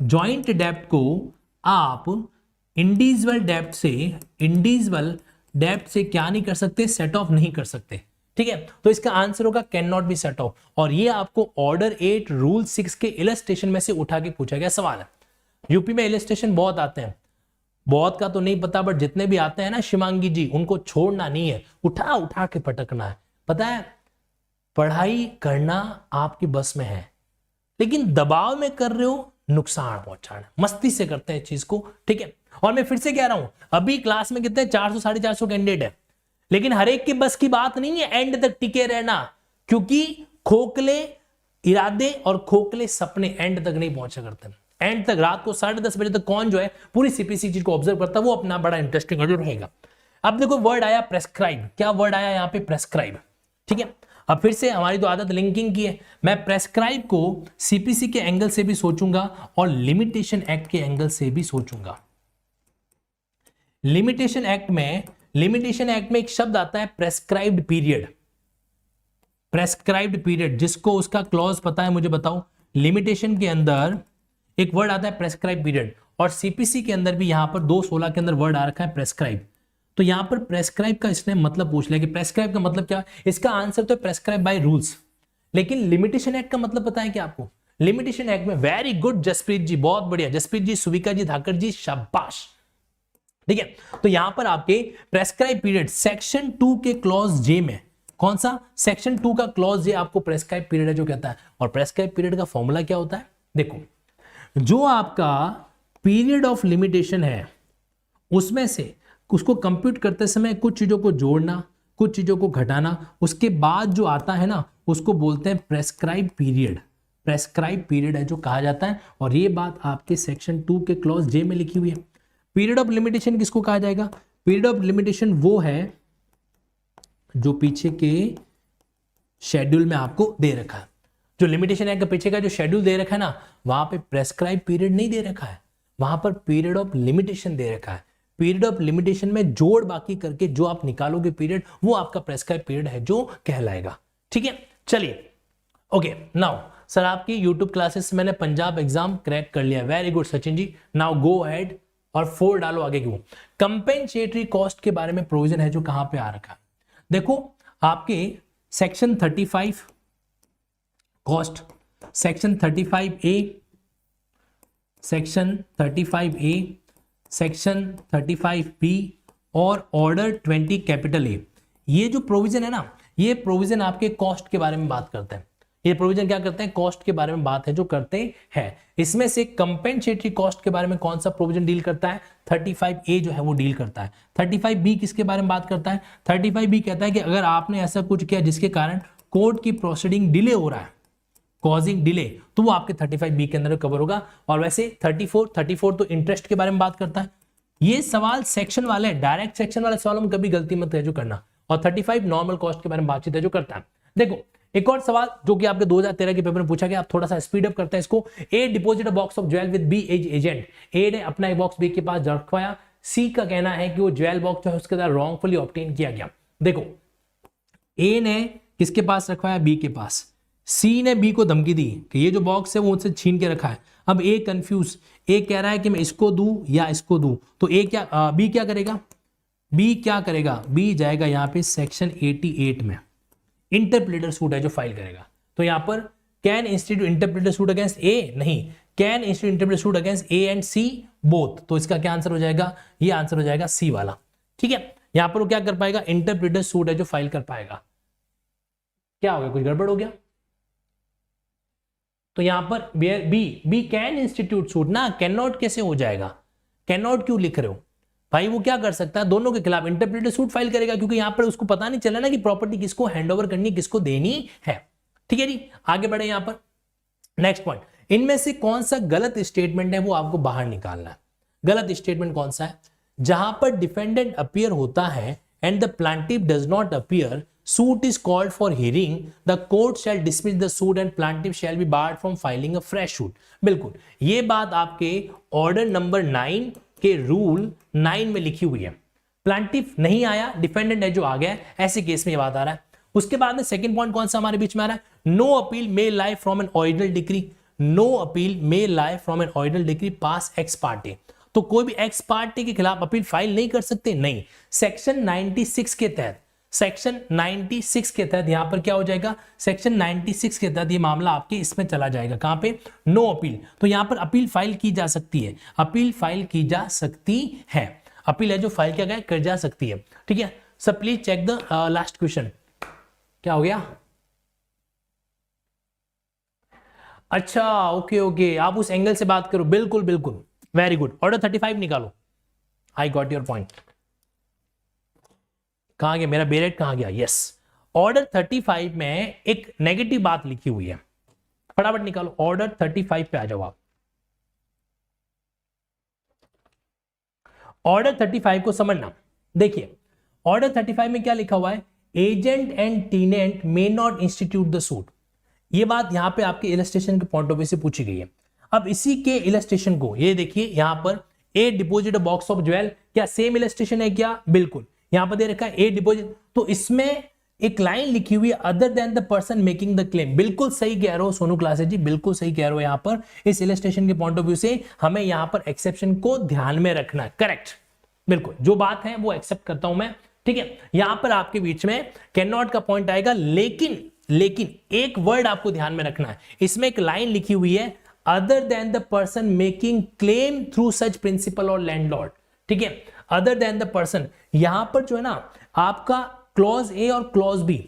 ज्वाइंट डेप्थ को आप इंडिविजुअल डेप्थ से क्या नहीं कर सकते, सेट ऑफ नहीं कर सकते, ठीक है। तो इसका आंसर होगा can not be set of, और ये आपको ऑर्डर 8 रूल 6 के इलस्ट्रेशन में से उठा के पूछा गया सवाल है। यूपी में इलस्ट्रेशन बहुत आते हैं, बहुत का तो नहीं पता, बट जितने भी आते हैं ना शिवांगी जी, उनको छोड़ना नहीं है, उठा उठा के पटकना है। पता है, पढ़ाई करना आपकी बस में है, लेकिन दबाव में कर रहे हो नुकसान पहुंचाना, मस्ती से करते हैं चीज को, ठीक है। और मैं फिर से कह रहा हूं, अभी क्लास में कितने 400 450 कैंडिडेट है, लेकिन हर एक की बस की बात नहीं है एंड तक टिके रहना, क्योंकि खोखले इरादे और खोखले सपने एंड तक नहीं पहुंचा करते। एंड तक रात को 10:30 बजे तक कौन जो है पूरी सीपीसी चीज को ऑब्जर्व करता है, वो अपना बड़ा इंटरेस्टिंग रहेगा। अब देखो वर्ड आया प्रेस्क्राइब, क्या वर्ड आया यहाँ पे, प्रेस्क्राइब, ठीक है। अब फिर से हमारी तो आदत लिंकिंग की है, मैं प्रेस्क्राइब को सीपीसी के एंगल से भी सोचूंगा और लिमिटेशन एक्ट के एंगल से भी सोचूंगा। लिमिटेशन एक्ट में एक शब्द आता है प्रेस्क्राइब्ड पीरियड, प्रेस्क्राइब्ड पीरियड, जिसको उसका क्लॉज पता है मुझे बताओ। लिमिटेशन के अंदर एक वर्ड आता है प्रेस्क्राइब पीरियड, और सीपीसी के अंदर भी यहां पर 216 के अंदर वर्ड आ रखा है प्रेस्क्राइब। तो यहां पर प्रेस्क्राइब का इसने मतलब पूछ लिया कि प्रेस्क्राइब का मतलब क्या, इसका आंसर तो प्रेस्क्राइब बाय रूल्स, लेकिन लिमिटेशन एक्ट का मतलब पता है क्या आपको। लिमिटेशन एक्ट में, वेरी गुड जसप्रीत जी, बहुत बढ़िया, जसप्रीत जी, सुविका जी, धाकर जी, शाबाश, ठीक है। तो यहां पर आपके प्रेस्क्राइब पीरियड सेक्शन 2 के क्लॉज जे में, कौन सा, सेक्शन 2 का क्लॉज जे आपको प्रेस्क्राइब पीरियड है जो कहता है। और प्रेस्क्राइब पीरियड का फॉर्मूला क्या होता है, देखो, जो आपका पीरियड ऑफ लिमिटेशन है उसमें से उसको कंप्यूट करते समय कुछ चीजों को जोड़ना, कुछ चीजों को घटाना, उसके बाद जो आता है ना उसको बोलते हैं प्रेस्क्राइब पीरियड। प्रेस्क्राइब पीरियड है जो कहा जाता है, और ये बात आपके सेक्शन 2 के क्लॉज जे में लिखी हुई है। पीरियड ऑफ लिमिटेशन किसको कहा जाएगा, पीरियड ऑफ लिमिटेशन वो है जो पीछे के शेड्यूल में आपको दे रखा है। जो लिमिटेशन एक्ट के पीछे का जो शेड्यूल दे रखा है ना, वहां पे प्रेस्क्राइब पीरियड नहीं दे रखा है, वहां पर पीरियड ऑफ लिमिटेशन दे रखा है। पीरियड ऑफ लिमिटेशन में जोड़ बाकी करके जो आप निकालोगे पीरियड, वो आपका प्रेस्क्राइब पीरियड है जो कहलाएगा, ठीक है। चलिए, ओके, नाउ सर आपकी यूट्यूब क्लासेस मैंने पंजाब एग्जाम क्रैक कर लिया, very good Sachin ji. Now go ahead और 4 डालो आगे क्यों। कंपेंसेटरी कॉस्ट के बारे में प्रोविजन है जो कहां पे आ रखा है, देखो आपके section 35 cost, section 35A, section 35A, section 35B और ऑर्डर 20 कैपिटल ए, ये जो प्रोविजन है ना, ये प्रोविजन आपके कॉस्ट के बारे में बात करते हैं। ये प्रोविजन क्या करते हैं, कॉस्ट के बारे में बात है जो करते हैं। इसमें से कंपेंसेटरी कॉस्ट के बारे में कौन सा प्रोविजन डील करता है, 35A जो है वो डील करता है। 35B किसके बारे में बात करता है, 35B कहता है कि अगर आपने ऐसा कुछ किया जिसके कारण कोर्ट की प्रोसीडिंग डिले हो रहा है, कॉजिंग डिले, तो वो आपके 35B के अंदर कवर होगा। और वैसे 34 तो इंटरेस्ट के बारे में बात करता है। ये सवाल सेक्शन वाले, डायरेक्ट सेक्शन वाले सवालों में कभी गलती मत है जो करना। और 35 नॉर्मल कॉस्ट के बारे में बातचीत है जो करता है। देखो एक और सवाल जो कि आपके 2013 के पेपर में पूछा गया, आप थोड़ा सा स्पीड अप करते हैं इसको। A deposit a box of jewel with B as agent, A ने अपना एक बॉक्स बी के पास रखवाया, सी का कहना है कि वो ज्वेल बॉक्स जो है उसके द्वारा रॉन्गफुली ऑब्टेन किया गया। देखो ए ने किसके पास रखवाया, बी के पास। सी ने बी को धमकी दी कि ये जो बॉक्स है वो मुझसे छीन के रखा है। अब ए कंफ्यूज, ए कह रहा है कि मैं इसको दूं या इसको दूं, तो बी क्या करेगा, बी जाएगा यहाँ पे सेक्शन 88 में, इंटरप्रेटर सूट है जो फाइल करेगा। तो यहाँ पर can institute interpreter suit against A, नहीं, can institute interpreter suit against A and C both. तो इसका क्या आंसर हो जाएगा, ये आंसर हो जाएगा सी वाला। ठीक है, यहां पर वो क्या कर पाएगा, इंटरप्रेटर सूट है जो फाइल कर पाएगा। क्या हो गया, कुछ गड़बड़ हो गया? तो यहां पर बी कैन इंस्टीट्यूट सूट ना, कैन नॉट कैसे हो जाएगा, कैन नॉट क्यों लिख रहे हो भाई? वो क्या कर सकता है, दोनों के खिलाफ इंटरप्रेटर सूट फाइल करेगा, क्योंकि यहां पर उसको पता नहीं चला ना कि प्रॉपर्टी किसको हैंडओवर करनी, किसको देनी है। ठीक है जी, आगे बढ़े यहां पर नेक्स्ट पॉइंट। इनमें से कौन सा गलत स्टेटमेंट है वो आपको बाहर निकालना है। गलत स्टेटमेंट कौन सा है, जहां पर डिफेंडेंट अपीयर होता है and the plaintiff does not appear, suit is called for hearing, the court shall dismiss the suit and plaintiff shall be barred from filing a fresh suit। बिल्कुल, ये बात आपके ऑर्डर नंबर 9 के rule 9 में लिखी हुई है। प्लांटिफ नहीं आया, डिफेंडेंट है जो आ गया, ऐसे केस में ये बात आ रहा है। उसके बाद में सेकंड पॉइंट कौन सा हमारे बीच में आ रहा है, no appeal may lie from an original decree, no appeal may lie from an original decree pass ex parte. तो कोई भी एक्स पार्टी के खिलाफ अपील फाइल नहीं कर सकते, नहीं। सेक्शन 96 के तहत, सेक्शन 96 के तहत यहां पर क्या हो जाएगा, सेक्शन 96 के तहत ये मामला आपके इसमें चला जाएगा, कहां पे, नो अपील। तो यहां पर अपील फाइल की जा सकती है, अपील फाइल की जा सकती है, अपील है जो फाइल किया गया कर जा सकती है। ठीक है, सब please check the last question. क्या हो गया, अच्छा ओके, आप उस एंगल से बात करो, बिल्कुल बिल्कुल, वेरी गुड। ऑर्डर 35 निकालो, आई गॉट योर पॉइंट। कहां गया मेरा बेरेट, कहां गया, यस। ऑर्डर 35 में एक नेगेटिव बात लिखी हुई है, फटाफट निकालो। ऑर्डर 35 पे आ जाओ आप। ऑर्डर 35 को समझना, देखिए ऑर्डर 35 में क्या लिखा हुआ है, agent and tenant may not institute the suit. ये बात यहां पे आपके इलस्ट्रेशन के पॉइंट ऑफ व्यू से पूछी गई है। अब इसी के इलस्ट्रेशन को ये देखिए, यहां पर A deposit a box of jewel, क्या सेम इलस्ट्रेशन है क्या, बिल्कुल। यहां पर दे रखा है ए डिपोजिट, तो इसमें एक लाइन लिखी हुई है other than the person making the claim. बिल्कुल सही कह रहे हो सोनू क्लासेस जी, बिल्कुल सही कह रहे हो। यहां पर इस इलस्ट्रेशन के पॉइंट ऑफ व्यू से हमें यहां पर एक्सेप्शन को ध्यान में रखना है, करेक्ट, बिल्कुल जो बात है वो एक्सेप्ट करता हूं मैं। ठीक है, यहां पर आपके बीच में कैन नॉट का पॉइंट आएगा, लेकिन एक वर्ड आपको ध्यान में रखना है, इसमें एक लाइन लिखी हुई है other than the person making claim through such principal और लैंडलॉर्ड। ठीक है, अदर देन द पर्सन, यहां पर जो है ना आपका क्लॉज ए और क्लॉज बी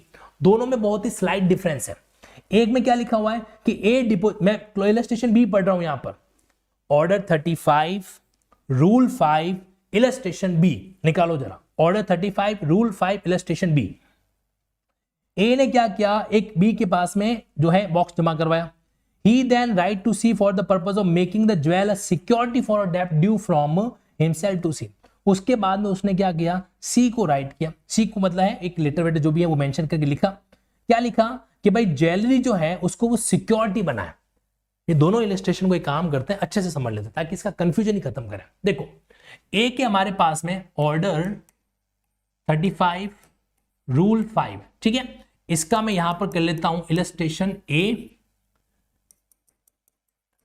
दोनों में बहुत ही स्लाइट डिफरेंस है। एक में क्या लिखा हुआ है कि ए डिपोजिट, मैं इलस्ट्रेशन बी पढ़ रहा हूं यहां पर, ऑर्डर 35 रूल 5 इलस्ट्रेशन बी निकालो जरा। Order 35 rule 5 illustration B. A ने क्या किया, एक बी के पास में जो है बॉक्स जमा करवाया। He then write to C for the purpose of making the jewel a security for a debt due from himself to C। उसके बाद में उसने क्या किया, सी को राइट किया। सी को मतलब है एक लेटर वेटर जो भी है वो मेंशन करके लिखा। क्या लिखा कि भाई ज्वेलरी जो है उसको वो सिक्योरिटी बनाए। ये दोनों इलस्ट्रेशन को एक काम करते हैं, अच्छे से समझ लेते हैं ताकि इसका कंफ्यूजन ही खत्म करें। देखो ए के हमारे पास में ऑर्डर 35 रूल 5, ठीक है, इसका मैं यहां पर कर लेता हूं इलस्ट्रेशन ए,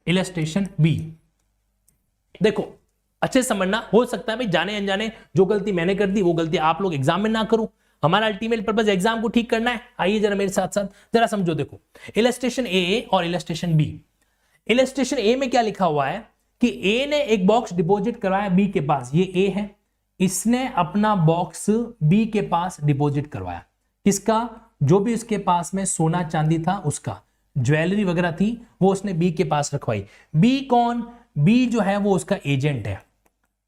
इलस्ट्रेशन बी। देखो अच्छे से समझना, हो सकता है भाई जाने अनजाने जो गलती मैंने कर दी वो गलती आप लोग एग्जाम में ना करो, हमारा अल्टीमेट पर्पस एग्जाम को ठीक करना है। आइए जरा मेरे साथ साथ जरा समझो। देखो इलस्ट्रेशन ए और इलस्ट्रेशन बी। इलस्ट्रेशन ए में क्या लिखा हुआ है कि ए ने एक बॉक्स डिपॉजिट करवाया बी के पास, ये ए है, इसने अपना बॉक्स बी के पास डिपॉजिट करवाया। किसका, जो भी उसके पास में सोना चांदी था उसका, ज्वेलरी वगैरह थी वो उसने बी के पास रखवाई। बी कौन, बी जो है वो उसका एजेंट है।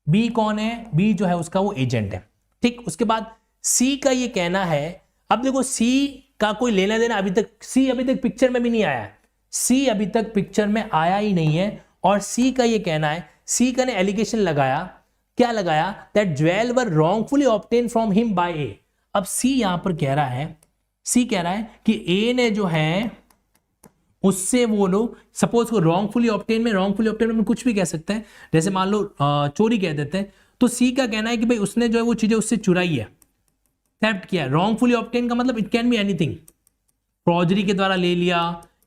बी कौन है, बी जो है उसका वो एजेंट है। ठीक, उसके बाद सी का ये कहना है, अब देखो सी का कोई लेना देना अभी तक, सी अभी तक पिक्चर में भी नहीं आया है, सी अभी तक पिक्चर में आया ही नहीं है। और सी का ये कहना है, सी का ने एलिगेशन लगाया, क्या लगाया, that jewel were wrongfully obtain from him by A. अब सी यहां पर कह रहा है, सी कह रहा है कि ए ने जो है उससे वो लोग, सपोज को रॉन्गफुली ऑब्टेन में कुछ भी कह सकते हैं, जैसे मान लो चोरी कह देते हैं। तो सी का कहना है कि भाई उसने जो है वो चीजें उससे चुराई है, थेफ्ट किया है। रॉन्गफुली ऑब्टेन का मतलब it can be anything, forgery के द्वारा ले लिया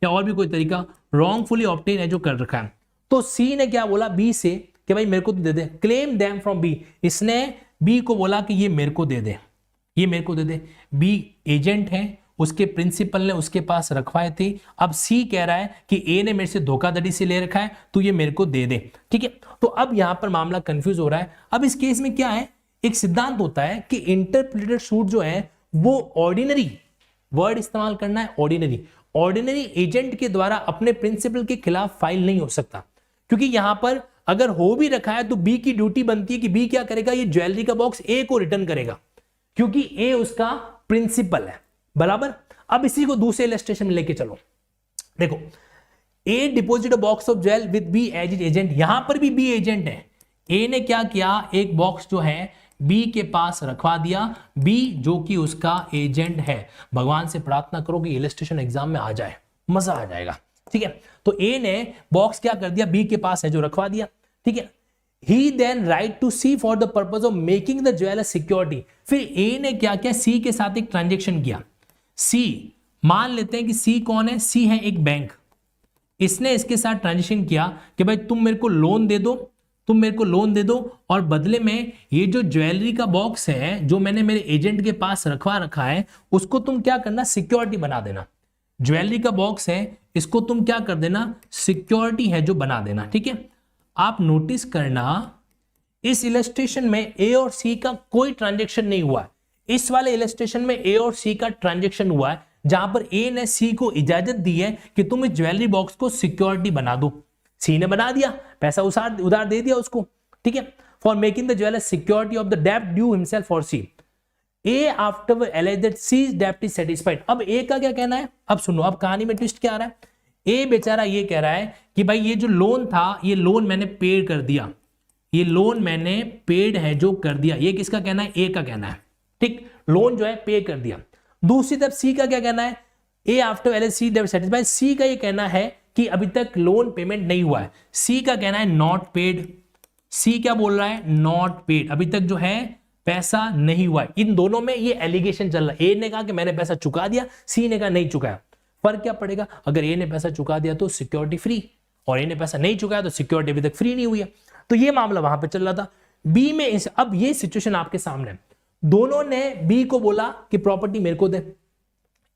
या और भी कोई तरीका, रॉन्गफुली ऑब्टेन है जो कर रखा है। तो सी ने क्या बोला बी से कि भाई मेरे को तो दे दे, क्लेम देम फ्रॉम बी, इसने बी को बोला कि ये मेरे को दे दे, ये मेरे को दे दे। बी एजेंट है, उसके प्रिंसिपल ने उसके पास रखवाए थे। अब सी कह रहा है कि ए ने मेरे से धोखाधड़ी से ले रखा है तो ये मेरे को दे दे, ठीक है। तो अब यहां पर मामला कंफ्यूज हो रहा है। अब इस केस में क्या है, एक सिद्धांत होता है कि इंटरप्रिटेड सूट जो है वो ऑर्डिनरी वर्ड इस्तेमाल करना है, ऑर्डिनरी एजेंट के द्वारा अपने प्रिंसिपल के खिलाफ फाइल नहीं हो सकता, क्योंकि यहां पर अगर हो भी रखा है तो बी की ड्यूटी बनती है कि बी क्या करेगा, ये ज्वेलरी का बॉक्स ए को रिटर्न करेगा, क्योंकि ए उसका प्रिंसिपल है, बराबर। अब इसी को दूसरे इलस्ट्रेशन में लेके चलो, देखो A deposit box of jewel with B as agent, यहां पर भी बी एजेंट है। ए ने क्या किया, एक बॉक्स जो है बी के पास रखवा दिया, बी जो कि उसका एजेंट है। भगवान से प्रार्थना करो कि इलस्ट्रेशन एग्जाम में आ जाए, मजा आ जाएगा, ठीक है। तो ए ने बॉक्स क्या कर दिया, बी के पास है जो रखवा दिया, ठीक है। He then write to C for the purpose of making the jeweller security, फिर ए ने क्या किया, सी के साथ एक ट्रांजेक्शन किया। सी, मान लेते हैं कि सी कौन है, सी है एक बैंक, इसने इसके साथ ट्रांजेक्शन किया कि भाई तुम मेरे को लोन दे दो, तुम मेरे को लोन दे दो, और बदले में ये जो ज्वेलरी का बॉक्स है जो मैंने मेरे एजेंट के पास रखवा रखा है उसको तुम क्या करना, सिक्योरिटी बना देना। ज्वेलरी का बॉक्स है, इसको तुम क्या कर देना, सिक्योरिटी है जो बना देना, ठीक है। आप नोटिस करना इस इलस्ट्रेशन में ए और सी का कोई ट्रांजेक्शन नहीं हुआ है। इस वाले इलस्ट्रेशन में ए और सी का ट्रांजेक्शन हुआ है, जहां पर ए ने सी को इजाजत दी है कि तुम इस ज्वेलरी बॉक्स को सिक्योरिटी बना दो। सी ने बना दिया, पैसा उधार दे दिया उसको, ठीक है। For making the jeweller security of the डेब्ट due himself for C, A after allies that C डेब्ट इज सेटिस्फाइड। अब ए का क्या कहना है, अब सुनो, अब कहानी में ट्विस्ट क्या आ रहा है। ए बेचारा ये कह रहा है कि भाई ये जो लोन था, ये लोन मैंने पेड कर दिया, ये लोन मैंने पेड है जो कर दिया। ये किसका कहना है, ए का कहना है, ठीक, लोन जो है पे कर दिया। दूसरी तरफ सी का क्या कहना है, ए आफ्टर एलाइज सी डेब्ट सेटिस्फाइड, सी का ये कहना है कि अभी तक लोन पेमेंट नहीं हुआ है। सी का कहना है नॉट पेड, सी क्या बोल रहा है, नॉट पेड, अभी तक जो है पैसा नहीं हुआ है। इन दोनों में ये एलिगेशन चल रहा है। ए ने कहा कि मैंने पैसा चुका दिया, सी ने कहा नहीं चुकाया। फर्क क्या पड़ेगा, अगर ए ने पैसा चुका दिया तो सिक्योरिटी फ्री, और ए ने पैसा नहीं चुकाया तो सिक्योरिटी अभी तक फ्री नहीं हुई है। तो ये मामला वहां पे चल रहा था। बी में अब ये सिचुएशन आपके सामने है, दोनों ने बी को बोला कि प्रॉपर्टी मेरे को दे।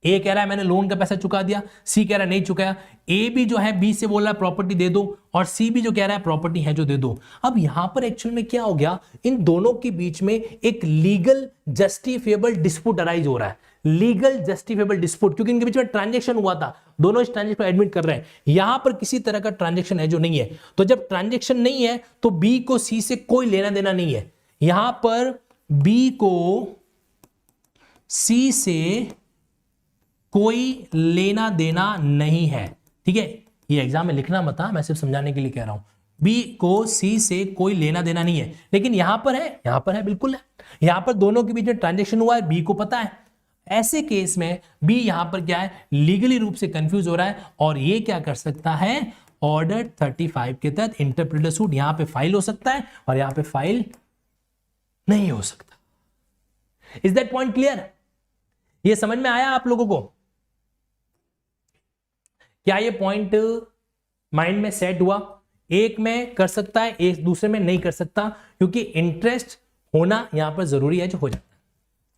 ए कह रहा है मैंने लोन का पैसा चुका दिया, सी कह रहा है नहीं चुकाया। ए भी जो है बी से बोल रहा है प्रॉपर्टी दे दो, और सी भी जो कह रहा है प्रॉपर्टी है जो दे दो। अब यहां पर एक्चुअल में क्या हो गया, इन दोनों के बीच में एक लीगल जस्टिफिएबल डिस्प्यूट अराइज हो रहा है, लीगल जस्टिफिएबल डिस्प्यूट, क्योंकि इनके बीच में ट्रांजेक्शन हुआ था, दोनों इस ट्रांजेक्शन को एडमिट कर रहे हैं। यहां पर किसी तरह का ट्रांजेक्शन है जो नहीं है, तो जब ट्रांजेक्शन नहीं है तो बी को सी से कोई लेना देना नहीं है। यहां पर बी को सी से कोई लेना देना नहीं है, ठीक है। ये एग्जाम में लिखना मत, मैं सिर्फ समझाने के लिए कह रहा हूं। बी को सी से कोई लेना देना नहीं है, लेकिन यहां पर है, यहां पर है, बिल्कुल है। यहां पर दोनों के बीच में ट्रांजेक्शन हुआ है, बी को पता है। ऐसे केस में बी यहां पर क्या है, लीगली रूप से कंफ्यूज हो रहा है, और ये क्या कर सकता है, ऑर्डर 35 के तहत इंटरप्रिटर सूट यहां पे फाइल हो सकता है, और यहां पे फाइल नहीं हो सकता। Is that point clear? ये समझ में आया आप लोगों को? क्या ये पॉइंट माइंड में सेट हुआ? एक में कर सकता है, एक दूसरे में नहीं कर सकता, क्योंकि इंटरेस्ट होना यहां पर जरूरी है, जो हो जाता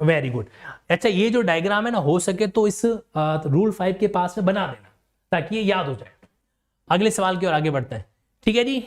है। Very good. अच्छा, ये जो डायग्राम है ना, हो सके तो इस रूल 5 के पास में बना देना, ताकि ये याद हो जाए। अगले सवाल की ओर आगे बढ़ते हैं, ठीक है जी।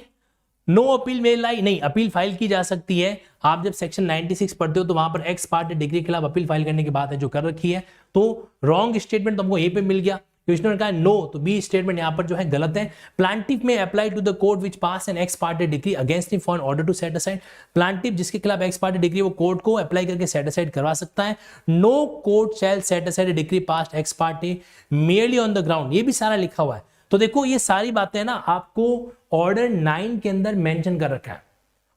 नो अपील मे लाई, नहीं, अपील फाइल की जा सकती है। आप जब सेक्शन 96 पढ़ते हो तो वहां पर एक्स पार्टी डिग्री के खिलाफ अपील फाइल करने की बात है जो कर रखी है। तो रॉन्ग स्टेटमेंट तुमको ए पे मिल गया, क्वेश्चन ने कहा नो, तो बी स्टेटमेंट यहां पर जो है गलत है। Plaintiff may apply to the court which pass an ex parte decree against him for an order to set aside. Plaintiff जिसके खिलाफ एक्स पार्टी डिग्री, वो कोर्ट को अप्लाई करके सेट असाइड करवा सकता है। No court shall set aside decree passed ex parte merely on the ground, ये भी सारा लिखा हुआ है। तो देखो ये सारी बातें ना आपको ऑर्डर 9 के अंदर मेंशन कर रखा है।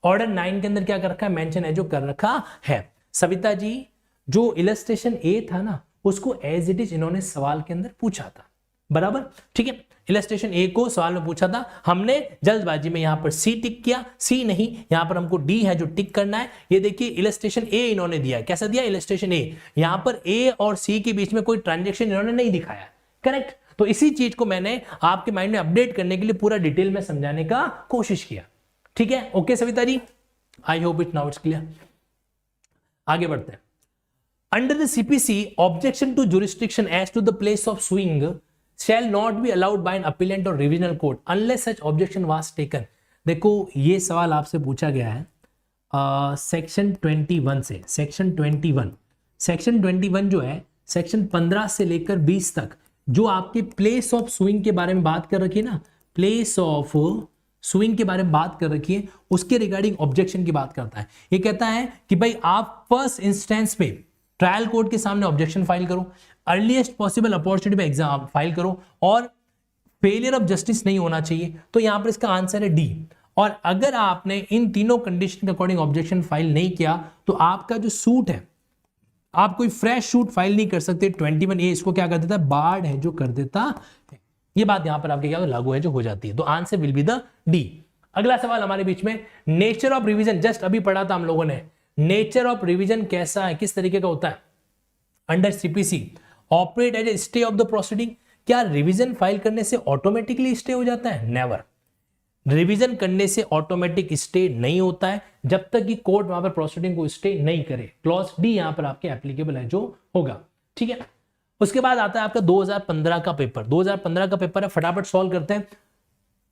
ऑर्डर 9 के अंदर क्या कर रखा है, मेंशन है जो कर रखा है। सविता जी, जो इलस्ट्रेशन ए था ना, उसको एज इट इज इन्होंने सवाल के अंदर पूछा था, बराबर, ठीक है। इलस्ट्रेशन ए को सवाल में पूछा था, हमने जल्दबाजी में यहां पर सी टिक किया, सी नहीं, यहां पर हमको डी है जो टिक करना है। ये देखिए इलस्ट्रेशन ए इन्होंने दिया है, कैसा दिया इलस्ट्रेशन ए, यहां पर ए और सी के बीच में कोई ट्रांजेक्शन इन्होंने नहीं दिखाया, करेक्ट। तो इसी चीज को मैंने आपके माइंड में अपडेट करने के लिए पूरा डिटेल में समझाने का कोशिश किया, ठीक है। Okay Savita ji, I hope it now it's clear. आगे बढ़ते हैं। Under the CPC, objection to jurisdiction as to the place of suing shall not be allowed by an appellant or revisional court unless such objection was taken। देखो ये सवाल आपसे पूछा गया है सेक्शन 21 से। सेक्शन 21 जो है सेक्शन 15 से लेकर 20 तक जो आपके प्लेस ऑफ सुइंग के बारे में बात कर रखी है ना, प्लेस ऑफ सुइंग के बारे में बात कर रखी है, उसके रिगार्डिंग ऑब्जेक्शन की बात करता है। ये कहता है कि भाई आप फर्स्ट इंस्टेंस पे ट्रायल कोर्ट के सामने ऑब्जेक्शन फाइल करो, अर्लीस्ट पॉसिबल अपॉर्चुनिटी पे एग्जाम फाइल करो, और फेलियर ऑफ जस्टिस नहीं होना चाहिए। तो यहां पर इसका आंसर है डी। और अगर आपने इन तीनों कंडीशन के अकॉर्डिंग ऑब्जेक्शन फाइल नहीं किया तो आपका जो सूट है, आप कोई फ्रेश सूट फाइल नहीं कर सकते। 21A इसको क्या कर देता है, बार्ड है जो कर देता है। ये बात यहां पर आपके क्या लागू है जो हो जाती है। तो answer will be the D. अगला सवाल हमारे बीच में, नेचर ऑफ रिवीजन, जस्ट अभी पढ़ा था हम लोगों ने, नेचर ऑफ रिवीजन कैसा है, किस तरीके का होता है। Under CPC operate as a stay of the proceeding. क्या रिवीजन फाइल करने से ऑटोमेटिकली स्टे हो जाता है, नेवर। रिवीजन करने से ऑटोमेटिक स्टे नहीं होता है जब तक कि कोर्ट वहां पर प्रोसीडिंग को स्टे नहीं करे। क्लॉज डी यहां पर आपके एप्लीकेबल है जो होगा, ठीक है। उसके बाद आता है आपका 2015 का पेपर। 2015 का पेपर है, फटाफट सॉल्व करते हैं।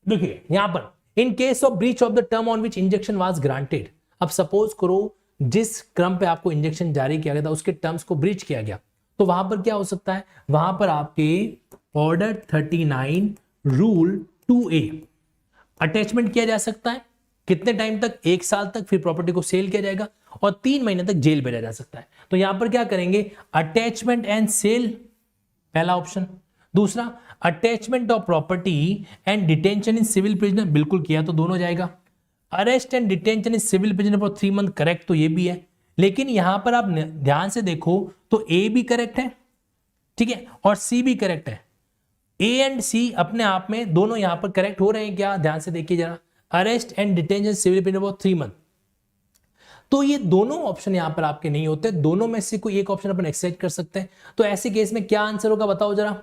देखिए यहां पर, in case of breach of the term on which injection was granted. अब सपोज करो जिस क्रम पे आपको इंजेक्शन जारी किया गया था उसके टर्म्स को ब्रीच किया गया, तो वहां पर क्या हो सकता है, वहां पर आपके ऑर्डर 39 रूल 2A अटैचमेंट किया जा सकता है। कितने टाइम तक, 1 साल तक, फिर प्रॉपर्टी को सेल किया जाएगा और 3 महीने तक जेल भेजा जा सकता है। तो यहां पर क्या करेंगे, अटैचमेंट एंड सेल पहला ऑप्शन। दूसरा, attachment of property and detention in civil prisoner, बिल्कुल किया तो दोनों जाएगा। Arrest and detention in civil prisoner for 3 month, correct, तो ये भी है। लेकिन यहां पर आप ध्यान से देखो तो ए भी करेक्ट है, ठीक है, और सी भी करेक्ट है। ए एंड सी अपने आप में दोनों यहां पर करेक्ट हो रहे हैं क्या, ध्यान से देखिए जरा। Arrest and detention civil prisoner for 3 month, तो ये दोनों ऑप्शन यहां पर आपके नहीं होते, दोनों में से कोई एक ऑप्शन अपन एक्सेप्ट कर सकते हैं। तो ऐसे केस में क्या आंसर होगा बताओ जरा।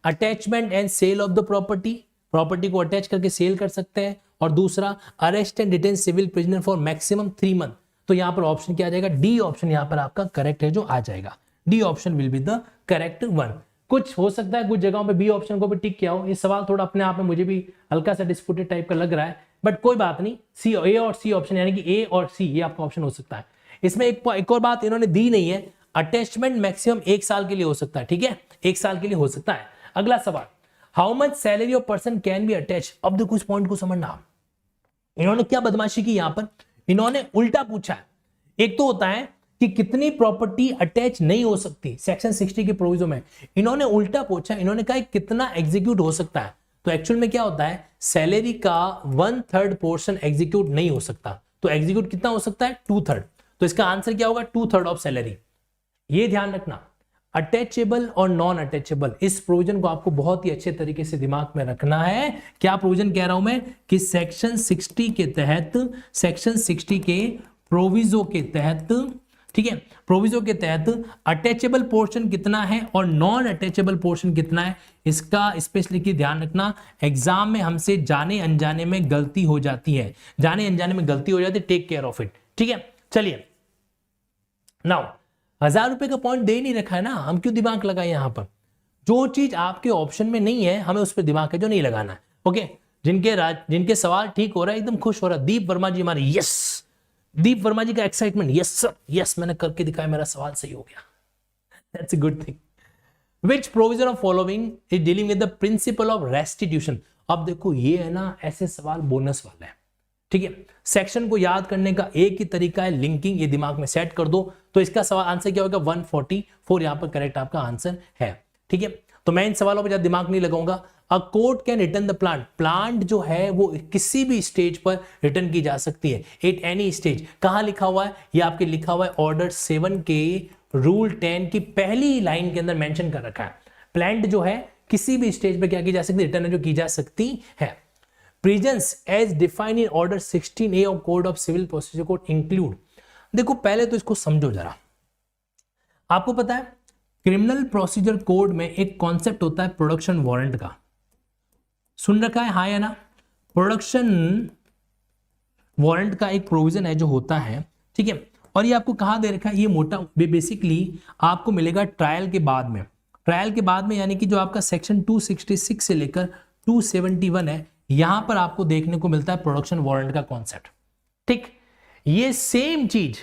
Attachment and sale of the property, property को अटैच करके सेल कर सकते हैं, और दूसरा arrest and detain civil prisoner for maximum 3 month. तो यहां पर ऑप्शन क्या आ जाएगा, डी ऑप्शन यहां पर आपका करेक्ट है जो आ जाएगा। D option will be the correct one. कुछ हो सकता है कुछ जगहों पे बी ऑप्शन को भी टिक किया हो। ये सवाल थोड़ा अपने आप में मुझे भी हल्का सा डिस्प्यूटेड टाइप का लग रहा है, बट कोई बात नहीं। सी, ए और सी ऑप्शन, यानी कि ए और सी ये आपका ऑप्शन हो सकता है। इसमें एक और बात इन्होंने दी नहीं है, अटैचमेंट मैक्सिमम 1 साल के लिए हो सकता है, ठीक है, 1 साल के लिए हो सकता है। अगला सवाल, how much salary of person can be attach. अब देखो इस पॉइंट को समझना, इन्होंने क्या बदमाशी की यहां पर, इन्होंने उल्टा पूछा है। एक तो होता है कि कितनी प्रॉपर्टी अटैच नहीं हो सकती सेक्शन 60 के प्रोविजन में, इन्होंने उल्टा पूछा, इन्होंने कहा कितना एग्जीक्यूट हो सकता है। तो एक्चुअल में क्या होता है, सैलरी का 1/3 पोर्शन एग्जीक्यूट नहीं हो सकता, तो एग्जीक्यूट कितना हो सकता है, 2/3। तो इसका आंसर क्या होगा, 2/3 ऑफ सैलरी। ये ध्यान रखना, अटैचेबल और नॉन अटैचेबल, इस प्रोविजन को आपको बहुत ही अच्छे तरीके से दिमाग में रखना है। क्या प्रोविजन कह रहा हूं मैं, कि सेक्शन 60 के तहत, सेक्शन 60 के प्रोविजो के तहत, ठीक है, प्रोविजो के तहत अटैचेबल पोर्शन कितना है और नॉन अटैचेबल पोर्शन कितना है, इसका स्पेशली की ध्यान रखना। एग्जाम में हमसे जाने अनजाने में गलती हो जाती है, जाने अनजाने में गलती हो जाती है, टेक केयर ऑफ इट, ठीक है। चलिए नाउ 1000 रुपए का पॉइंट दे नहीं रखा है ना, हम क्यों दिमाग लगाए यहां पर। जो चीज आपके ऑप्शन में नहीं है हमें उस पर दिमाग है जो नहीं लगाना है, ओके। जिनके सवाल ठीक हो रहा है, एकदम खुश हो रहा है, दीप वर्मा जी हमारे, यस, दीप वर्मा जी का एक्साइटमेंट, यस सर, यस मैंने करके दिखाया, मेरा सवाल सही हो गया, that's a good thing. Which provision of following is dealing with the principle of restitution. अब देखो ये है ना, ऐसे सवाल बोनस वाला है, ठीक है। सेक्शन को याद करने का एक ही तरीका है, लिंकिंग, ये दिमाग में सेट कर दो। तो इसका सवाल आंसर क्या होगा, 144 यहां पर करेक्ट आपका आंसर है, ठीक है। तो मैं इन सवालों पर ज्यादा दिमाग नहीं लगाऊंगा। A court can return the plant, plant जो है वो किसी भी स्टेज पर रिटर्न की जा सकती है, एट एनी स्टेज। कहां लिखा हुआ है, ये आपके लिखा हुआ है ऑर्डर 7 के रूल 10 की पहली लाइन के अंदर मेंशन कर रखा है। प्लांट जो है किसी भी स्टेज पे क्या की जा सकती है, रिटर्न है जो की जा सकती है। Prisons as defined in order 16A of code of civil procedure code include, देखो पहले तो इसको समझो जरा। आपको पता है क्रिमिनल प्रोसीजर कोड में एक कॉन्सेप्ट होता है प्रोडक्शन वारंट का, सुन रखा है हाँ या ना? प्रोडक्शन वारंट का एक प्रोविजन है जो होता है, ठीक है। और ये आपको कहाँ दे रखा है, ये मोटा बेसिकली आपको मिलेगा ट्रायल के बाद में। ट्रायल के बाद में यानी कि जो आपका सेक्शन 266 से लेकर 271 है, यहां पर आपको देखने को मिलता है प्रोडक्शन वारंट का कॉन्सेप्ट, ठीक। ये सेम चीज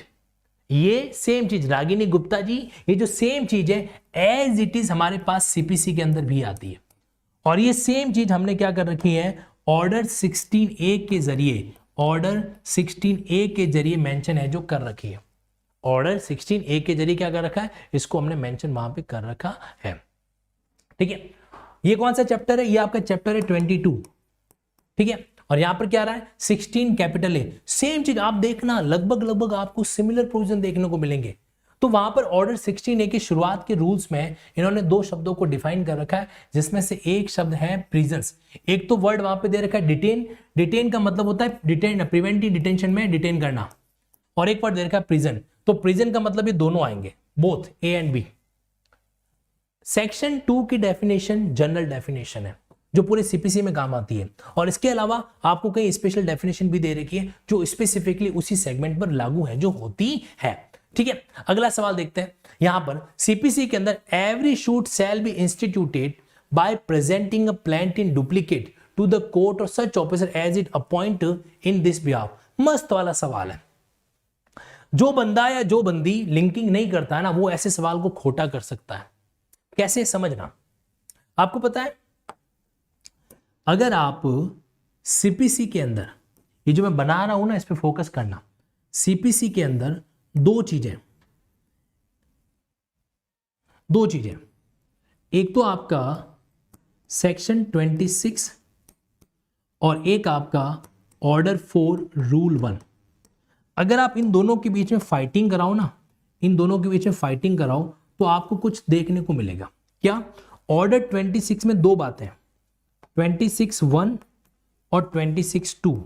रागिनी गुप्ता जी, ये जो सेम चीज है एज इट इज हमारे पास सीपीसी के अंदर भी आती है। और ये सेम चीज हमने क्या कर रखी है, ऑर्डर 16A के जरिए, ऑर्डर 16A के जरिए मेंशन है जो कर रखी है। ऑर्डर 16A के जरिए क्या कर रखा है, इसको हमने मेंशन वहां पे कर रखा है, ठीक है। ये कौन सा चैप्टर है, ये आपका चैप्टर है 22, ठीक है। और यहां पर क्या आ रहा है 16 कैपिटल ए, सेम चीज आप देखना, लगभग आपको सिमिलर प्रोविजन देखने को मिलेंगे। तो वहां पर ऑर्डर 16A की शुरुआत के रूल्स में इन्होंने दो शब्दों को डिफाइन कर रखा है, जिसमें से एक शब्द है प्रिजंस। एक तो वर्ड वहां पे दे रखा है डिटेन, डिटेन का मतलब होता है डिटेन, प्रिवेंटिव डिटेंशन में डिटेन करना, और एक वर्ड दे रखा है प्रिजन। तो प्रिजन का मतलब ये दोनों आएंगे, both A and B. Section 2 की डेफिनेशन जनरल डेफिनेशन है जो पूरे सीपीसी में काम आती है, और इसके अलावा आपको कई स्पेशल डेफिनेशन भी दे रखी है जो स्पेसिफिकली उसी सेगमेंट पर लागू है जो होती है, ठीक है। अगला सवाल देखते हैं। यहां पर सीपीसी के अंदर every suit shall be instituted by presenting a plaint in duplicate to the court और such officer as it appoint in this behalf. मस्त वाला सवाल है। जो बंदा या जो बंदी लिंकिंग नहीं करता है ना, वो ऐसे सवाल को खोटा कर सकता है। कैसे समझना, आपको पता है अगर आप सीपीसी के अंदर, ये जो मैं बना रहा हूं ना इस पे फोकस करना, सीपीसी के अंदर दो चीजें, एक तो आपका सेक्शन 26 और एक आपका ऑर्डर 4 रूल 1। अगर आप इन दोनों के बीच में फाइटिंग कराओ ना, इन दोनों के बीच में फाइटिंग कराओ तो आपको कुछ देखने को मिलेगा। क्या? ऑर्डर 26 में दो बातें, 26(1) और 26(2).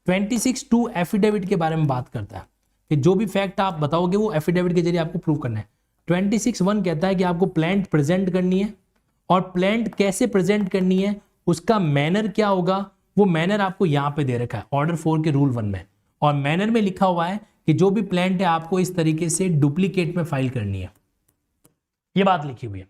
26(2) एफिडेविट के बारे में बात करता है कि जो भी फैक्ट आप बताओगे वो एफिडेविट के जरिए आपको प्रूव करना है। 26(1) कहता है कि आपको प्लांट प्रेजेंट करनी है, और प्लांट कैसे प्रेजेंट करनी है, उसका मैनर क्या होगा, वो मैनर आपको यहां पे दे रखा है ऑर्डर 4 के रूल 1 में। और मैनर में लिखा हुआ है कि जो भी प्लांट है आपको इस तरीके से डुप्लीकेट में फाइल करनी है, ये बात लिखी हुई है।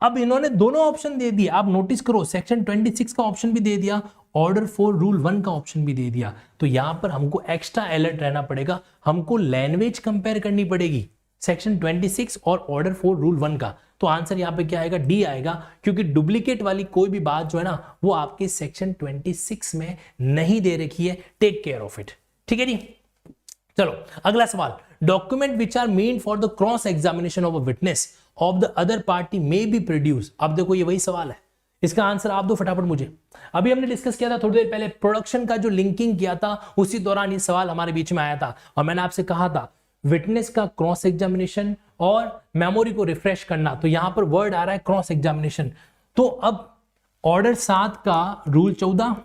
अब इन्होंने दोनों ऑप्शन दे दिए, आप नोटिस करो, सेक्शन 26 का ऑप्शन भी दे दिया, ऑर्डर 4 रूल 1 का ऑप्शन भी दे दिया। तो यहां पर हमको एक्स्ट्रा अलर्ट रहना पड़ेगा, हमको लैंग्वेज कंपेयर करनी पड़ेगी सेक्शन 26 और ऑर्डर 4 रूल 1 का। तो आंसर यहां पे क्या आएगा, डी आएगा, क्योंकि डुप्लीकेट वाली कोई भी बात जो है ना वो आपके सेक्शन 26 में नहीं दे रखी है। टेक केयर ऑफ इट, ठीक है जी। चलो अगला सवाल, document which are made for the cross examination of a witness of the other party may be produce. अब देखो ये वही सवाल है, इसका आंसर आप दो फटाफट मुझे। अभी हमने डिस्कस किया था थोड़ी देर पहले, प्रोडक्शन का जो लिंकिंग किया था उसी दौरान ये सवाल हमारे बीच में आया था, और मैंने आपसे कहा था विटनेस का क्रॉस एग्जामिनेशन और मेमोरी को रिफ्रेश करना। तो यहां पर वर्ड आ रहा है क्रॉस एग्जामिनेशन। तो अब ऑर्डर 7 का रूल 14,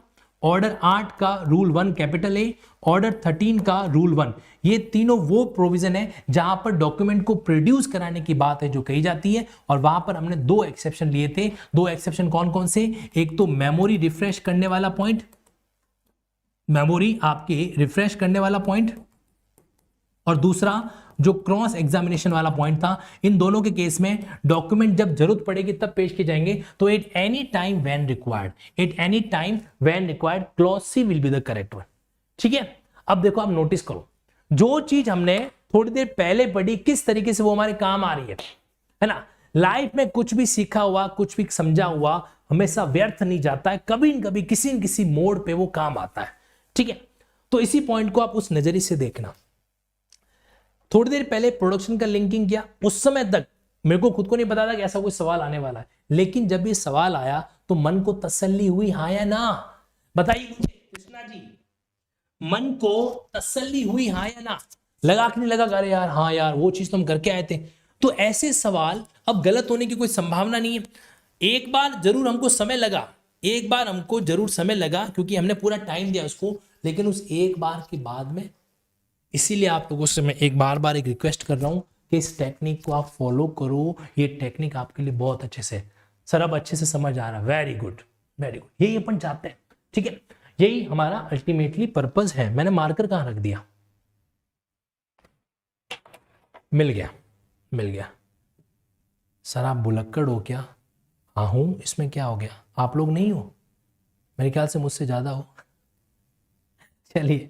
ऑर्डर 8 का रूल 1 कैपिटल ए, ऑर्डर 13 का रूल 1, ये तीनों वो प्रोविजन है जहां पर डॉक्यूमेंट को प्रोड्यूस कराने की बात है जो कही जाती है। और वहां पर हमने दो एक्सेप्शन लिए थे। दो एक्सेप्शन कौन कौन से? एक तो मेमोरी रिफ्रेश करने वाला पॉइंट, मेमोरी आपके रिफ्रेश करने वाला पॉइंट, और दूसरा जो क्रॉस एग्जामिनेशन वाला पॉइंट था। इन दोनों के केस में डॉक्यूमेंट जब जरूरत पड़ेगी तब पेश किए जाएंगे। तो at any time when required, at any time when required, clause C will be the correct one, ठीक है। अब देखो आप नोटिस करो, जो चीज हमने थोड़ी देर पहले पढ़ी किस तरीके से वो हमारे काम आ रही है ना। लाइफ में कुछ भी सीखा हुआ, कुछ भी समझा हुआ हमेशा व्यर्थ नहीं जाता है, कभी न कभी किसी न किसी मोड़ पे वो काम आता है, ठीक है। तो इसी पॉइंट को आप उस नजरिए से देखना। थोड़ी देर पहले प्रोडक्शन का लिंकिंग किया, उस समय तक मेरे को खुद को नहीं पता था कि ऐसा कोई सवाल आने वाला है, लेकिन जब ये सवाल आया तो मन को तसल्ली हुई, हाँ या ना? बताइए मुझे कृष्णा जी, मन को तसल्ली हुई हाँ या ना? लगा कि नहीं लगा? अरे यार हाँ यार वो चीज तो हम करके आए थे। तो ऐसे सवाल अब गलत होने की कोई संभावना नहीं है। एक बार जरूर हमको समय लगा, एक बार हमको जरूर समय लगा क्योंकि हमने पूरा टाइम दिया उसको, लेकिन उस एक बार के बाद में, इसीलिए आप लोगों से मैं एक बार एक रिक्वेस्ट कर रहा हूं कि इस टेक्निक को आप फॉलो करो। ये टेक्निक आपके लिए बहुत अच्छे से, सर अब अच्छे से समझ आ रहा है, वेरी गुड वेरी गुड, यही अपन चाहते हैं। ठीक है, यही हमारा अल्टीमेटली पर्पस है। मैंने मार्कर कहां रख दिया, मिल गया मिल गया। सर आप भुलक्कड़ हो क्या? हाँ हूं, इसमें क्या हो गया, आप लोग नहीं हो, मेरे ख्याल से मुझसे ज्यादा हो। चलिए,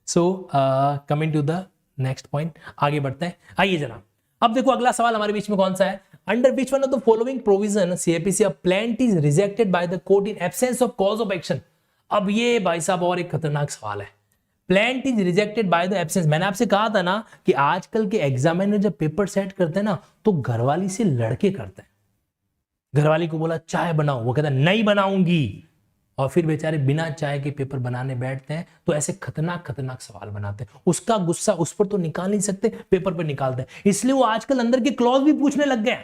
so coming to the next point, आगे बढ़ते हैं। आइए जनाब, अब देखो अगला सवाल हमारे बीच में कौन सा है, under which one of the following provision CPC a plaint is rejected by the court in absence of cause of action. अब ये भाई साहब और एक खतरनाक सवाल है, plaint is rejected by the absence. मैंने आपसे कहा था ना कि आजकल के एग्जामिनर जब पेपर सेट करते हैं ना तो घरवाली से लड़के करते हैं। घरवाली को बोला चाय बनाओ, वो कहता नहीं बनाऊंगी, और फिर बेचारे बिना चाय के पेपर बनाने बैठते हैं। तो ऐसे खतरनाक खतरनाक सवाल बनाते हैं, उसका गुस्सा उस पर तो निकाल नहीं सकते, पेपर पर निकालते हैं। इसलिए वो आजकल अंदर के क्लॉज भी पूछने लग गए,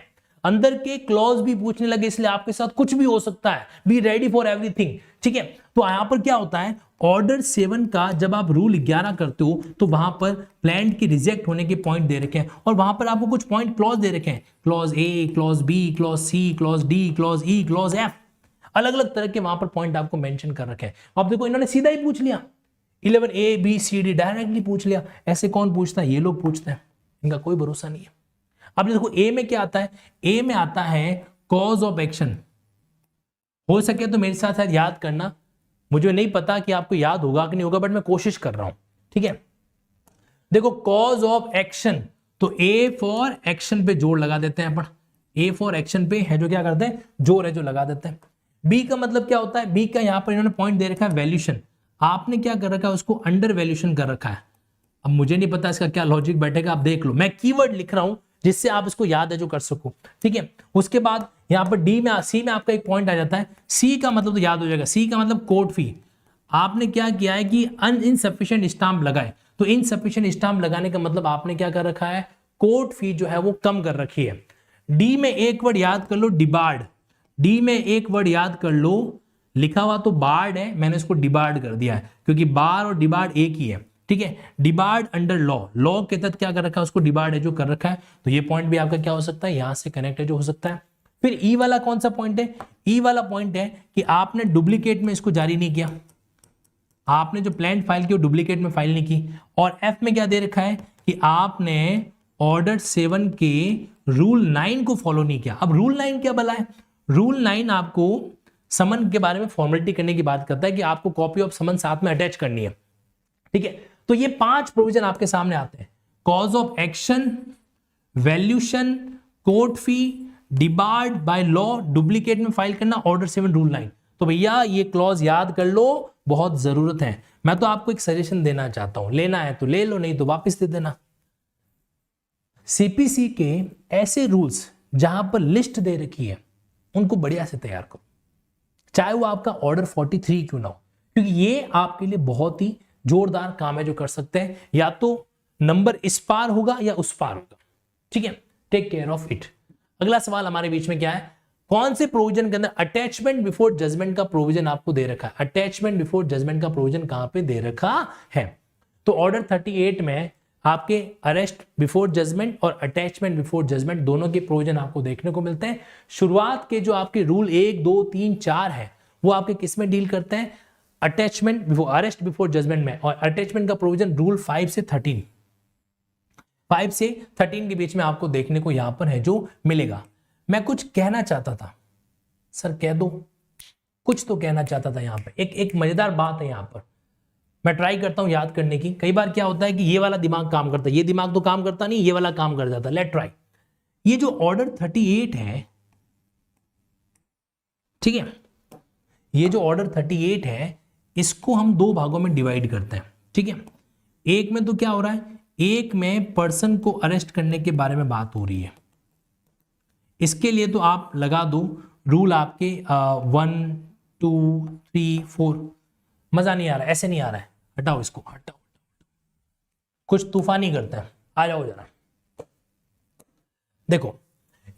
अंदर के क्लॉज भी पूछने लगे, इसलिए आपके साथ कुछ भी हो सकता है, बी रेडी फॉर एवरीथिंग। ठीक है, तो यहां पर क्या होता है, ऑर्डर 7 का जब आप रूल 11 करते हो तो वहां पर प्लांट के रिजेक्ट होने के पॉइंट दे रखे हैं, और वहां पर आपको कुछ पॉइंट क्लॉज दे रखे हैं, clause A, clause B, clause C, clause D, clause E, clause F, अलग अलग तरह के वहां पर पॉइंट आपको मेंशन कर रखे हैं। अब देखो इन्होंने सीधा ही पूछ लिया, 11 A B C D directly पूछ लिया। ऐसे कौन पूछता है, ये लोग पूछते हैं, इनका कोई भरोसा नहीं है। अब देखो ए में क्या आता है, ए में आता है कॉज ऑफ एक्शन। हो सके तो मेरे साथ साथ याद करना, मुझे नहीं पता कि आपको याद होगा कि नहीं होगा, बट मैं कोशिश कर रहा हूं। ठीक है, देखो कॉज ऑफ एक्शन, तो ए फॉर एक्शन पे जोर लगा देते हैं अपन, ए फॉर एक्शन पे है जो क्या करते हैं, जोर है जो लगा देते हैं। बी का मतलब क्या होता है, बी का यहां पर इन्होंने पॉइंट दे रखा है वैल्यूशन, आपने क्या कर रखा है, उसको अंडर वैल्यूशन कर रखा है। अब मुझे नहीं पता इसका क्या लॉजिक बैठेगा, आप देख लो, मैं कीवर्ड लिख रहा हूं जिससे आप इसको याद है जो कर सको। ठीक है, उसके बाद यहां पर डी में सी में आपका एक पॉइंट आ जाता है, सी का मतलब तो याद हो जाएगा, सी का मतलब कोर्ट फी। आपने क्या किया है कि इनसफिशिएंट स्टाम्प लगाए, तो इनसफिशिएंट स्टाम्प लगाने का मतलब आपने क्या कर रखा है, कोर्ट फी जो है वो कम कर रखी है। डी में एक वर्ड याद कर लो, डिबार्ड, डी में एक वर्ड याद कर लो, लिखा हुआ तो बार्ड है, मैंने इसको डिबार्ड कर दिया है क्योंकि बार और डिबार्ड एक ही है। ठीक है, डिबार्ड अंडर लॉ, लॉ के तहत क्या कर रखा है, उसको डिबार्ड है जो कर रखा है। तो ये पॉइंट भी आपका क्या हो सकता है, यहां से कनेक्ट है जो हो सकता है। फिर ई वाला कौन सा पॉइंट है, ई वाला पॉइंट है कि आपने डुप्लीकेट में इसको जारी नहीं किया, आपने जो प्लान फाइल की वो डुप्लीकेट में फाइल नहीं की। और एफ में क्या दे रखा है कि आपने ऑर्डर 7 के रूल 9 को फॉलो नहीं किया। अब रूल 9 क्या भला है, रूल 9 आपको समन के बारे में फॉर्मेलिटी करने की बात करता है कि आपको कॉपी ऑफ समन साथ में अटैच करनी है। ठीक है, तो ये 5 प्रोविजन आपके सामने आते हैं, cause of action, valuation, court fee, debarred by law, duplicate में फाइल करना, ऑर्डर 7 रूल 9। तो भैया ये क्लॉज याद कर लो, बहुत जरूरत है। मैं तो आपको एक सजेशन देना चाहता हूं, लेना है तो ले लो, नहीं तो वापस दे देना। सीपीसी के ऐसे रूल्स जहां पर लिस्ट दे रखी है उनको बढ़िया से तैयार करो, चाहे वो आपका ऑर्डर 43 क्यों ना हो, क्योंकि ये आपके लिए बहुत ही जोरदार काम है जो कर सकते हैं, या तो नंबर इस पार होगा या उस पार होगा। ठीक है, टेक केयर ऑफ इट। अगला सवाल हमारे बीच में क्या है, कौन से प्रोविजन के अंदर अटैचमेंट बिफोर जजमेंट का प्रोविजन आपको दे रखा है, अटैचमेंट बिफोर जजमेंट का प्रोविजन कहां पे दे रखा है। तो ऑर्डर 38 में आपके अरेस्ट बिफोर जजमेंट और अटैचमेंट बिफोर जजमेंट दोनों के प्रोविजन आपको देखने को मिलते हैं। शुरुआत के जो आपके रूल 1 2 3 4 है वो आपके किस में डील करते हैं, attachment before arrest before judgment में, और अटैचमेंट का प्रोविजन रूल 5 से 13, 5 से 13 के बीच में आपको देखने को यहां पर है जो मिलेगा। मैं कुछ कहना चाहता था, सर कह दो, कुछ तो कहना चाहता था यहां पर, एक मजेदार बात है यहां पर, मैं ट्राई करता हूं याद करने की। कई बार क्या होता है कि ये वाला दिमाग काम करता है, ये दिमाग तो काम करता नहीं, ये वाला काम कर जाता है। Late try. ये जो ऑर्डर 38 है, ठीक है, ये जो ऑर्डर 38 है इसको हम 2 भागों में डिवाइड करते हैं। ठीक है, एक में तो क्या हो रहा है, एक में पर्सन को अरेस्ट करने के बारे में बात हो रही है। इसके लिए तो आप लगा दो रूल आपके 1 2 3 4। मजा नहीं आ रहा, ऐसे नहीं आ रहा है, हटाओ इसको, हटाओ, कुछ तूफानी करते हैं, आ जाओ जरा। देखो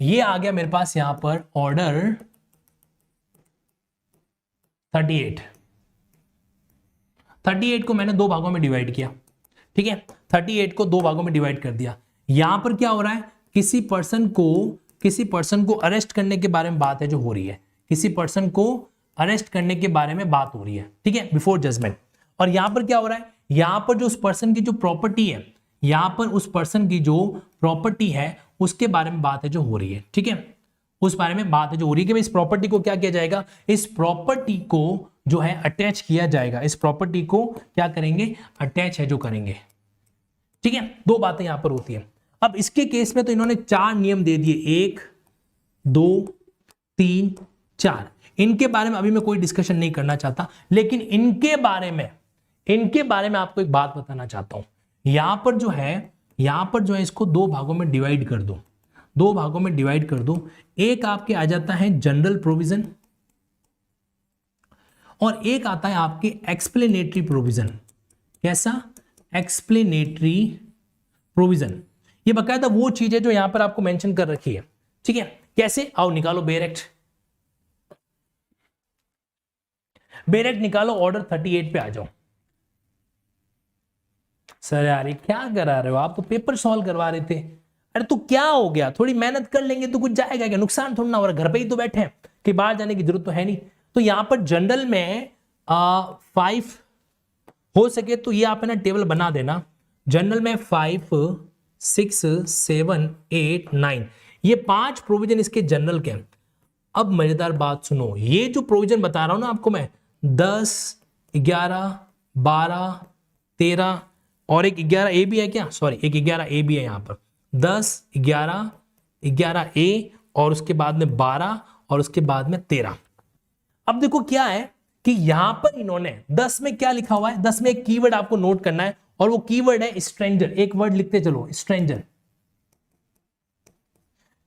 ये आ गया मेरे पास यहां पर ऑर्डर 38 को मैंने 2 भागों में डिवाइड किया, ठीक है, 38 को 2 भागों में डिवाइड कर दिया। यहां पर क्या हो रहा है, किसी पर्सन को अरेस्ट करने के बारे में बात है जो हो रही है, किसी पर्सन को अरेस्ट करने के बारे में बात हो रही है, ठीक है, बिफोर जजमेंट। और यहां पर क्या हो रहा है, यहां पर जो उस पर्सन की जो प्रॉपर्टी है, यहां पर उस पर्सन की जो प्रॉपर्टी है उसके बारे में बात है जो हो रही है, ठीक है, उस बारे में बात है जो हो रही है कि इस प्रॉपर्टी को क्या किया जाएगा, इस प्रॉपर्टी को जो है अटैच किया जाएगा, इस प्रॉपर्टी को क्या करेंगे, अटैच है जो करेंगे, ठीक है। 2 बातें यहां पर होती है। अब इसके केस में तो इन्होंने 4 नियम दे दिए, 1 2 3 4। इनके बारे में अभी मैं कोई डिस्कशन नहीं करना चाहता, लेकिन इनके बारे में आपको एक बात बताना चाहता हूं। यहां पर जो है इसको 2 भागों में डिवाइड कर दो, 2 भागों में डिवाइड कर दो। एक आपके आ जाता है जनरल प्रोविजन और एक आता है आपके एक्सप्लेनेटरी प्रोविजन। कैसा, एक्सप्लेनेटरी प्रोविजन। ये बकायदा वो चीज है जो यहां पर आपको मेंशन कर रखी है, ठीक है। कैसे, आओ निकालो बेयर एक्ट निकालो, ऑर्डर 38 पे आ जाओ। सर यार ये क्या करा रहे हो आप, तो पेपर सॉल्व करवा रहे थे। अरे तो क्या हो गया, थोड़ी मेहनत कर लेंगे तो कुछ जाएगा क्या, नुकसान थोड़ा ना हो रहा, घर पे ही तो बैठे हैं कि बाहर जाने की जरूरत तो है नहीं। तो यहां पर जनरल में 5 हो सके तो ये आप है ना टेबल बना देना, जनरल में 5 6 7 8 9, ये 5 प्रोविजन इसके जनरल के। अब मजेदार बात सुनो, ये जो प्रोविजन बता रहा हूं ना आपको मैं, 10 11 12 13 और एक 11 ए भी है क्या, सॉरी एक 11 ए भी है यहां पर, 10 11 11 ए और उसके बाद में 12 और उसके बाद में 13। अब देखो क्या है कि यहां पर इन्होंने 10 में क्या लिखा हुआ है, 10 में एक कीवर्ड आपको नोट करना है और वो कीवर्ड है स्ट्रेंजर। एक वर्ड लिखते चलो, स्ट्रेंजर।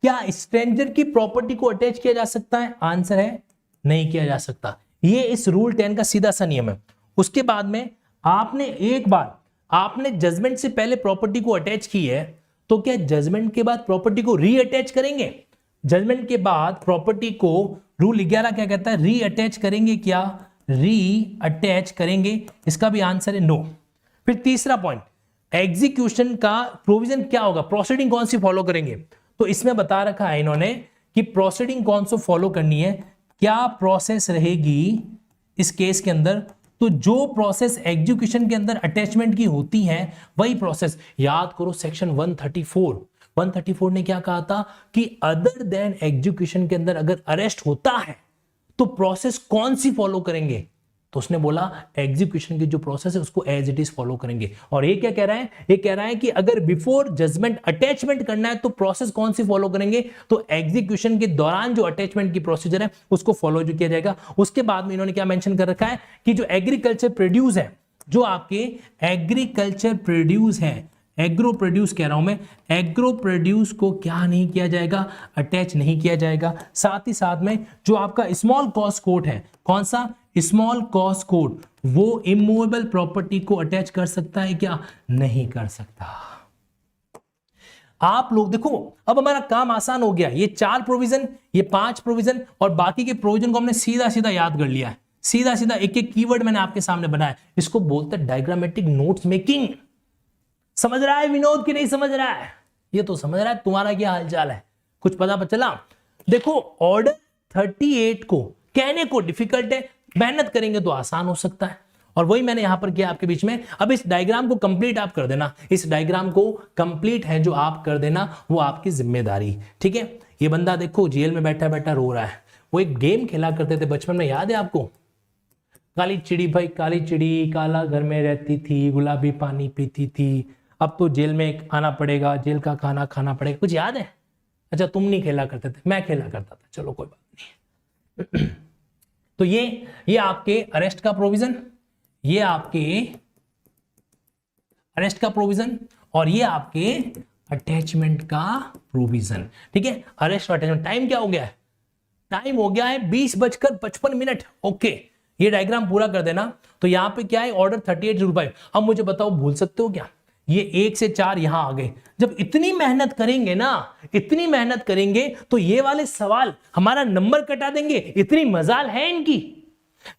क्या स्ट्रेंजर की प्रॉपर्टी को अटैच किया जा सकता है, आंसर है नहीं किया जा सकता। ये इस रूल 10 का सीधा सा नियम है। उसके बाद में आपने जजमेंट से पहले प्रॉपर्टी को अटैच की है, तो क्या जजमेंट के बाद प्रॉपर्टी को रीअटैच करेंगे, जजमेंट के बाद प्रॉपर्टी को रूल 11 क्या कहता है, रीअटैच करेंगे, क्या रीअटैच करेंगे, इसका भी आंसर है नो। फिर तीसरा पॉइंट, एग्जीक्यूशन का प्रोविजन क्या होगा, प्रोसीडिंग कौन सी फॉलो करेंगे। तो इसमें बता रखा है इन्होंने कि प्रोसीडिंग कौन सी फॉलो करनी है, क्या प्रोसेस रहेगी इस केस के अंदर। तो जो प्रोसेस एग्जीक्यूशन के अंदर अटैचमेंट की होती है वही प्रोसेस, याद करो सेक्शन 134 ने क्या कहा था कि अदर देन एग्जीक्यूशन के अंदर अगर अरेस्ट होता है तो प्रोसेस कौन सी फॉलो करेंगे, तो उसने बोला एग्जीक्यूशन की जो प्रोसेस है उसको एज इट इज फॉलो करेंगे। और ये क्या कह रहा है, ये कह रहा है कि अगर बिफोर जजमेंट अटैचमेंट करना है तो प्रोसेस कौन सी फॉलो करेंगे, तो एग्जीक्यूशन के दौरान जो अटैचमेंट की प्रोसीजर है उसको फॉलो जो किया जाएगा। उसके बाद में इन्होंने क्या मेंशन कर रखा है कि जो एग्रीकल्चर प्रोड्यूस है, जो आपके एग्रीकल्चर प्रोड्यूस है, एग्रो प्रोड्यूस कह रहा हूं मैं, एग्रो प्रोड्यूस को क्या नहीं किया जाएगा, अटैच नहीं किया जाएगा। साथ ही साथ में जो आपका स्मॉल कॉस्ट कोड है, कौन सा, स्मॉल कॉस्ट कोड, वो इमूवेबल प्रॉपर्टी को अटैच कर सकता है क्या, नहीं कर सकता। आप लोग देखो अब हमारा काम आसान हो गया, ये 4 प्रोविजन, ये 5 प्रोविजन और बाकी के प्रोविजन को हमने सीधा सीधा याद कर लिया है, सीधा सीधा एक एक कीवर्ड मैंने आपके सामने बनाया। इसको बोलते हैं डायग्रामेटिक नोट्स मेकिंग। समझ रहा है विनोद की नहीं समझ रहा है, ये तो समझ रहा है। तुम्हारा क्या हालचाल है, कुछ पता चला। देखो ऑर्डर 38 को कहने को डिफिकल्ट है, मेहनत करेंगे तो आसान हो सकता है, और वही मैंने यहां पर किया आपके बीच में। अब इस डायग्राम को कंप्लीट आप कर देना, इस डायग्राम को कंप्लीट है जो आप कर देना वो आपकी जिम्मेदारी, ठीक है। ये बंदा देखो जेल में बैठा बैठा रो रहा है। वो एक गेम खेला करते थे बचपन में, याद है आपको, काली चिड़ी भाई काली चिड़ी, काला घर में रहती थी, गुलाबी पानी पीती थी, अब तो जेल में आना पड़ेगा, जेल का खाना खाना पड़ेगा, कुछ याद है। अच्छा तुम नहीं खेला करते थे, मैं खेला करता था, चलो कोई बात नहीं। तो ये आपके अरेस्ट का प्रोविजन, ये आपके अरेस्ट का प्रोविजन और ये आपके अटैचमेंट का प्रोविजन, ठीक है। अरेस्ट और अटैचमेंट। टाइम क्या हो गया है, टाइम हो गया है 20:55। ओके, ये डायग्राम पूरा कर देना। तो यहां पे क्या है, ऑर्डर 3805। अब मुझे बताओ भूल सकते हो क्या, ये 1 से 4 यहां आ गए। जब इतनी मेहनत करेंगे ना, इतनी मेहनत करेंगे तो ये वाले सवाल हमारा नंबर कटा देंगे, इतनी मजाल है इनकी।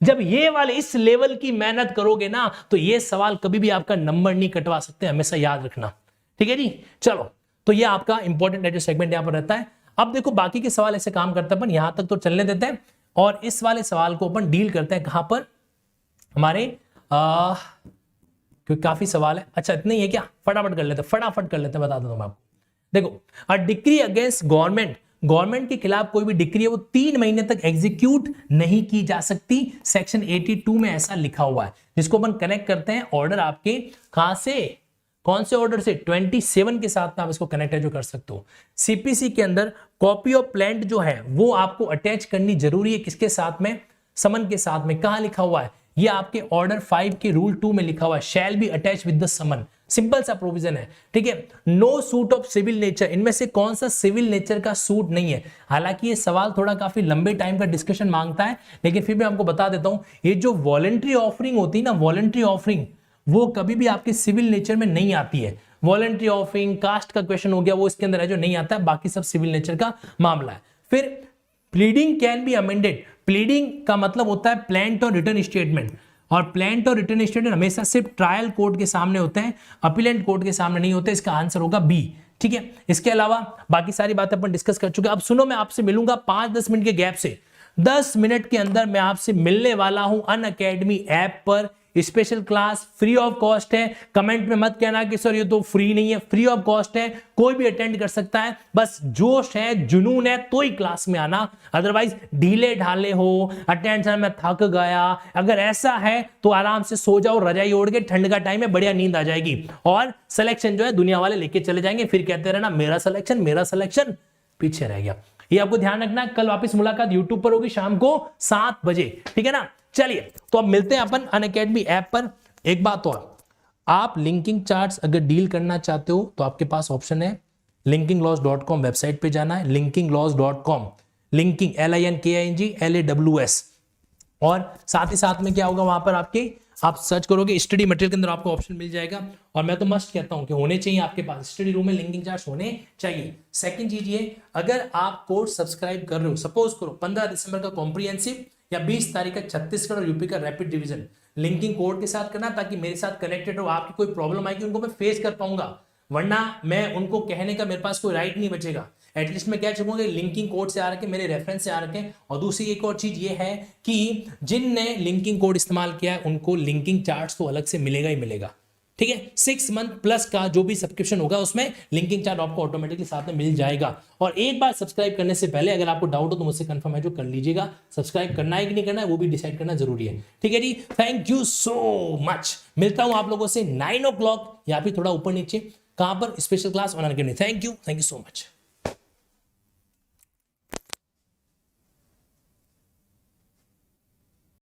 जब ये वाले इस लेवल की मेहनत करोगे ना तो ये सवाल कभी भी आपका नंबर नहीं कटवा सकते, हमेशा याद रखना। ठीक है जी, चलो तो ये आपका इंपॉर्टेंट जो सेगमेंट यहां पर रहता है। अब देखो बाकी के सवाल ऐसे काम करते हैं, अपन यहां तक तो चलने देते हैं और इस वाले सवाल को अपन डील करते हैं कहां पर, हमारे क्योंकि काफी सवाल है। अच्छा इतना ही है क्या, फटाफट कर लेते हैं, फटाफट कर लेते हैं, बता दूं मैं आपको। देखो अ डिक्री अगेंस्ट गवर्नमेंट, गवर्नमेंट के खिलाफ कोई भी डिक्री है वो 3 महीने तक एग्जीक्यूट नहीं की जा सकती। सेक्शन 82 में ऐसा लिखा हुआ है, जिसको अपन कनेक्ट करते हैं ऑर्डर आपके कहां से, कौन से ऑर्डर से, 27 के साथ में आप इसको कनेक्ट है जो कर सकते हो। सीपीसी के अंदर कॉपी ऑफ प्लांट जो है वो आपको अटैच करनी जरूरी है, किसके साथ में, समन के साथ में। कहां लिखा हुआ है, ये आपके ऑर्डर 5 के रूल 2 में लिखा हुआ है, shall be attach with the summon. Simple सा प्रोविजन है, ठीक है। No suit of civil nature, इनमें से कौन सा सिविल नेचर का सूट नहीं है। हालांकि ये सवाल थोड़ा काफी लंबे टाइम का डिस्कशन मांगता है, लेकिन फिर भी आपको बता देता हूं, ये जो वॉलंटरी ऑफरिंग होती है ना, वॉलंटरी ऑफरिंग वो कभी भी आपके सिविल नेचर में नहीं आती है। वॉलंटरी ऑफरिंग, कास्ट का क्वेश्चन हो गया, वो इसके अंदर है जो नहीं आता है, बाकी सब सिविल नेचर का मामला है। फिर pleading can be amended, pleading का मतलब होता है प्लांट और रिटर्न स्टेटमेंट, और प्लांट और रिटर्न स्टेटमेंट हमेशा सिर्फ ट्रायल कोर्ट के सामने होते हैं, अपीलेंट कोर्ट के सामने नहीं होते। इसका आंसर होगा बी, ठीक है। इसके अलावा बाकी सारी बातें अपन डिस्कस कर चुके हैं। अब सुनो, मैं आपसे मिलूंगा 5-10 मिनट के गैप से, 10 मिनट के अंदर मैं आपसे मिलने वाला हूं अनअकैडमी ऐप पर। Special class free of cost है। कमेंट में मत कहना कि सर ये तो फ्री नहीं है, फ्री ऑफ कॉस्ट है, कोई भी अटेंड कर सकता है। बस जोश है, जुनून है तो ही क्लास में आना, अदरवाइज ढीले ढाले हो, अटेंशन में थक गया, अगर ऐसा है तो आराम से सो जाओ रजाई ओढ़ के, ठंड का टाइम है, बढ़िया नींद आ जाएगी और सिलेक्शन जो है दुनिया वाले लेके चले जाएंगे, फिर कहते रहना मेरा सिलेक्शन पीछे रह गया। ये आपको ध्यान रखना। कल वापस मुलाकात यूट्यूब पर होगी शाम को 7 बजे, ठीक है ना। चलिए तो अब मिलते हैं अपन अनअकैडमी ऐप पर। एक बात और, आप लिंकिंग चार्ट्स अगर डील करना चाहते हो तो आपके पास ऑप्शन है linkinglaws.com वेबसाइट पे जाना है, linkinglaws.com, लिंकिंग LINKING LAWS, और साथ ही साथ में क्या होगा वहां पर आपके, आप सर्च करोगे स्टडी मटेरियल के अंदर आपको ऑप्शन मिल जाएगा। और मैं तो मस्ट कहता हूं कि होने चाहिए आपके पास, स्टडी रूम में लिंकिंग चार्ट्स होने चाहिए। सेकंड चीज ये, अगर आप कोर्स सब्सक्राइब कर रहे हो, सपोज करो 15 दिसंबर का कॉम्प्रिहेंसिव या 20 तारीख का छत्तीसगढ़ और यूपी का रैपिड डिवीजन, लिंकिंग कोड के साथ करना, ताकि मेरे साथ कनेक्टेड हो, आपकी कोई प्रॉब्लम आएगी उनको मैं फेस कर पाऊंगा, वरना मैं उनको कहने का मेरे पास कोई राइट नहीं बचेगा। एटलीस्ट मैं कह चुकूंगा लिंकिंग कोड से आ रखे, मेरे रेफरेंस से आ रखे। और दूसरी एक और चीज ये है कि जिनने लिंकिंग कोड इस्तेमाल किया है उनको लिंकिंग चार्ट्स तो अलग से मिलेगा ही मिलेगा, ठीक है। 6 मंथ प्लस का जो भी सब्सक्रिप्शन होगा उसमें लिंकिंग चार्ट आपको ऑटोमेटिकली साथ में मिल जाएगा। और एक बार सब्सक्राइब करने से पहले अगर आपको डाउट हो तो मुझसे कंफर्म है जो कर लीजिएगा, सब्सक्राइब करना है कि नहीं करना है वो भी डिसाइड करना जरूरी है, ठीक है जी। Thank you so much. मिलता हूं आप लोगों से 9 o'clock या फिर थोड़ा ऊपर नीचे, कहां पर, special class on Unacademy. Thank you so much.